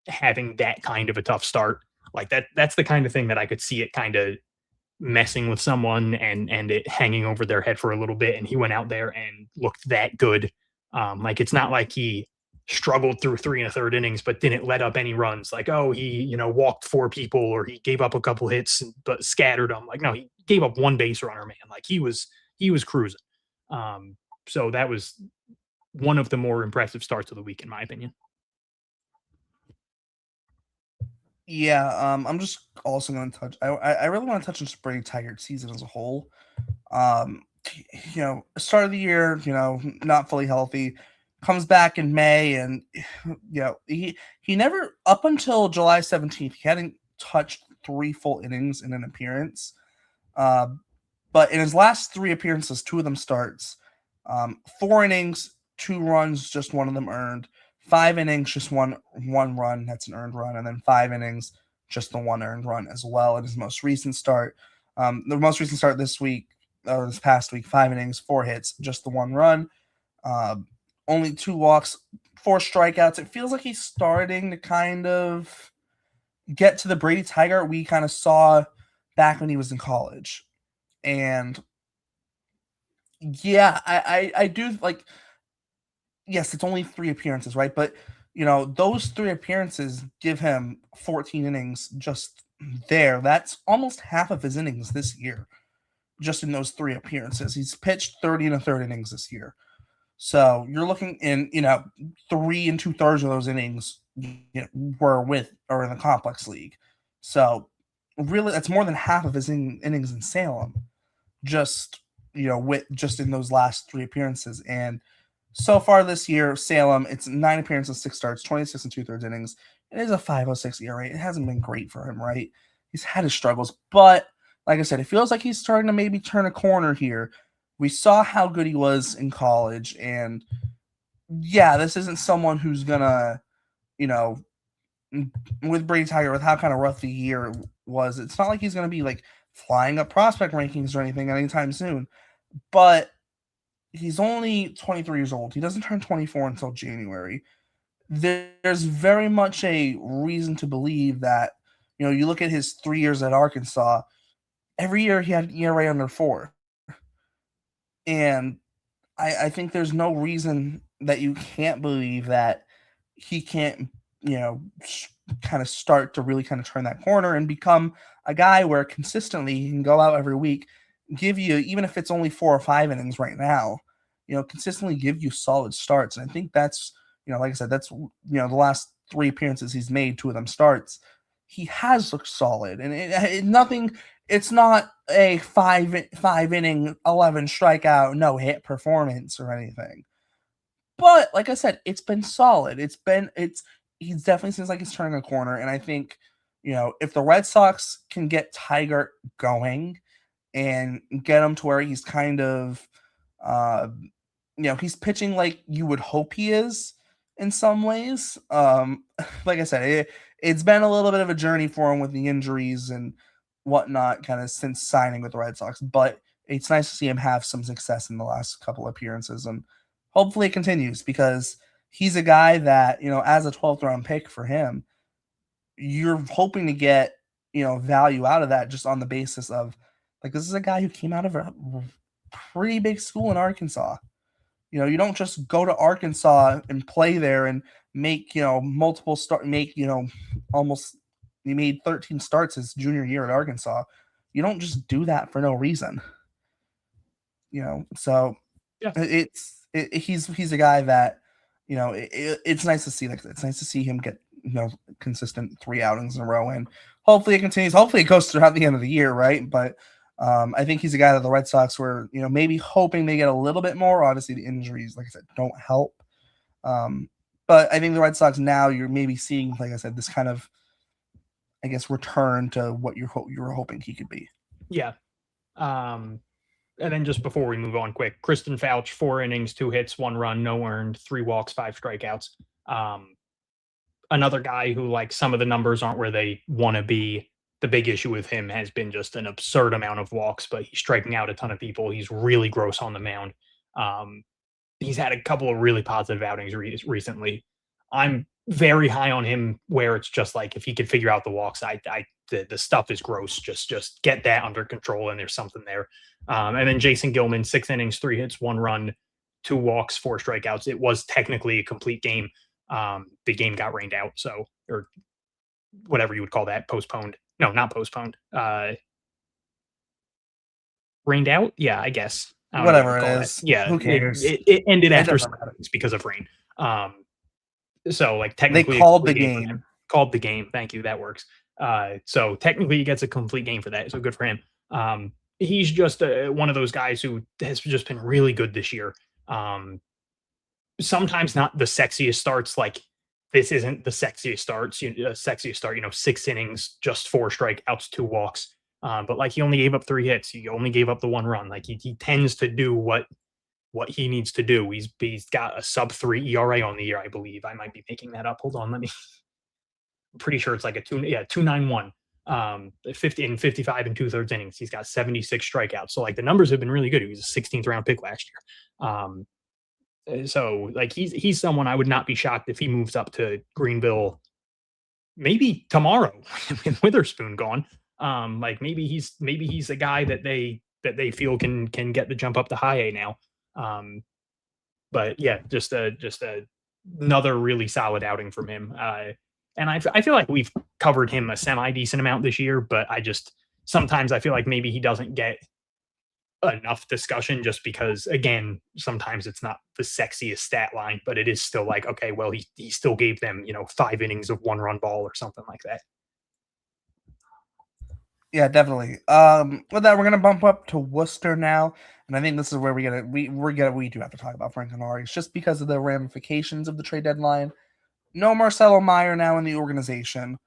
having that kind of a tough start, like that's the kind of thing that I could see it kind of messing with someone and it hanging over their head for a little bit. And he went out there and looked that good. Like it's not like he struggled through 3 1/3 innings, but didn't let up any runs. Like, oh, he, walked 4 people, or he gave up a couple hits, but scattered them. Like, no, he gave up 1 base runner, man. Like he was cruising. So that was one of the more impressive starts of the week, in my opinion. Yeah, I'm just also going to touch. I really want to touch on just Brady Tigert season as a whole. Um, start of the year, not fully healthy, comes back in May, and he never up until July 17th, he hadn't touched 3 full innings in an appearance. Uh, but in his last 3 appearances, 2 of them starts. 4 innings, 2 runs, just one of them earned. 5 innings, just one run, that's an earned run, and then 5 innings, just the one earned run as well in his most recent start. The most recent start this week, or this past week, 5 innings, 4 hits, just the one run. Uh, Only 2 walks, 4 strikeouts. It feels like he's starting to kind of get to the Brady Tiger we kind of saw back when he was in college. And yeah, I do like. Yes, it's only 3 appearances, right? But those 3 appearances give him 14 innings just there. That's almost half of his innings this year, just in those 3 appearances. He's pitched 30 and a third innings this year. So you're looking in, 3 2/3 of those innings were with or in the complex league. So really, that's more than half of his innings in Salem, just just in those last 3 appearances. And so far this year, Salem, it's 9 appearances, 6 starts, 26 and 2/3 innings. It is a 5.06 ERA. It hasn't been great for him, right? He's had his struggles, but like I said, it feels like he's starting to maybe turn a corner here. We saw how good he was in college, and yeah, this isn't someone who's gonna, with Brady Tiger, with how kind of rough the year was, it's not like he's gonna be like flying up prospect rankings or anything anytime soon. But he's only 23 years old. He doesn't turn 24 until January. There's very much a reason to believe that, you look at his 3 years at Arkansas, every year he had an ERA under 4. And I think there's no reason that you can't believe that he can't, kind of start to really kind of turn that corner and become a guy where consistently he can go out every week, give you, even if it's only 4 or 5 innings right now, consistently give you solid starts. And I think that's, like I said, that's, the last 3 appearances he's made, 2 of them starts. He has looked solid, and it's not a 5 inning, 11 strikeout, no hit performance or anything. But like I said, it's been solid. He definitely seems like he's turning a corner. And I think, if the Red Sox can get Tiger going and get him to where he's kind of, he's pitching like you would hope he is in some ways. Like I said, it's been a little bit of a journey for him with the injuries and whatnot, kind of since signing with the Red Sox. But it's nice to see him have some success in the last couple appearances, and hopefully it continues, because he's a guy that, as a 12th round pick for him, you're hoping to get, value out of that just on the basis of, like, this is a guy who came out of a pretty big school in Arkansas. You don't just go to Arkansas and play there and make, multiple almost, he made 13 starts his junior year at Arkansas. You don't just do that for no reason. So Yeah. He's a guy that, it's nice to see. Like, it's nice to see him get, consistent 3 outings in a row, and hopefully it continues. Hopefully it goes throughout the end of the year, right? But I think he's a guy that the Red Sox were, maybe hoping they get a little bit more. Obviously, the injuries, like I said, don't help. But I think the Red Sox now, you're maybe seeing, like I said, this kind of, I guess, return to what you were hoping he could be. Yeah. And then just before we move on quick, Kristen Fouch, 4 innings, 2 hits, 1 run, no earned, 3 walks, 5 strikeouts. Another guy who, like, some of the numbers aren't where they want to be. The big issue with him has been just an absurd amount of walks, but he's striking out a ton of people. He's really gross on the mound. He's had a couple of really positive outings recently. I'm very high on him, where it's just like, if he could figure out the walks, the stuff is gross. Just get that under control, and there's something there. And then Jason Gilman, 6 innings, 3 hits, 1 run, 2 walks, 4 strikeouts. It was technically a complete game. The game got rained out, or whatever you would call that, postponed. No, not postponed. Rained out? Yeah, I guess. Whatever it is. Yeah. Who cares? It ended after because of rain. So, like, technically they called the game. called the game. Thank you. That works. So technically he gets a complete game for that. So good for him. He's just one of those guys who has just been really good this year. Sometimes not the sexiest starts. Like this isn't the sexiest starts. Sexiest start. 6 innings, just 4 strikeouts, 2 walks. But like he only gave up 3 hits. He only gave up the 1 run. Like he tends to do what he needs to do. He's got a sub-3 ERA on the year, I believe. I might be making that up. Hold on, I'm pretty sure it's like a 2.91. 50 and 55 and 2/3 innings. He's got 76 strikeouts. So like the numbers have been really good. He was a 16th round pick last year. So like he's someone I would not be shocked if he moves up to Greenville maybe tomorrow with Witherspoon gone. Like maybe he's a guy that they feel can get the jump up to high A now. But yeah, just another really solid outing from him. And I feel like we've covered him a semi-decent amount this year, but sometimes I feel like maybe he doesn't get enough discussion just because, again, sometimes it's not the sexiest stat line, but it is still like, okay, well, he still gave them, 5 innings of 1-run ball or something like that. Yeah, definitely. With that, we're gonna bump up to Worcester now, and I think this is where we do have to talk about Franklin Arias just because of the ramifications of the trade deadline. No Marcelo Meyer now in the organization.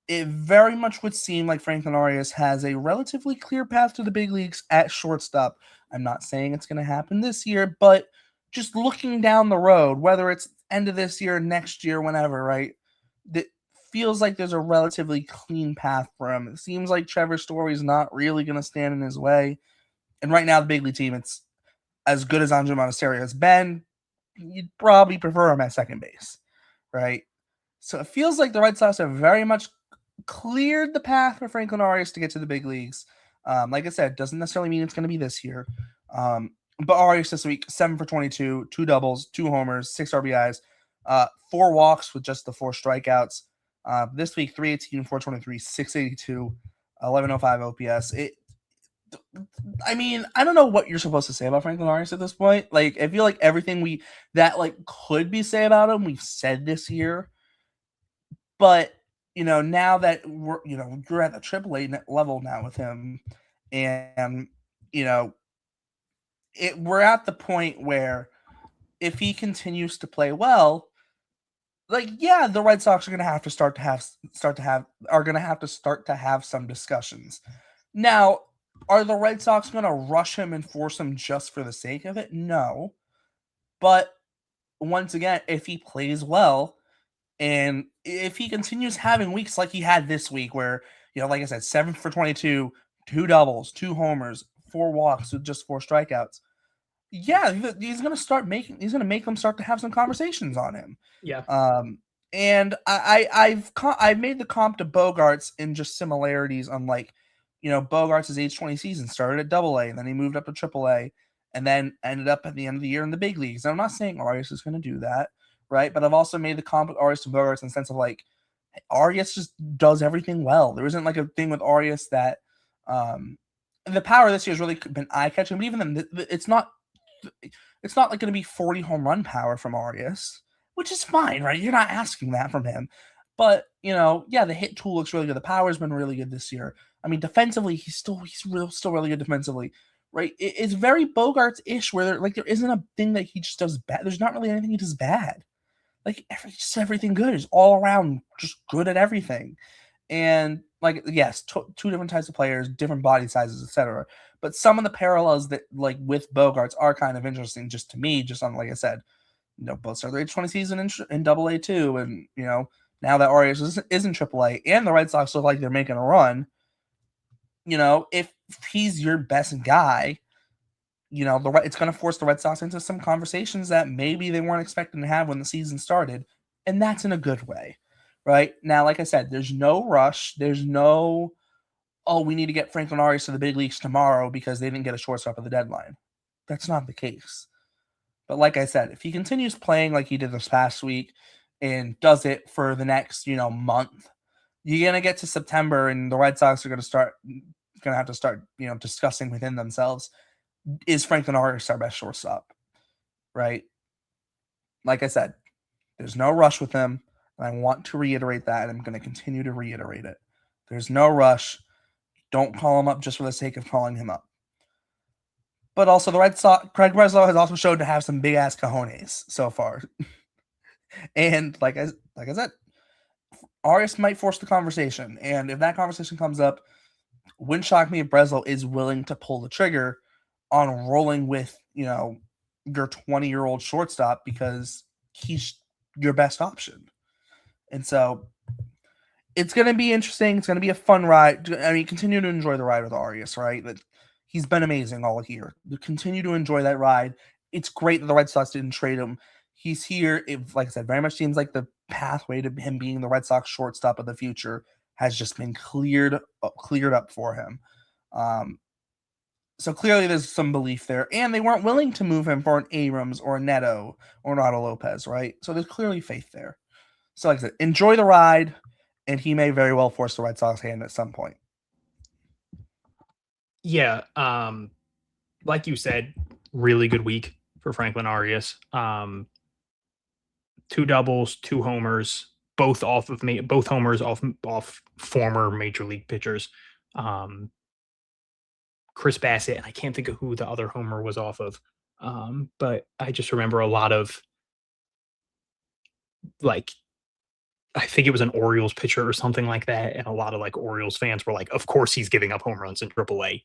It very much would seem like Franklin Arias has a relatively clear path to the big leagues at shortstop. I'm not saying it's going to happen this year, but just looking down the road, whether it's end of this year, next year, whenever, right? That feels like there's a relatively clean path for him. It seems like Trevor Story's not really going to stand in his way. And right now, the big league team, it's as good as Andrew Monasterio has been. You'd probably prefer him at second base, right? So it feels like the Red Sox have very much cleared the path for Franklin Arias to get to the big leagues. Like I said, doesn't necessarily mean it's going to be this year. But Arias this week, 7 for 22, 2 doubles, 2 homers, 6 RBIs, 4 walks with just the 4 strikeouts. This week, 318, 423, 682, 1105 OPS. I mean, I don't know what you're supposed to say about Franklin Arias at this point. Like, I feel like everything that could be said about him, we've said this year. But now that we're at the AAA level now with him, and we're at the point where if he continues to play well, the Red Sox are going to have to start to have some discussions. Now, are the Red Sox going to rush him and force him just for the sake of it? No. But once again, if he plays well, and if he continues having weeks like he had this week where, like I said, 7 for 22, 2 doubles, 2 homers, 4 walks with just 4 strikeouts. Yeah, he's going to make them start to have some conversations on him. Yeah. And I've made the comp to Bogarts in just similarities on Bogarts' age 20 season started at AA, and then he moved up to AAA, and then ended up at the end of the year in the big leagues. And I'm not saying Arias is going to do that. Right, but I've also made the comp with Arias to Bogarts in the sense of Arias just does everything well. There isn't a thing with Arias that the power this year has really been eye catching. But even then, it's not going to be 40 home run power from Arias, which is fine, right? You're not asking that from him. But the hit tool looks really good. The power's been really good this year. I mean, defensively, he's still really good defensively. Right, it's very Bogarts-ish where there isn't a thing that he just does bad. There's not really anything he does bad. Just everything good. He's all around just good at everything. And yes, 2 different types of players, different body sizes, etc. But some of the parallels that with Bogarts are kind of interesting, just to me, just on like I said, both started their age 20 season in AA too, and now that Arias is in AAA, and the Red Sox look like they're making a run. If he's your best guy, it's going to force the Red Sox into some conversations that maybe they weren't expecting to have when the season started, and that's in a good way, right? Now, like I said, there's no rush. There's no, we need to get Franklin Arias to the big leagues tomorrow because they didn't get a shortstop at the deadline. That's not the case. But like I said, if he continues playing like he did this past week and does it for the next, month, you're going to get to September and the Red Sox are going to have to start, discussing within themselves, is Franklin Arias our best shortstop, right? Like I said, there's no rush with him. And I want to reiterate that, and I'm going to continue to reiterate it. There's no rush. Don't call him up just for the sake of calling him up. But also, the Red Sox, Craig Breslow has also shown to have some big ass cojones so far. And like I said, Arias might force the conversation. And if that conversation comes up, wouldn't shock me if Breslow is willing to pull the trigger on rolling with, your 20-year-old shortstop, because he's your best option. And so it's going to be interesting. It's going to be a fun ride. I mean, continue to enjoy the ride with Arias, right? That he's been amazing all year. Continue to enjoy that ride. It's great that the Red Sox didn't trade him. He's here. It, like I said, very much seems like the pathway to him being the Red Sox shortstop of the future has just been cleared up for him. So clearly there's some belief there. And they weren't willing to move him for an Abrams or a Neto or an Otto Lopez, right? So there's clearly faith there. So like I said, enjoy the ride, and he may very well force the Red Sox hand at some point. Yeah. Like you said, really good week for Franklin Arias. 2 doubles, 2 homers, both homers off former major league pitchers. Chris Bassett, and I can't think of who the other homer was off of. But I just remember a lot of, like, I think it was an Orioles pitcher or something like that, and a lot of like Orioles fans were like, of course he's giving up home runs in AAA.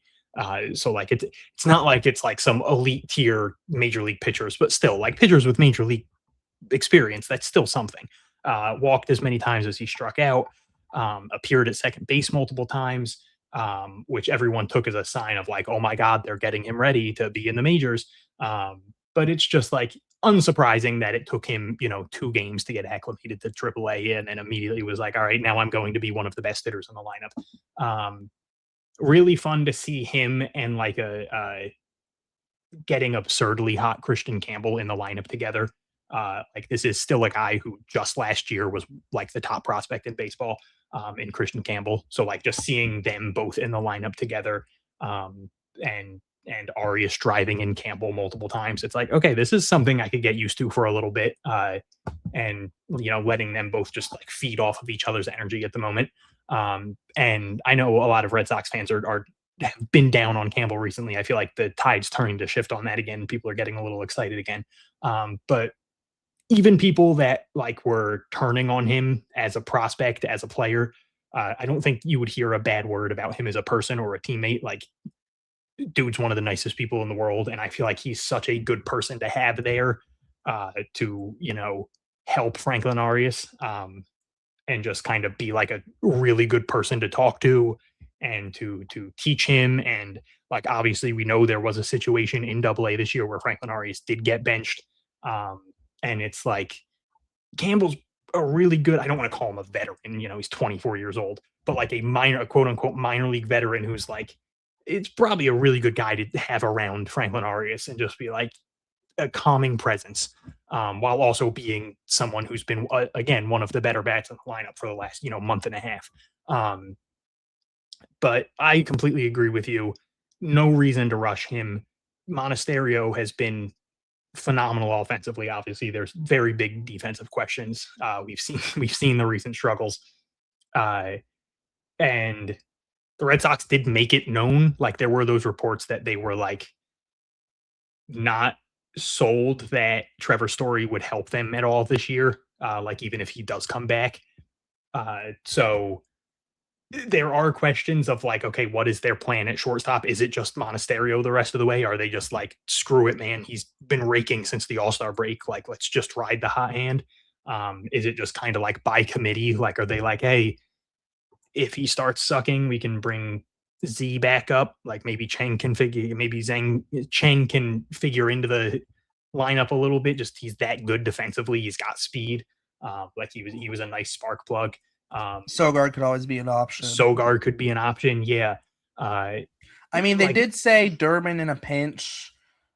So like it's not like it's like some elite tier major league pitchers, but still, like, pitchers with major league experience, that's still something. Walked as many times as he struck out, appeared at second base multiple times, which everyone took as a sign of like, oh my God, they're getting him ready to be in the majors. But it's just like unsurprising that it took him, 2 games to get acclimated to AAA, and then immediately was like, all right, now I'm going to be one of the best hitters in the lineup. Really fun to see him and like a getting absurdly hot Kristian Campbell in the lineup together. Like, this is still a guy who just last year was like the top prospect in baseball, in Kristian Campbell. So like just seeing them both in the lineup together, and Arias driving in Campbell multiple times, it's like, okay, this is something I could get used to for a little bit. And letting them both just like feed off of each other's energy at the moment. And I know a lot of Red Sox fans have been down on Campbell recently. I feel like the tide's turning to shift on that again. People are getting a little excited again. But even people that like were turning on him as a prospect, as a player, I don't think you would hear a bad word about him as a person or a teammate. Like, dude's one of the nicest people in the world, and I feel like he's such a good person to have there, to help Franklin Arias, and just kind of be like a really good person to talk to and to teach him. And like, obviously we know there was a situation in AA this year where Franklin Arias did get benched, and it's like, Campbell's a really good, I don't want to call him a veteran, he's 24 years old, but like a quote unquote minor league veteran who's like, it's probably a really good guy to have around Franklin Arias and just be like a calming presence, while also being someone who's been, again, one of the better bats in the lineup for the last, month and a half. But I completely agree with you. No reason to rush him. Monasterio has been phenomenal offensively. Obviously, there's very big defensive questions. We've seen the recent struggles, and the Red Sox did make it known. Like, there were those reports that they were like not sold that Trevor Story would help them at all this year. Like, even if he does come back. So there are questions of like, okay, what is their plan at shortstop? Is it just Monasterio the rest of the way? Are they just like, screw it, man, he's been raking since the All-Star break, like, let's just ride the hot hand? Is it just kind of like by committee? Like, are they like, hey, if he starts sucking, we can bring Z back up. Like, maybe Chang can figure into the lineup a little bit. Just, he's that good defensively. He's got speed. Like, he was a nice spark plug. Sogard could always be an option. Sogard could be an option. Yeah. I mean, they did say Durbin in a pinch.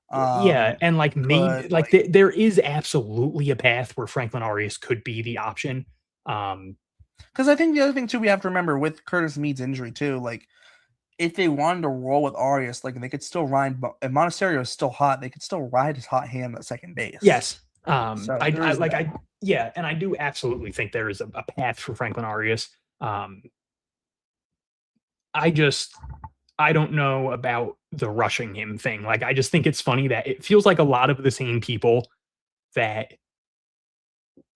Yeah, and like, maybe like there is absolutely a path where Franklin Arias could be the option. Because I think the other thing too, we have to remember with Curtis Mead's injury too, like, if they wanted to roll with Arias, like, they could still ride. If Monasterio is still hot, they could still ride his hot hand at second base. Yes, So I there is like that. yeah, and I do absolutely think there is a path for Franklin Arias. I don't know about the rushing him thing. Like, I just think it's funny that it feels like a lot of the same people that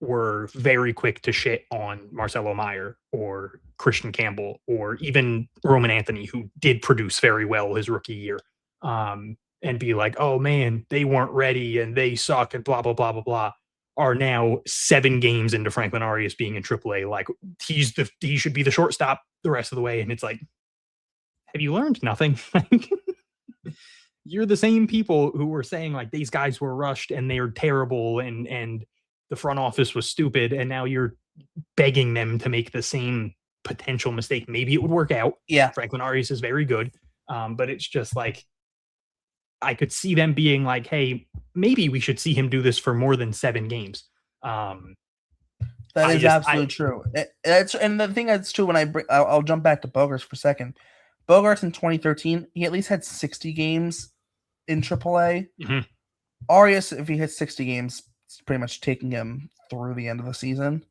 were very quick to shit on Marcelo Meyer or Kristian Campbell or even Roman Anthony, who did produce very well his rookie year, and be like, oh man, they weren't ready and they suck and blah, blah, blah, blah, blah, are now 7 games into Franklin Arias being in AAA. Like, he should be the shortstop the rest of the way. And it's like, have you learned nothing? You're the same people who were saying like these guys were rushed and they're terrible and the front office was stupid, and now you're begging them to make the same potential mistake. Maybe it would work out. Yeah. Franklin Arias is very good, but it's just like I could see them being like, "Hey, maybe we should see him do this for more than 7 games." That is absolutely true. And the thing that's true when I'll jump back to Bogarts for a second. Bogarts in 2013, he at least had 60 games in AAA. Mm-hmm. Arias, if he hits 60 games, it's pretty much taking him through the end of the season.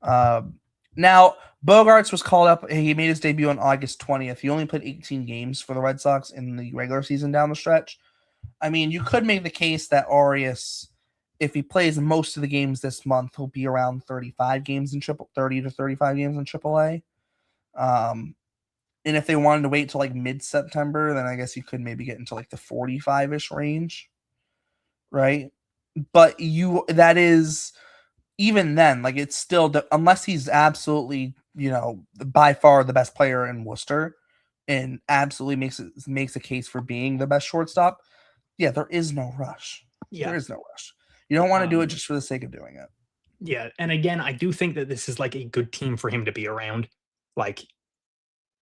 Now, Bogarts was called up. He made his debut on August 20th. He only played 18 games for the Red Sox in the regular season down the stretch. I mean, you could make the case that Arias, if he plays most of the games this month, he'll be around 35 games in 30 to 35 games in AAA. And if they wanted to wait till like mid-September, then I guess you could maybe get into like the 45-ish range, right? But that is, even then, like it's still, unless he's absolutely, by far the best player in Worcester and absolutely makes a case for being the best shortstop, yeah, there is no rush. Yeah. There is no rush. You don't want to do it just for the sake of doing it. Yeah, and again, I do think that this is like a good team for him to be around. Like,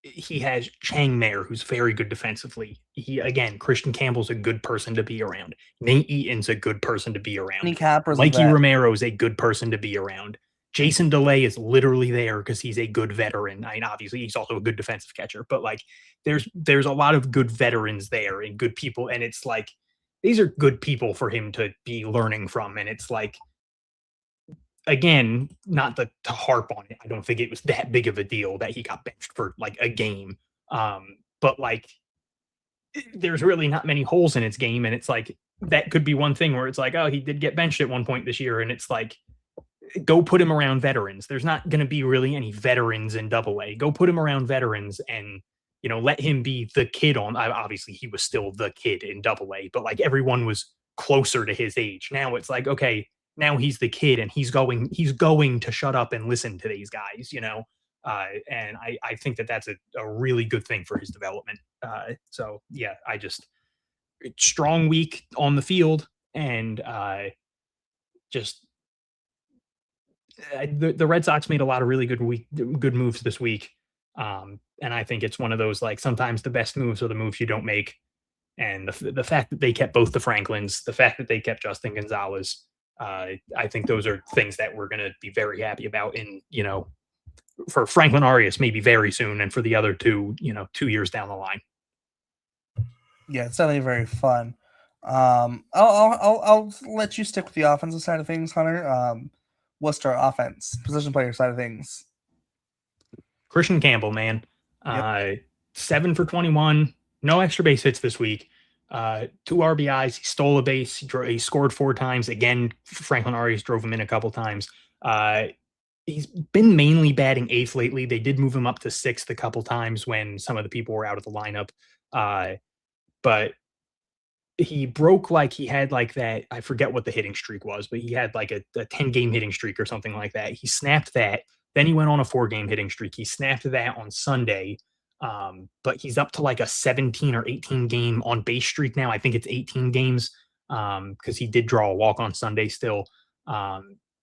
he has Chang there, who's very good defensively. Kristian Campbell's a good person to be around. Nate Eaton's a good person to be around. Mikey Romero's a good person to be around. Jason DeLay is literally there because he's a good veteran. I mean, obviously, he's also a good defensive catcher, but like, there's a lot of good veterans there and good people, and it's like these are good people for him to be learning from, and it's like, again, not to harp on it, I don't think it was that big of a deal that he got benched for like a game. But like, there's really not many holes in its game. And it's like, that could be one thing where it's like, oh, he did get benched at one point this year. And it's like, go put him around veterans. There's not going to be really any veterans in AA. Go put him around veterans and, let him be the kid obviously he was still the kid in AA, but like everyone was closer to his age. Now it's like, okay, now he's the kid and he's going to shut up and listen to these guys, and I think that that's a really good thing for his development. So yeah, strong week on the field, and the Red Sox made a lot of really good moves this week. And I think it's one of those, like, sometimes the best moves are the moves you don't make. And the fact that they kept both the Franklins, the fact that they kept Justin Gonzalez, I think those are things that we're going to be very happy about for Franklin Arias, maybe very soon. And for the other two, 2 years down the line. Yeah, it's definitely very fun. I'll let you stick with the offensive side of things, Hunter. Worcester offense, position player side of things. Kristian Campbell, man. 7 for 21, no extra base hits this week. 2 RBIs. He stole a base. He scored 4 times. Again, Franklin Arias drove him in a couple times. He's been mainly batting 8th lately. They did move him up to 6th a couple times when some of the people were out of the lineup. But he broke, like, he had like that, I forget what the hitting streak was, but he had like a 10-game hitting streak or something like that. He snapped that. Then he went on a 4-game hitting streak. He snapped that on Sunday. But he's up to like a 17 or 18 game on base streak now. I think it's 18 games because he did draw a walk on Sunday still.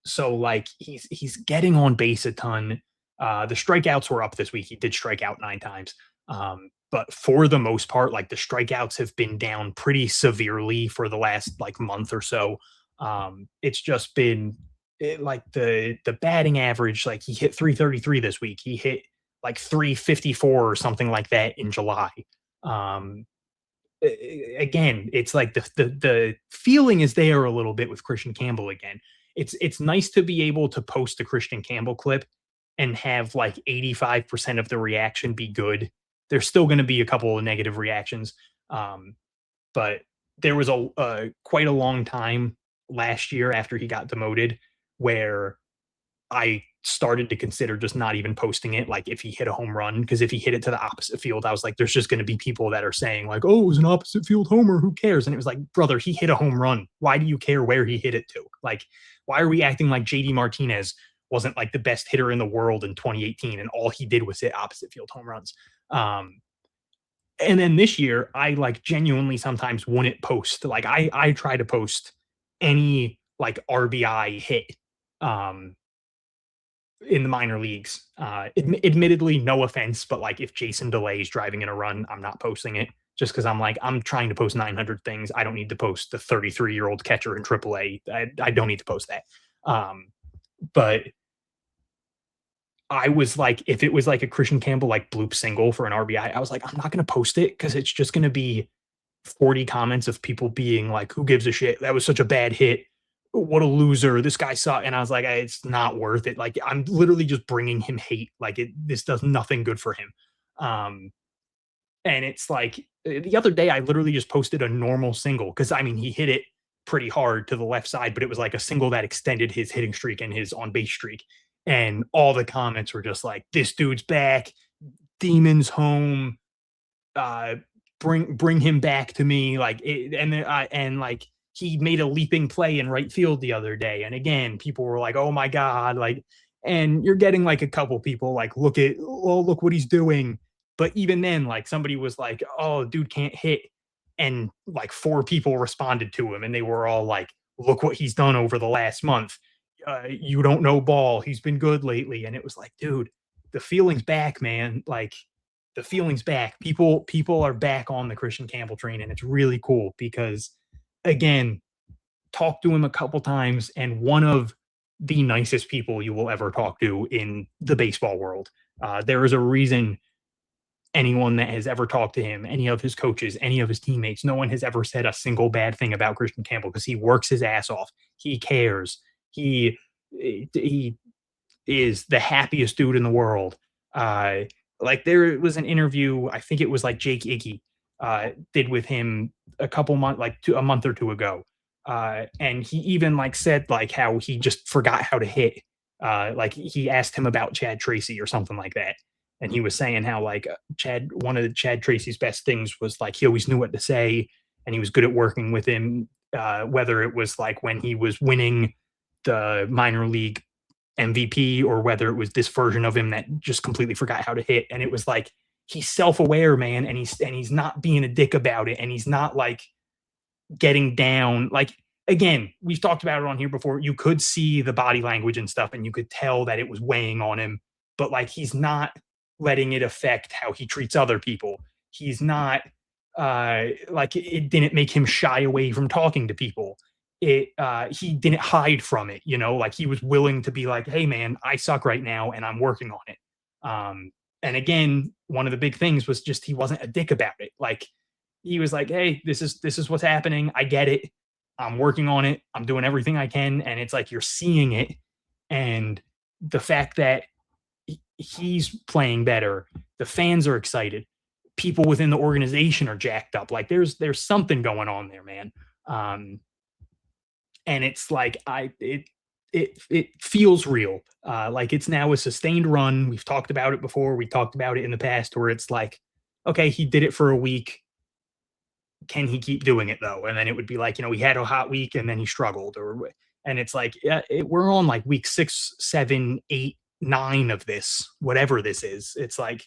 So like he's getting on base a ton. The strikeouts were up this week. He did strike out 9 times. But for the most part, like, the strikeouts have been down pretty severely for the last like month or so. It's just been like the batting average, like he hit 333 this week. He hit like 354 or something like that in July. again, it's like the feeling is there a little bit with Kristian Campbell again. It's nice to be able to post a Kristian Campbell clip and have like 85% of the reaction be good. There's still going to be a couple of negative reactions, but there was a quite a long time last year after he got demoted where I started to consider just not even posting it, like if he hit a home run, because if he hit it to the opposite field, I was like, there's just going to be people that are saying like, oh, it was an opposite field homer, who cares? And it was like, brother, he hit a home run. Why do you care where he hit it to? Like, why are we acting like JD Martinez wasn't like the best hitter in the world in 2018 and all he did was hit opposite field home runs? And then this year, I like genuinely sometimes wouldn't post. Like I try to post any like RBI hit in the minor leagues. Admittedly, no offense, but like if Jason Delay is driving in a run, I'm not posting it just because I'm like, I'm trying to post 900 things. I don't need to post the 33-year-old catcher in AAA. I don't need to post that. But I was like, if it was like a Kristian Campbell like bloop single for an RBI, I was like, I'm not going to post it because it's just going to be 40 comments of people being like, who gives a shit? That was such a bad hit. What a loser. This guy sucked. And I was like, it's not worth it. Like, I'm literally just bringing him hate. Like, this does nothing good for him. And it's like the other day, I literally just posted a normal single because I mean, he hit it pretty hard to the left side, but it was like a single that extended his hitting streak and his on base streak. And all the comments were just like, this dude's back, demons home, bring him back to me. Like, and like, he made a leaping play in right field the other day. And again, people were like, oh my God, like, and you're getting like a couple people like, look what he's doing. But even then, like somebody was like, oh, dude can't hit. And like 4 people responded to him and they were all like, look what he's done over the last month. You don't know ball. He's been good lately. And it was like, dude, the feeling's back, man. Like the feeling's back. People are back on the Kristian Campbell train. And it's really cool because again, talked to him a couple times and one of the nicest people you will ever talk to in the baseball world. There is a reason anyone that has ever talked to him, any of his coaches, any of his teammates, no one has ever said a single bad thing about Kristian Campbell because he works his ass off. He cares. He is the happiest dude in the world. Like there was an interview, I think it was like Jake Iggy did with him a couple months, like a month or two ago. And he even like said like how he just forgot how to hit. Like he asked him about Chad Tracy or something like that. And he was saying how like one of Chad Tracy's best things was like, he always knew what to say and he was good at working with him. Whether it was like when he was winning the minor league MVP or whether it was this version of him that just completely forgot how to hit. And it was like, he's self-aware, man. And he's not being a dick about it. And he's not like getting down. Like, again, we've talked about it on here before. You could see the body language and stuff and you could tell that it was weighing on him, but like, he's not letting it affect how he treats other people. He's not like it didn't make him shy away from talking to people. He didn't hide from it, you know, like he was willing to be like, hey man, I suck right now and I'm working on it. And again, one of the big things was just, he wasn't a dick about it. Like he was like, hey, this is what's happening. I get it. I'm working on it. I'm doing everything I can. And it's like, you're seeing it. And the fact that he's playing better, the fans are excited, people within the organization are jacked up. Like there's something going on there, man. And it's like, it feels real. Like it's now a sustained run. We've talked about it before. We talked about it in the past where it's like, okay, he did it for a week. Can he keep doing it though? And then it would be like, you know, he had a hot week and then he struggled and it's like, yeah, we're on like week 6, 7, 8, 9 of this, whatever this is. It's like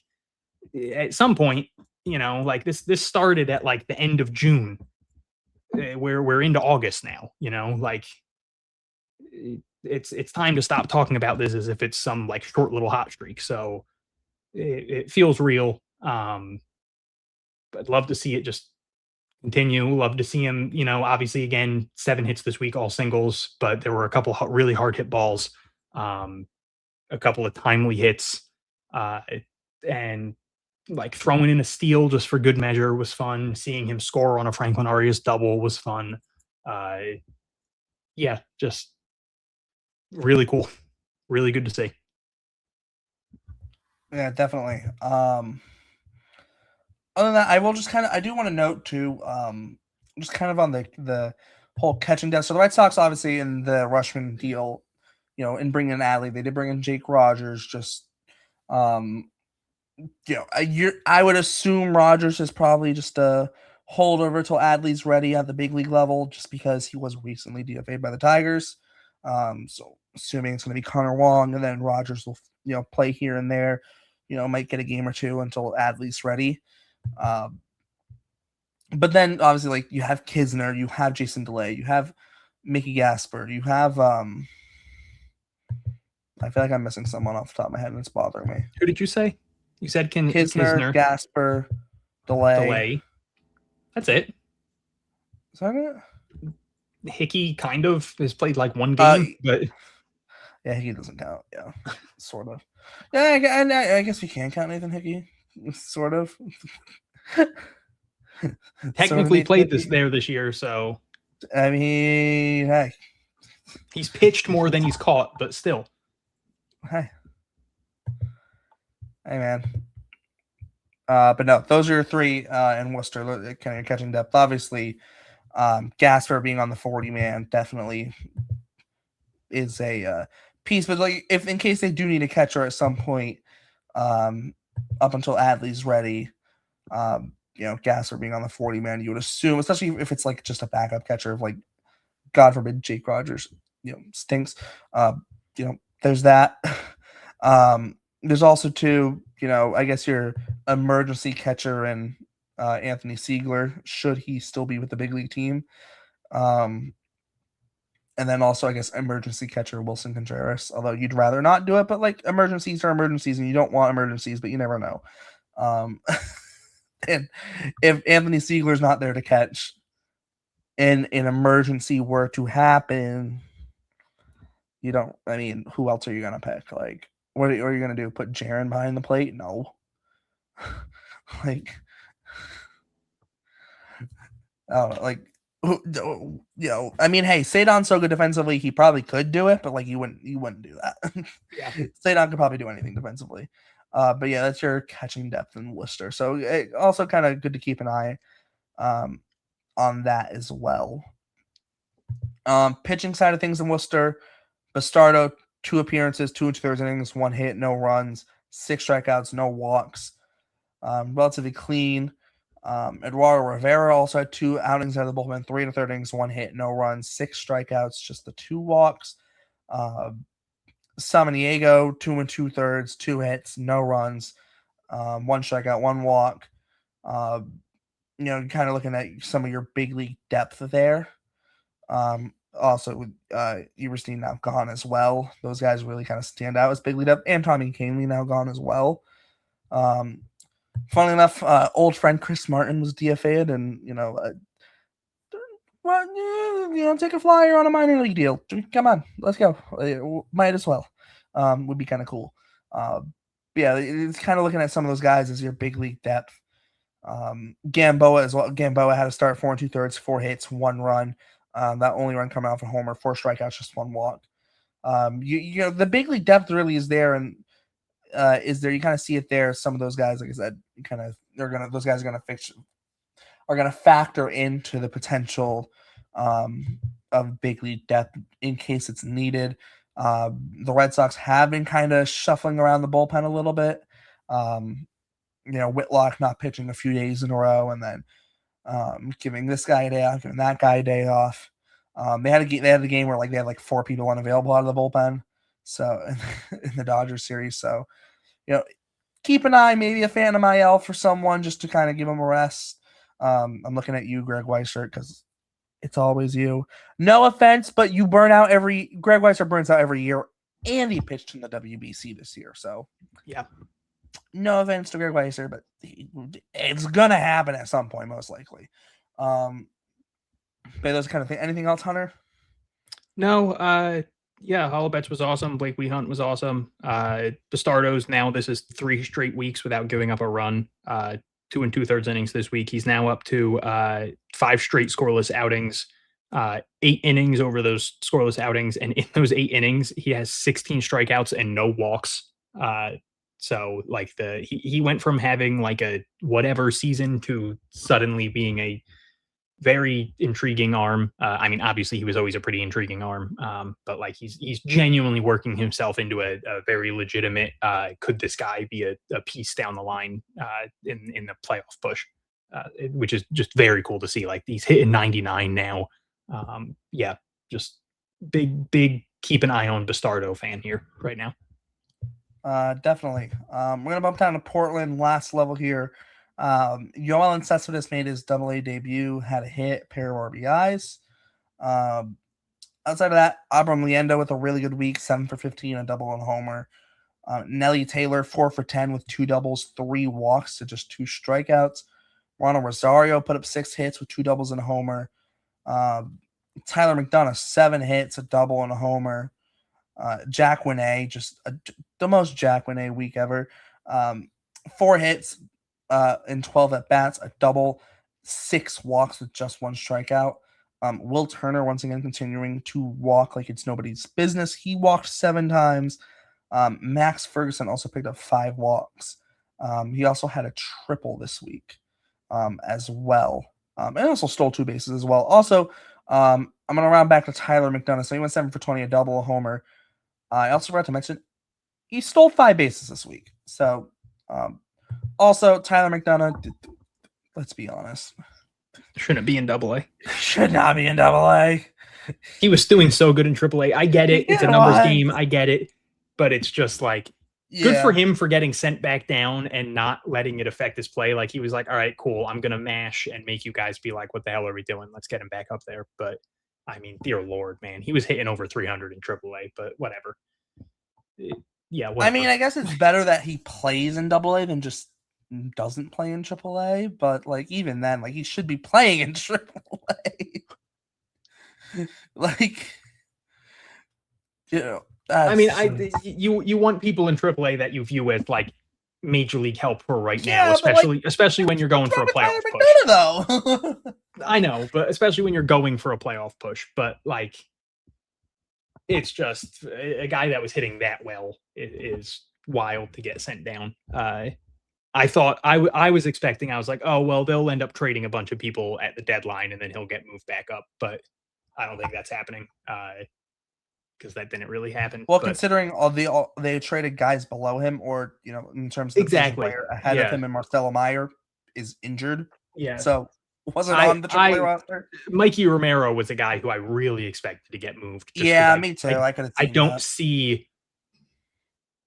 at some point, you know, like this started at like the end of June. We're into August now, you know, like it's time to stop talking about this as if it's some like short little hot streak. So it feels real. But love to see it just continue. Love to see him, you know, obviously again, 7 hits this week, all singles, but there were a couple really hard hit balls, a couple of timely hits. And like throwing in a steal just for good measure was fun. Seeing him score on a Franklin Arias double was fun. Yeah, just really cool. Really good to see. Yeah, definitely. Other than that, I do want to note too, just kind of on the whole catching depth. So the Red Sox, obviously, in the Rutschman deal, in bringing in Adley, they did bring in Jake Rogers. Just, I would assume Rogers is probably just a holdover till Adley's ready at the big league level, just because he was recently DFA'd by the Tigers. So assuming it's going to be Connor Wong, and then Rogers will, play here and there, might get a game or two until Adley's ready. But then obviously, like, you have Kisner, you have Jason DeLay, you have Mickey Gasper, you have I feel like I'm missing someone off the top of my head, and it's bothering me. Who did you say? You said Kisner, Gasper, DeLay. That's it. Is that it? Hickey kind of has played like one game, but yeah, Hickey doesn't count. Yeah, sort of. Yeah, I guess we can count Nathan Hickey, sort of. Technically played this year, so I mean, hey, he's pitched more than he's caught, but still. Hey, man. But no, those are your three in Worcester, kind of catching depth. Obviously, Gasper being on the 40-man definitely is a piece. But like, if in case they do need a catcher at some point, up until Adley's ready, Gasper being on the 40-man, you would assume, especially if it's like just a backup catcher, of like, God forbid, Jake Rogers, stinks. There's that. There's also too, I guess your emergency catcher and Anthony Siegler, should he still be with the big league team. And then also, I guess, emergency catcher Wilson Contreras, although you'd rather not do it, but like, emergencies are emergencies, and you don't want emergencies, but you never know. And if Anthony Siegler's not there to catch and an emergency were to happen, who else are you going to pick? Like, what are you going to do? Put Jaron behind the plate? No. Like, I don't know. Like, hey, Cedon's so good defensively, he probably could do it, but like, you wouldn't do that. Yeah. Cedon could probably do anything defensively. But yeah, that's your catching depth in Worcester. So it also kind of good to keep an eye on that as well. Pitching side of things in Worcester, Bastardo, 2 appearances, 2 2/3 innings, 1 hit, no runs, 6 strikeouts, no walks. Relatively clean. Eduardo Rivera also had 2 outings out of the bullpen, 3 1/3 innings, 1 hit, no runs, 6 strikeouts, just the 2 walks. Samaniego, 2 2/3, 2 hits, no runs, 1 strikeout, 1 walk. Kind of looking at some of your big league depth there. Also with Everstein now gone as well. Those guys really kind of stand out as big lead up, and Tommy Canley now gone as well. Funnily enough, old friend Chris Martin was DFA'd, and take a flyer on a minor league deal. Come on, let's go. Might as well. Would be kind of cool. Yeah, it's kind of looking at some of those guys as your big league depth. Gamboa as well. Gamboa had to start 4 2/3, 4 hits, 1 run. That only run coming out for homer, 4 strikeouts, just 1 walk. The big league depth really is there, and is there. You kind of see it there. Some of those guys, like I said, those guys are gonna factor into the potential of big league depth in case it's needed. The Red Sox have been kind of shuffling around the bullpen a little bit. Whitlock not pitching a few days in a row, and then giving this guy a day off, giving that guy a day off. They had a game where they had 4 people unavailable out of the bullpen. So in the Dodgers series, so keep an eye, maybe a Phantom IL for someone just to kind of give them a rest. I'm looking at you, Greg Weissert, because it's always you. No offense, but you Greg Weissert burns out every year, and he pitched in the WBC this year. So yeah. No offense to Greg Weissert, but it's gonna happen at some point, most likely. But those kind of things. Anything else, Hunter? No. Yeah, Holobets was awesome. Blake Hunt was awesome. Bastardo's now, this is 3 straight weeks without giving up a run. 2 2/3 innings this week. He's now up to 5 straight scoreless outings, 8 innings over those scoreless outings. And in those 8 innings, he has 16 strikeouts and no walks. So like he went from having like a whatever season to suddenly being a very intriguing arm. I mean, obviously he was always a pretty intriguing arm, but like he's genuinely working himself into a very legitimate. Could this guy be a piece down the line in the playoff push? Which is just very cool to see. Like he's hitting 99 now. Yeah, just big. Keep an eye on Bastardo fan here right now. Definitely. We're gonna bump down to Portland, last level here. Yoel Cespedes made his AA debut, had a hit, pair of RBIs. Outside of that, Abram Liendo with a really good week, 7 for 15, a double and a homer. Nelly Taylor, 4 for 10 with 2 doubles, 3 walks to just 2 strikeouts. Ronald Rosario put up 6 hits with 2 doubles and a homer. Tyler McDonough, 7 hits, a double and a homer. Jack Winay, just the most Jack Winay week ever. 4 hits in 12 at bats, a double, 6 walks with just 1 strikeout. Will Turner once again continuing to walk like it's nobody's business. He walked 7 times. Max Ferguson also picked up 5 walks. He also had a triple this week as well. And also stole 2 bases as well. Also, I'm going to round back to Tyler McDonough. So he went 7 for 20, a double, a homer. I also forgot to mention he stole 5 bases this week. So, also Tyler McDonough, let's be honest, shouldn't be in AA. Should not be in AA. He was doing so good in AAA. I get it. It's a numbers game. I get it. But it's just like, good for him for getting sent back down and not letting it affect his play. Like he was like, all right, cool. I'm going to mash and make you guys be like, what the hell are we doing? Let's get him back up there. But I mean, dear Lord, man, he was hitting over 300 in AAA, but whatever. Yeah. Whatever. I mean, I guess it's better that he plays in AA than just doesn't play in AAA, but like even then, like he should be playing in AAA. Like, you know, I mean, you want people in AAA that you view as like major league help for right now, especially when you're going for a playoff push. Though. I know, but especially when you're going for a playoff push, but like, it's just a guy that was hitting that well is wild to get sent down. I thought I was expecting, I was like, oh, well, they'll end up trading a bunch of people at the deadline and then he'll get moved back up. But I don't think that's happening because that didn't really happen. Well, considering they traded guys below him or, you know, in terms of exactly player ahead of him and Marcelo Meyer is injured. Yeah. So wasn't on the AAA roster. Mikey Romero was a guy who I really expected to get moved. Yeah, me too. I don't see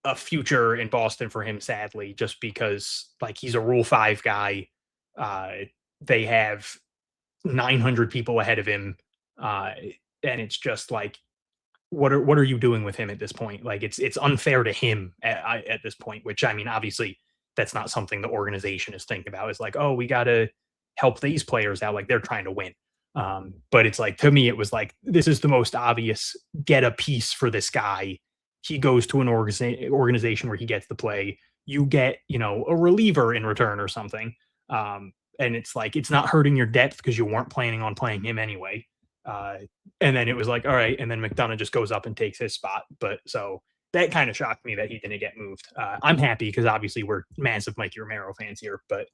a future in Boston for him, sadly, just because like he's a Rule 5 guy. They have 900 people ahead of him, and it's just like, what are you doing with him at this point? Like it's unfair to him at this point. Which I mean, obviously, that's not something the organization is thinking about. It's like, oh, we got to help these players out, like they're trying to win. But it's like, to me, it was like, this is the most obvious, get a piece for this guy. He goes to an organization where he gets to play. You get, you know, a reliever in return or something. And it's like, it's not hurting your depth because you weren't planning on playing him anyway. And then it was like, all right. And then McDonough just goes up and takes his spot. But so that kind of shocked me that he didn't get moved. I'm happy because obviously we're massive Mikey Romero fans here, but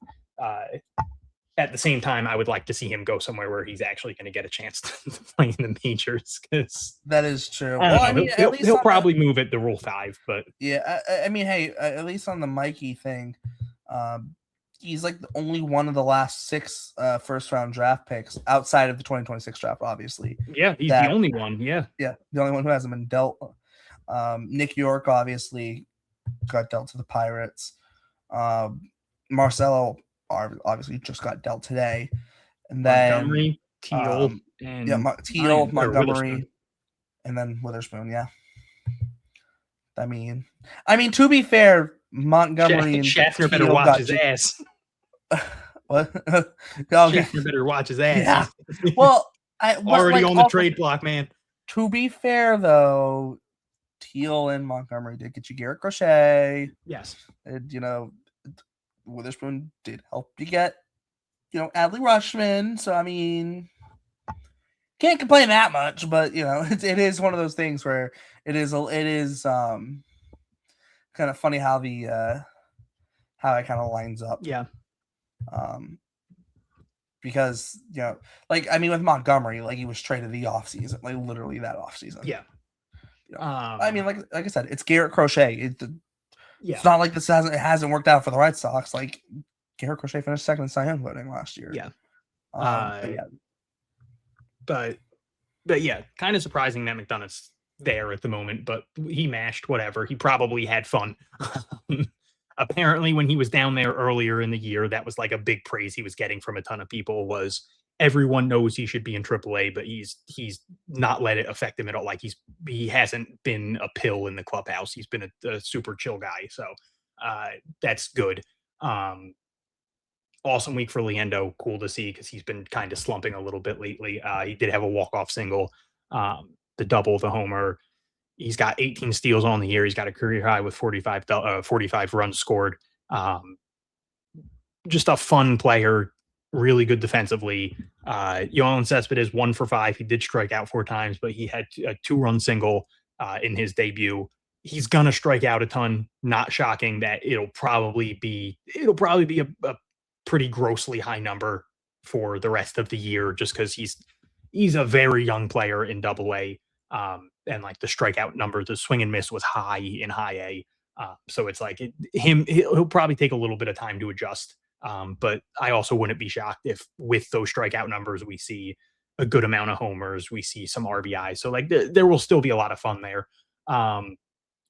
at the same time, I would like to see him go somewhere where he's actually going to get a chance to play in the majors. Because that is true. I mean, he'll probably move it to Rule 5, but yeah, I mean, hey, at least on the Mikey thing, he's like the only one of the last 6 first round draft picks outside of the 2026 draft, obviously. Yeah, he's the only one. Yeah, the only one who hasn't been dealt. Nick York obviously got dealt to the Pirates. Marcelo obviously just got dealt today, and then Montgomery, Teal, Teal, Montgomery, and then Witherspoon. Yeah, I mean, to be fair, Montgomery and Schaffner better watch his ass. What? Schaffner better watch his ass. Yeah. Well, already on the trade block, man. To be fair, though, Teal and Montgomery did get you Garrett Crochet. Yes. And, Witherspoon did help you get, Adley Rutschman. So, I mean, can't complain that much, but, it is one of those things where it is kind of funny how how it kind of lines up. Yeah. Because, with Montgomery, he was traded the offseason, literally that offseason. Yeah. I mean, like I said, it's Garrett Crochet. It's not like this hasn't worked out for the Red Sox. Garrett Crochet finished second in Cy Young voting last year. Yeah. But yeah, kind of surprising that McDonough's there at the moment, but he mashed whatever. He probably had fun. Apparently, when he was down there earlier in the year, that was a big praise he was getting from a ton of people was everyone knows he should be in AAA, but he's not let it affect him at all. He hasn't been a pill in the clubhouse. He's been a super chill guy. So that's good. Awesome week for Leendo. Cool to see because he's been kind of slumping a little bit lately. He did have a walk-off single, the double, the homer. He's got 18 steals on the year. He's got a career high with 45 runs scored. Just a fun player, really good defensively. Yoenis Cespedes 1 for 5. He did strike out 4 times, but he had a 2-run single in his debut. He's gonna strike out a ton. Not shocking that it'll probably be a pretty grossly high number for the rest of the year, just because he's a very young player in AA. And the strikeout number, the swing and miss was high in high A. So it's he'll probably take a little bit of time to adjust. But I also wouldn't be shocked if with those strikeout numbers, we see a good amount of homers, we see some RBI. So there will still be a lot of fun there.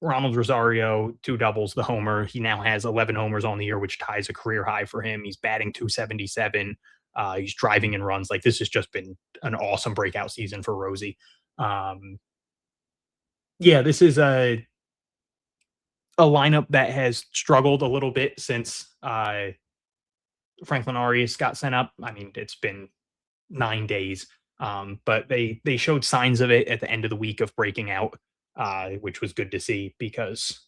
Ronald Rosario, 2 doubles, the homer. He now has 11 homers on the year, which ties a career high for him. He's batting .277. He's driving in runs. This has just been an awesome breakout season for Rosie. This is a lineup that has struggled a little bit since Franklin Arias got sent up. I mean, it's been 9 days, but they showed signs of it at the end of the week of breaking out, which was good to see because,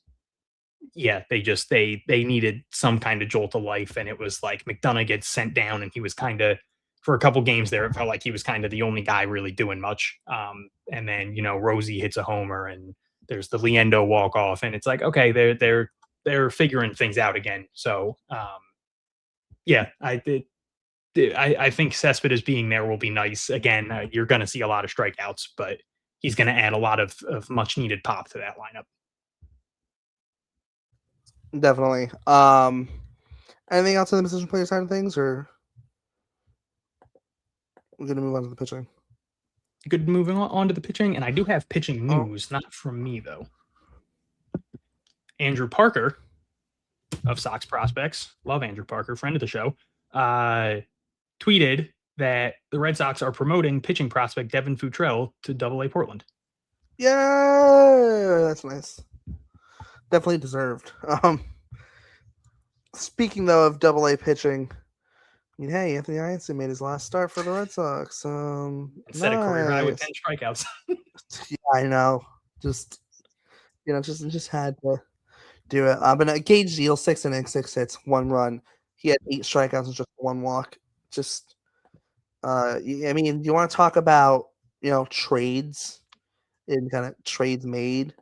they needed some kind of jolt of life, and it was McDonough gets sent down, and he was kind of, for a couple games there, it felt like he was kind of the only guy really doing much. And then, Rosie hits a homer, and there's the Leendo walk off, and it's okay, they're figuring things out again. So, I think Cespedes being there will be nice. Again, you're going to see a lot of strikeouts, but he's going to add a lot of much needed pop to that lineup. Definitely. Anything else on the position player side of things, or we're going to move on to the pitching? Good, moving on to the pitching, and I do have pitching news, not from me though. Andrew Parker of Sox Prospects, love Andrew Parker, friend of the show, tweeted that the Red Sox are promoting pitching prospect Devin Futrell to AA Portland. Yeah, that's nice. Definitely deserved. Speaking though of AA pitching, I mean, hey, Anthony Ianson made his last start for the Red Sox. Set a career high with 10 strikeouts. Yeah, I know. Just had to do it. But Gage Deal, 6 innings, 6 hits, 1 run. He had 8 strikeouts and just 1 walk. Just, I mean, you want to talk about, trades and kind of trades made.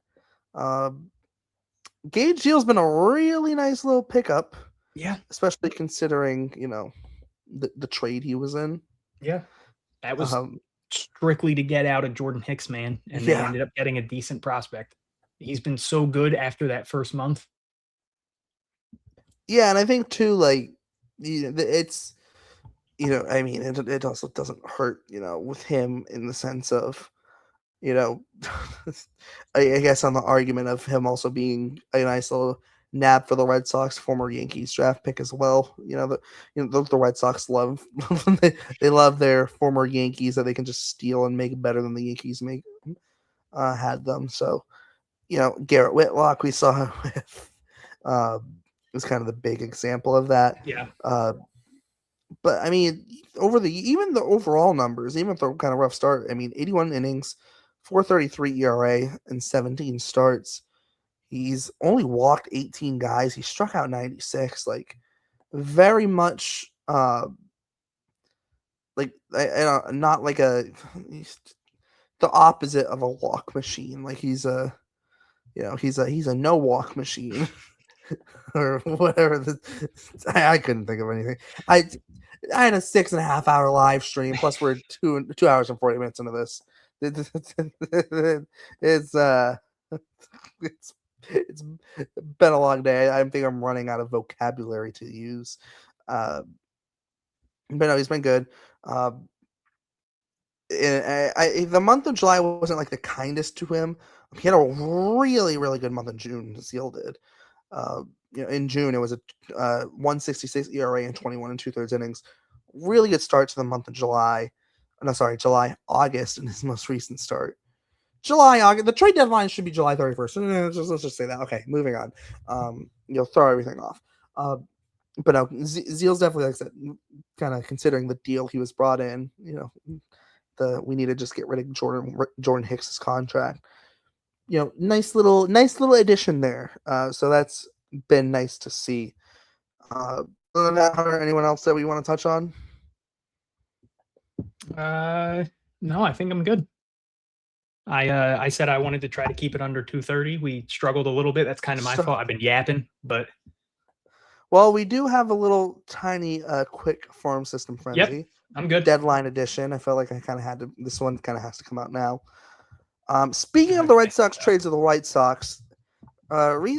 Gage Deal's been a really nice little pickup. Yeah. Especially considering, the trade he was in. Yeah. That was strictly to get out of Jordan Hicks, man. And they ended up getting a decent prospect. He's been so good after that first month. Yeah, and I think too, it's, I mean, it also doesn't hurt, with him in the sense of, I guess on the argument of him also being a nice little nab for the Red Sox, former Yankees draft pick as well. The Red Sox love they love their former Yankees that they can just steal and make better than the Yankees had them. So, Garrett Whitlock we saw with was kind of the big example of that. Yeah. But I mean, even the overall numbers, even with the kind of rough start, I mean, 81 innings, .433 ERA in 17 starts. He's only walked 18 guys. He struck out 96. Like, very much not like he's the opposite of a walk machine. Like, he's a no walk machine. Or whatever. I couldn't think of anything. I had a 6.5 hour live stream. Plus, we're 2 hours and 40 minutes into this. It's been a long day. I think I'm running out of vocabulary to use. But no, he's been good. The month of July wasn't like the kindest to him. He had a really, really good month in June. Zeal did. In June, it was a 1.66 ERA and 21 2/3 innings. Really good start to the month of July. No, sorry, July, August in his most recent start. July, August. The trade deadline should be July 31st. Let's just say that. Okay, moving on. Throw everything off. But no, Zeal's definitely, like I said, kind of considering the deal he was brought in. We need to just get rid of Jordan Hicks's contract. Nice little addition there. So that's been nice to see. Other than that, Hunter, anyone else that we want to touch on? No, I think I'm good. I said I wanted to try to keep it under 230. We struggled a little bit. That's kind of my fault. I've been yapping, but well, we do have a little tiny quick farm system frenzy. Yep, I'm good. Deadline edition. I felt like I kind of had to. This one kind of has to come out now. Speaking of the Red Sox trades of the White Sox,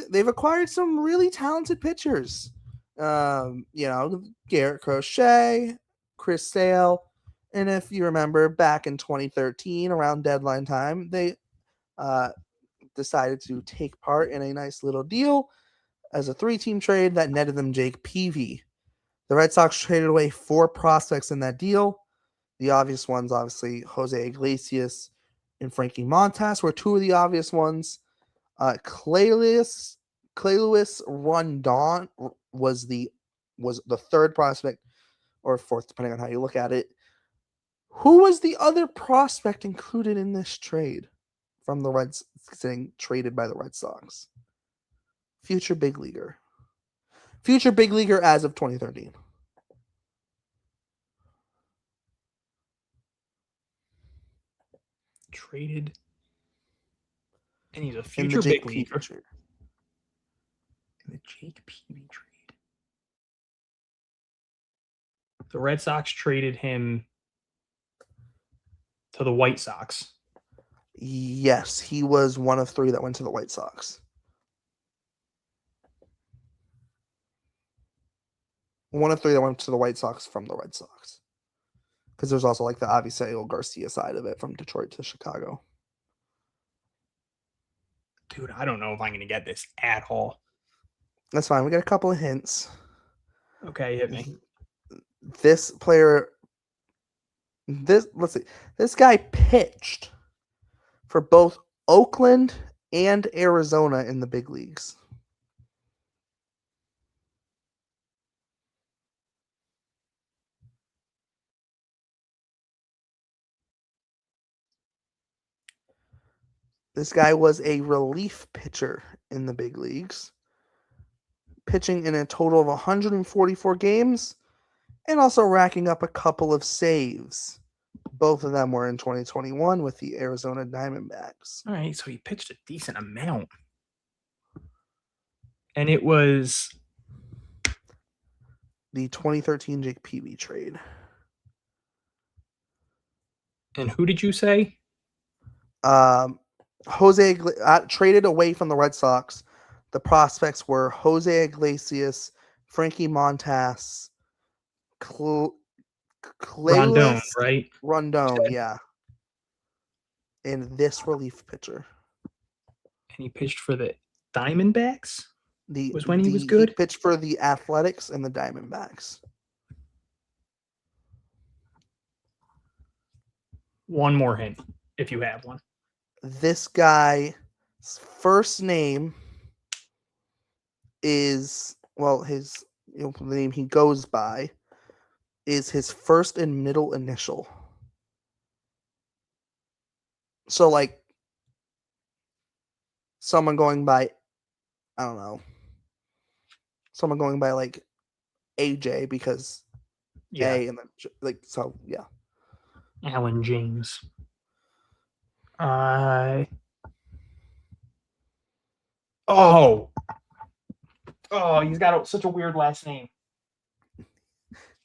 they've acquired some really talented pitchers. Garrett Crochet, Chris Sale, and if you remember back in 2013 around deadline time, they decided to take part in a nice little deal as a 3-team trade that netted them Jake Peavy. The Red Sox traded away 4 prospects in that deal. The obvious ones, obviously, Jose Iglesias and Frankie Montas were 2 of the obvious ones. Clayluis Rondon was the 3rd prospect, or 4th, depending on how you look at it. Who was the other prospect included in this trade from the Reds, saying traded by the Red Sox? Future big leaguer as of 2013. Traded, and he's a future big leaguer. In the Jake Peavy trade, the Red Sox traded him to the White Sox. Yes, he was one of 3 that went to the White Sox. One of 3 that went to the White Sox from the Red Sox. Because there's also like the Avisail Garcia side of it from Detroit to Chicago. Dude, I don't know if I'm going to get this at all. That's fine. We got a couple of hints. Okay, hit me. This player, let's see. This guy pitched for both Oakland and Arizona in the big leagues. This guy was a relief pitcher in the big leagues, pitching in a total of 144 games and also racking up a couple of saves. Both of them were in 2021 with the Arizona Diamondbacks. All right, so he pitched a decent amount. And it was the 2013 Jake Peavy trade. And who did you say? Jose traded away from the Red Sox. The prospects were Jose Iglesias, Frankie Montas, Rondon, right? Rondon, yeah. And this relief pitcher. And he pitched for the Diamondbacks? He was good? He pitched for the Athletics and the Diamondbacks. One more hint, if you have one. This guy's first name is, the name he goes by is his first and middle initial. So like someone going by, I don't know, someone going by like AJ because Yeah, A and then like so yeah. Alan James. He's got such a weird last name.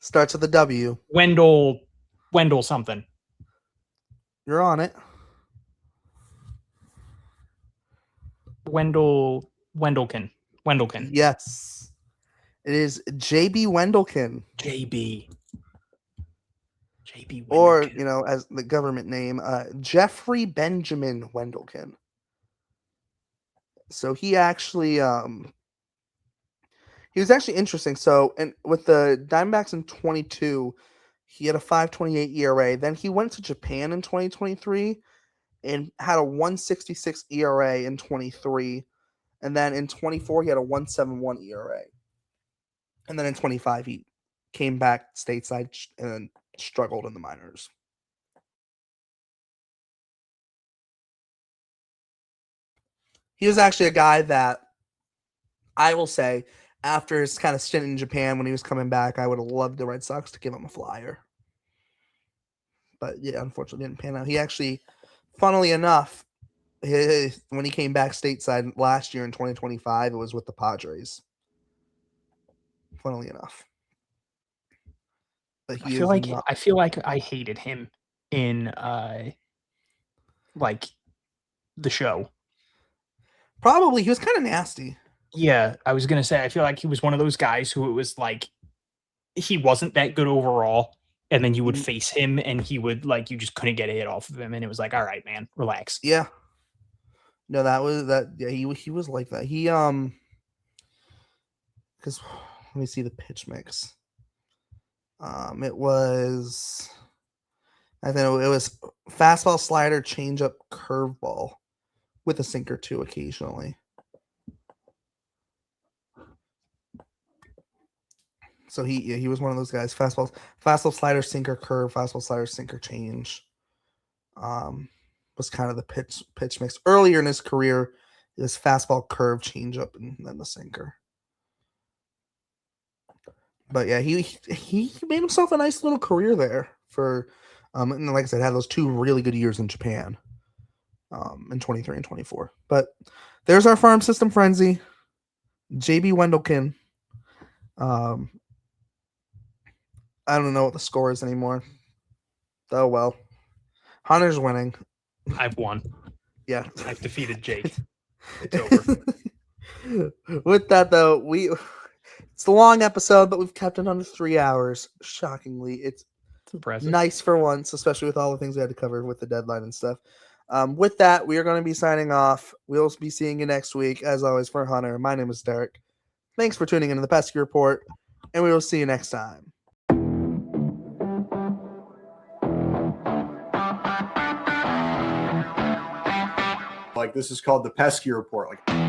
Starts with a W. Wendell something. You're on it. Wendelken. Yes. It is JB Wendelken. JB Or, Wendelken. you know, as the government name, Jeffrey Benjamin Wendelken. So he was actually interesting. So, and with the Diamondbacks in 22, he had a 5.28 ERA. Then he went to Japan in 2023 and had a 1.66 ERA in 23. And then in 24, he had a 1.71 ERA. And then in 25, he came back stateside and struggled in the minors. He was actually a guy that I will say, after his kind of stint in Japan when he was coming back, I would have loved the Red Sox to give him a flyer. But yeah, unfortunately didn't pan out. He actually, funnily enough, when he came back stateside last year in 2025, it was with the Padres. Funnily enough. But I feel like I hated him in like the show. Probably he was kind of nasty. Yeah, I was gonna say I feel like he was one of those guys who it was like he wasn't that good overall, and then you would face him and he would like you just couldn't get a hit off of him, and it was like, all right, man, relax. Yeah. No, that was that. Yeah, he was like that. He because let me see the pitch mix. It was, I think it was fastball, slider, changeup, curveball, with a sinker too occasionally. So he was one of those guys. Fastball, slider, sinker, curve, fastball, slider, sinker, change. Was kind of the pitch mix earlier in his career. It was fastball, curve, changeup, and then the sinker. But yeah, he made himself a nice little career there for, and like I said, had those 2 really good years in Japan, in 23 and 24. But there's our farm system frenzy, JB Wendelken. I don't know what the score is anymore. Oh well, Hunter's winning. I've won. Yeah, I've defeated Jake. It's over. With that though, it's a long episode, but we've kept it under 3 hours. Shockingly, it's impressive. Nice for once, especially with all the things we had to cover with the deadline and stuff. With that, we are going to be signing off. We'll be seeing you next week. As always, for Hunter, my name is Derek. Thanks for tuning into the Pesky Report, and we will see you next time. Like, this is called the Pesky Report. Like,